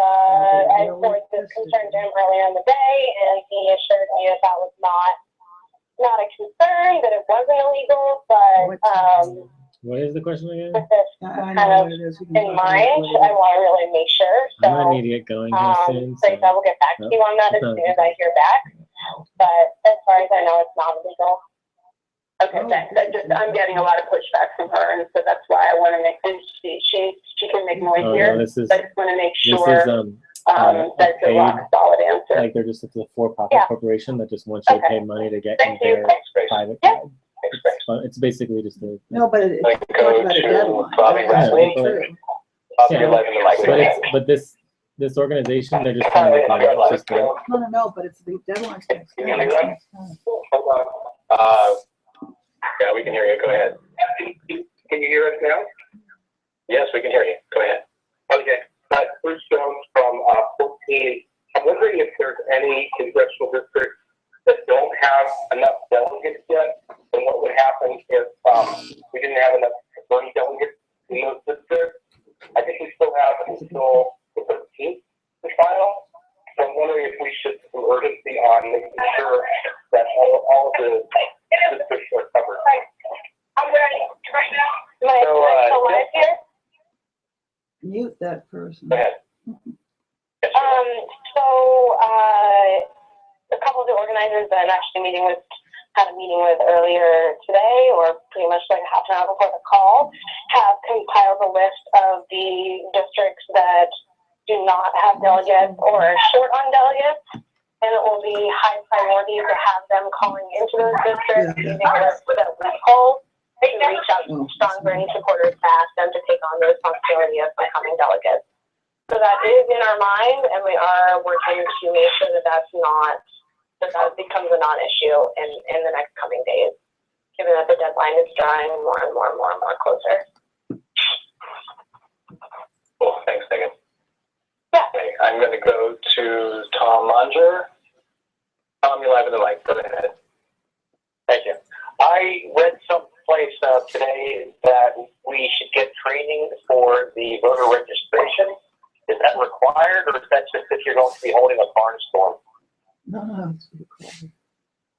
this concern to him earlier in the day, and he assured me that that was not a concern, that it wasn't illegal, but What is the question again? with this I kind know of what it is. We can in talk about it mind, later. I want to really make sure. So, I'm gonna need to get going here soon. Grace, I will get back to you on that as soon as I hear back. But as far as I know, it's not illegal. Okay, thanks. I'm getting a lot of pushback from her, and so that's why I want to make. And she can make noise here. No, this is I just want to make this sure is that it's a rock solid answer. like they're just a for-profit Yeah. corporation that just wants you to pay money to get Thank in you. their Thanks, Grace. private Yeah. cloud. Thanks, Grace. It's basically just a No, but it Like, talked go about a to deadline. Bobby That's Riley. true. Bobby, Yeah. you're live on the mic. but this organization, they're just trying to make money. It's just No, but it's the deadline's next Can you hear time. that? Hold on. Yeah, we can hear you. Go ahead. Can you hear us now? Yes, we can hear you. Go ahead. Okay. Bruce Jones from 14. I'm wondering if there's any congressional districts that don't have enough delegates yet, and what would happen if we didn't have enough voting delegates in those districts. I think we still have until the 13th to file. So I'm wondering if we should put some urgency on making sure that all of the districts are covered. I'm ready right now. Am I still live here? Mute that person. Go ahead. So a couple of the organizers that I'm actually meeting with had a meeting with earlier today, or pretty much like half an hour before the call, have compiled a list of the districts that do not have delegates or are short on delegates, and it will be high priority to have them calling into those districts using a list that we hold to reach out to strong Bernie supporters to ask them to take on the responsibility of becoming delegates. So that is in our mind, and we are working to make sure that that becomes a non-issue in the next coming days, given that the deadline is drawing more and more closer. Cool. Thanks, Megan. Yeah. Okay, I'm going to go to Tom Munger. Tom, you're live in the mic. Go ahead. Thank you. I read someplace today that we should get training for the voter registration. Is that required, or is that just if you're going to be holding a barnstorm? No, it's required.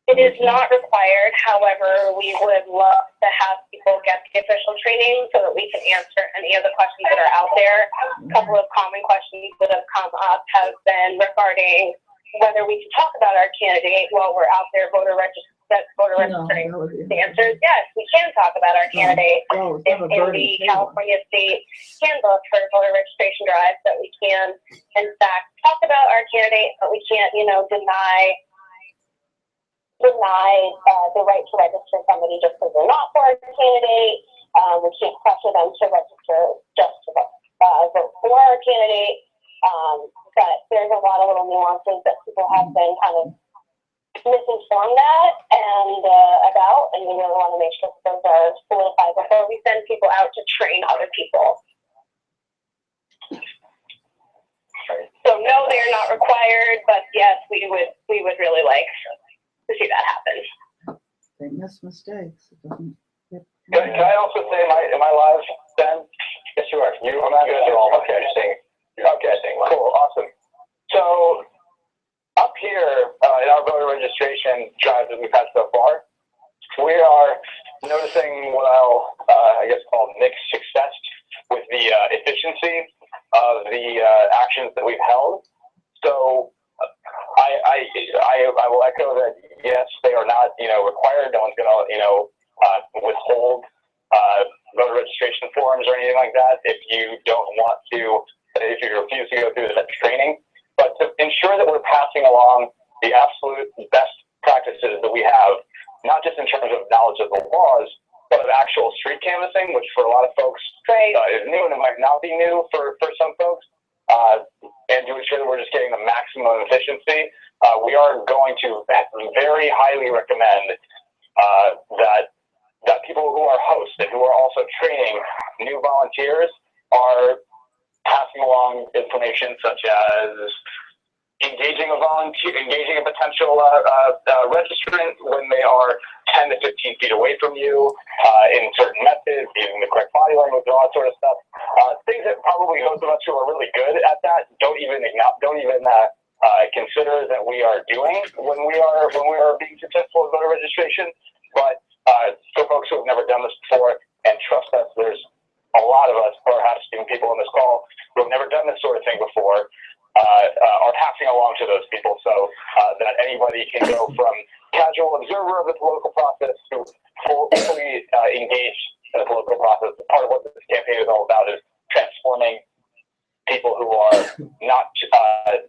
It is not required. However, we would love to have people get the official training so that we can answer any of the questions that are out there. A couple of common questions that have come up have been regarding whether we can talk about our candidate while we're out there voter registering. The answer is yes, we can talk about our candidate. It's in the California State Handbook for voter registration drives that we can, in fact, talk about our candidate, but we can't, deny the right to register somebody just because they're not for our candidate. We can't pressure them to register just to vote for our candidate. But there's a lot of little nuances that people have been kind of misinformed that and about, and we really want to make sure that those are solidified before we send people out to train other people. So no, they are not required, but yes, we would really like to see that happen. They miss mistakes. It doesn't get... Can I also say, am I live, Ben? Yes, you are. You guys are all okay. Cool, awesome. So up here in our voter registration drive that we've had so far, we are noticing what I'll, I guess, call mixed success with the efficiency of the actions that we've held. So I will echo that. Yes, they are not, required. No one's going to, withhold voter registration forms or anything like that if you don't want to, if you refuse to go through that training. But to ensure that we're passing along the absolute best practices that we have, not just in terms of knowledge of the laws, but of actual street canvassing, which for a lot of folks is new and it might not be new for some folks, and to ensure that we're just getting the maximum efficiency, we are going to very highly recommend that people who are hosts and who are also training new volunteers are passing along information such as engaging a potential registrant when they are 10 to 15 feet away from you, in certain methods, using the correct body language, all that sort of stuff. Things that probably those of us who are really good at that don't even consider that we are doing when we are being successful in voter registration. But for folks who have never done this before, and trust us, there's a lot of us, perhaps even people on this call, who have never done this sort of thing before, are passing along to those people so that anybody can go from casual observer of the political process to fully engaged in the political process. Part of what this campaign is all about is transforming people who are not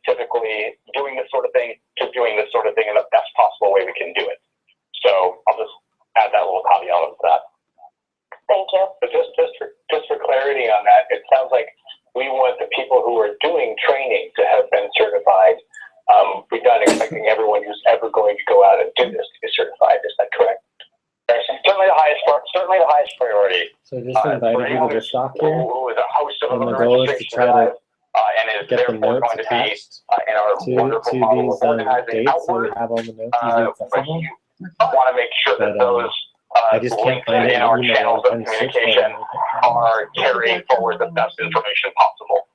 typically doing this sort of thing to doing this sort of thing in the best possible way we can do it. So I'll just add that little caveat of that. Thank you. But just for clarity on that, it sounds like we want the people who are doing training to have been certified. We're not expecting everyone who's ever going to go out and do this to be certified. Is that correct? Certainly the highest priority. So just invited you to the stock here, who is a host of and the a goal is to try to and is get the therefore notes going to be attached in our to wonderful model these of organizing dates, so we outward. have all the notes easily But accessible. you want to make sure that But, those I just can't links find it in in our email. channels I'm of trying to search for communication it. are carrying forward the best information possible.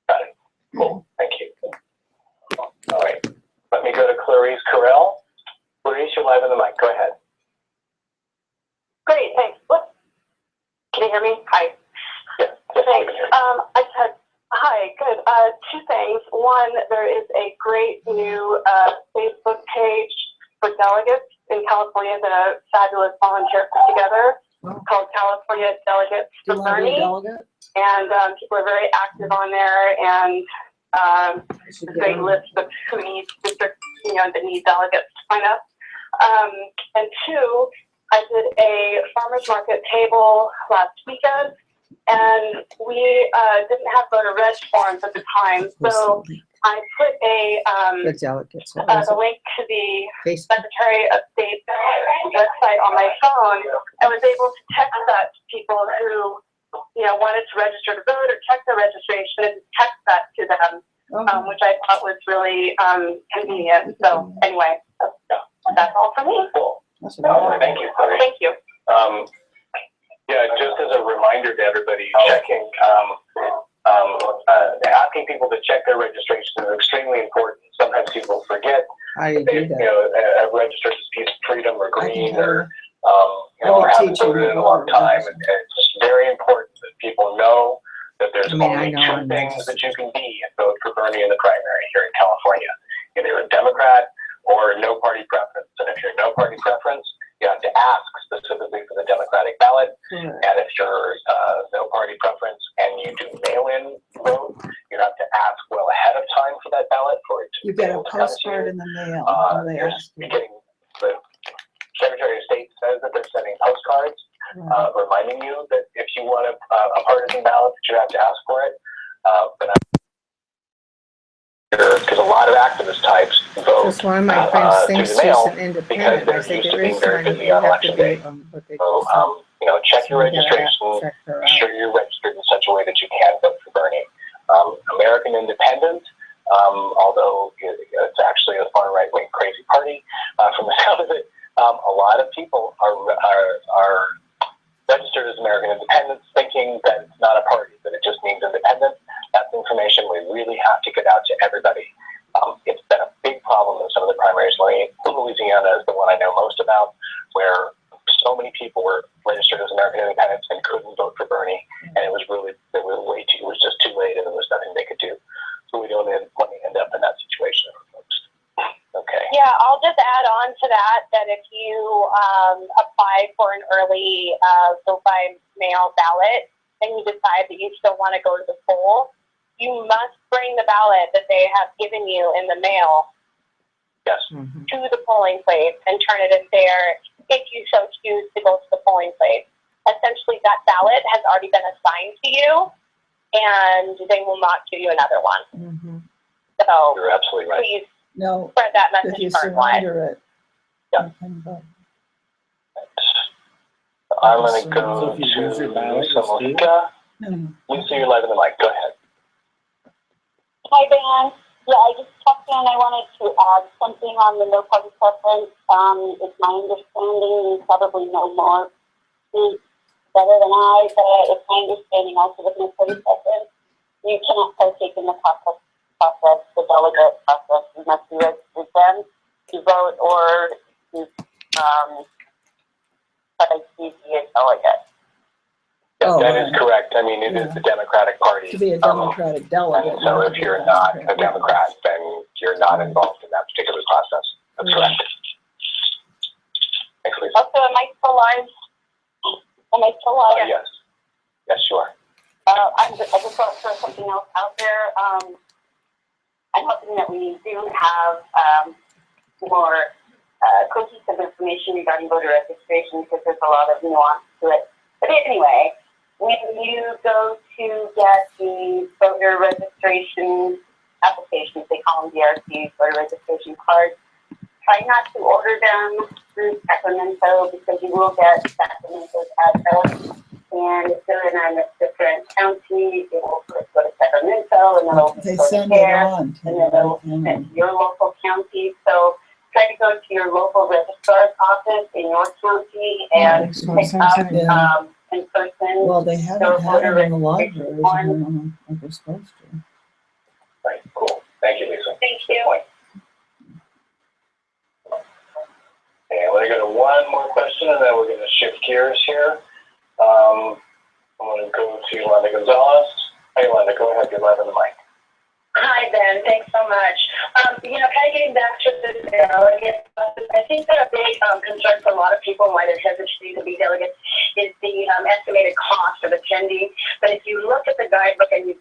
Got it. Cool. Thank you. All right. Let me go to Clarice Carell. Clarice, you're live on the mic. Go ahead. Great, thanks. Can you hear me? Hi. Yeah. Thanks. I said, hi, good. Two things. One, there is a great new Facebook page for delegates in California that a fabulous volunteer put together called California Delegates Do for you want to be a Bernie. delegate? And people are very active on there, and a great list of who needs districts, that need delegates to sign up. And two, I did a farmers market table last weekend, and we didn't have voter reg forms at the time, so I put The delegates. the link to the Facebook. Secretary of State website on my phone. I was able to text that to people who, wanted to register to vote or check their registration, and text that to them, which I thought was really convenient. So anyway, that's all for me. Cool. That's Thank you. Thank you. Yeah, just as a reminder to everybody, checking, asking people to check their registration is extremely important. Sometimes people forget How do you they, do that? have registered as Peace and Freedom or I can Green tell or, you. or I haven't teach you voted in a more long time. about And it's just very important that people know that there's I mean, I only know two I'm things that you can be and vote for Bernie in the primary here in California. Either a Democrat or no party preference. And if you're no party preference, you have to ask specifically for the Democratic ballot. Correct. And if you're no party preference and you do mail-in vote, you have to ask well ahead of time for that ballot for it to You be get a able to come to postcard you. in the mail. Where they You're ask you. getting, the Secretary of State says that they're sending postcards reminding you that if you want a partisan ballot, that you have to ask for it. But because a lot of activist types vote Just one of my friends through thinks the she's mail an because independent. I they're said used to there being is very one. busy You on have election to be, day. what they So, check your so you gotta registration. check her Be out. sure you're registered in such a way that you can vote for Bernie. American Independent, although it's actually a far right-wing crazy party, from the sound of it, a lot of people are registered as American Independents thinking that it's not a party, that it just means independent. That's information we really have to get out to everybody. It's been a big problem in some of the primaries. Louisiana is the one I know most about, where so many people were registered as American Independents and couldn't vote for Bernie, and it was just too late, and there was nothing they could do. So we don't want to end up in that situation, folks. Okay. Yeah, I'll just add on to that if you apply for an early vote by mail ballot and you decide that you still want to go to the poll, you must bring the ballot that they have given you in the mail Yes. to the polling place and turn it in there if you so choose to go to the polling place. Essentially, that ballot has already been assigned to you, and they will not give you another one. So You're absolutely right. please No, spread that if message you far and wide. surrender it, Yeah. you can vote. I'm going to So go if you lose your to ballot, Lisa you're still- Mojica. No. Lisa, you're live in the mic. Go ahead. Hi, Dan. Yeah, I just checked in. I wanted to add something on the no party preference. It's my understanding, you probably know more better than I, but it's my understanding also with no party preference, you cannot partake in the process, the delegate process. You must be registered then to vote or to be a delegate. Oh, that is right. correct. I mean, it is the Democratic Party. To be a Democratic delegate. And so you have if to be you're not a Democrat. Democrat, then you're not involved in that particular process. That's correct. Thanks, Lisa. Also, am I still live? Yes. Yes, sure. I just want to throw something else out there. I'm hoping that we do have more cohesive information regarding voter registration because there's a lot of nuance to it. But anyway, when you go to get the voter registration applications, they call them DRCs, voter registration cards, try not to order them through Sacramento because you will get Sacramento's address. And if they're in a different county, it will first go to Sacramento, and then it'll They go to send it there, on to and then it'll send your local county. So try to go to your local registrar's office in your county and pick up in person. Well, they haven't had it in the libraries, and I don't know if they're supposed to. Right, cool. Thank you, Lisa. Thank you. Okay, we're going to go to one more question, and then we're going to shift gears here. I'm going to go to Yolanda Gonzalez. Hey, Yolanda, go ahead. You're live on the mic. Hi, Ben. Thanks so much. kind of getting back to the delegates, I think that a big concern for a lot of people why they're hesitant to be delegates is the estimated cost of attending. But if you look at the guidebook and you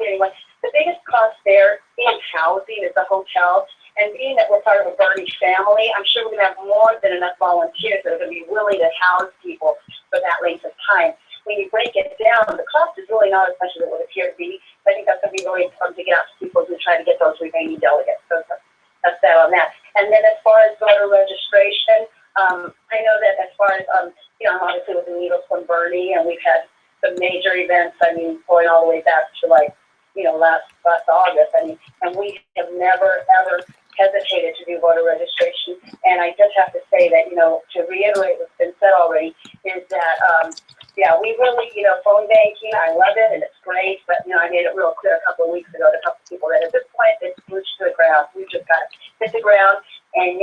anyway, the biggest cost there in housing is the hotel. And being that we're part of a Bernie family, I'm sure we're going to have more than enough volunteers that are going to be willing to house people for that length of time. When you break it down, the cost is really not as much as it would appear to be. I think that's going to be really important to get out to people who try to get those remaining delegates. So that's that on that. And then as far as voter registration, I know that as far as, I'm obviously with the Needles from Bernie, and we've had some major events, going all the way back to last August. And we have never, ever hesitated to do voter registration. And I just have to say that, to reiterate what's been said already, is that, we really, phone banking, I love it and it's great, but, I made it real clear a couple of weeks ago to a couple of people that at this point, it's roots to the ground. We've just got to hit the ground. And,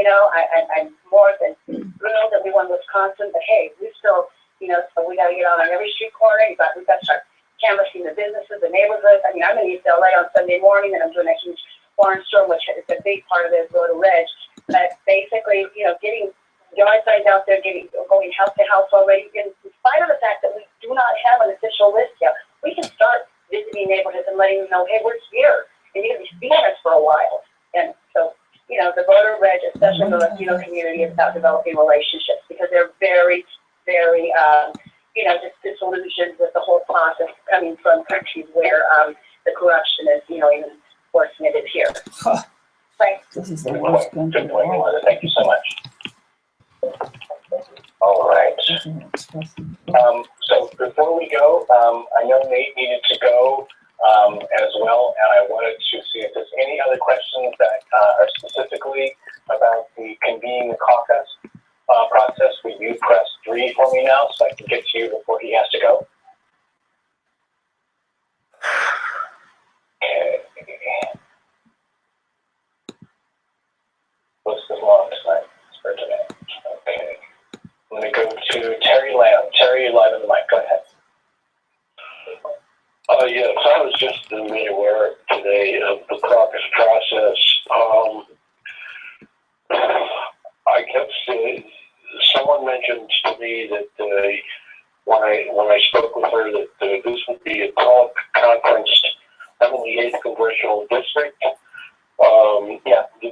I'm more than thrilled that we won Wisconsin, but hey, we still, so we got to get on every street corner. We've got to start canvassing the businesses, the neighborhoods. I'm in East LA on Sunday morning, and I'm doing a huge foreign store, which is a big part of it, voter reg. But basically, getting yard signs out there, going house to house already. In spite of the fact that we do not have an official list yet, we can start visiting neighborhoods and letting them know, hey, we're here, and you're going to be seeing us for a while. And so, the voter reg, especially in the Latino community, is about developing relationships because they're very, very, just disillusioned with the whole process coming from countries where the corruption is, even worse than it is here. Thanks. This is the worst country of all. Thank you so much. All right. So before we go, I know Nate needed to go as well, and I wanted to see if there's any other questions that are specifically about the convening the caucus process. Will you press 3 for me now so I can get to you before he has to go? Okay. What's the long tonight? It's for today. Okay. I'm going to go to Terry Lamb. Terry, you're live on the mic. Go ahead. Yes, I was just made aware today of the caucus process. I kept saying, someone mentioned to me that when I spoke with her that this would be a conference. I'm in the 8th congressional district.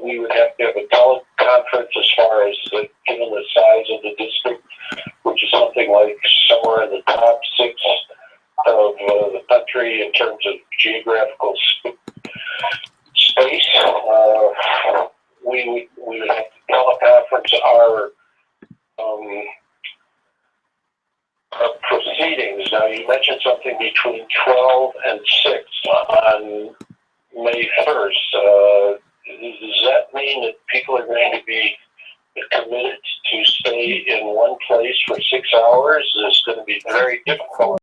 We would have to have a teleconference as far as given the size of the district, which is something like somewhere in the top 6 of the country in terms of geographical space. We would have to teleconference our proceedings. Now, you mentioned something between 12 and 6 on May 1st. Does that mean that people are going to be committed to stay in one place for 6 hours? It's going to be very difficult.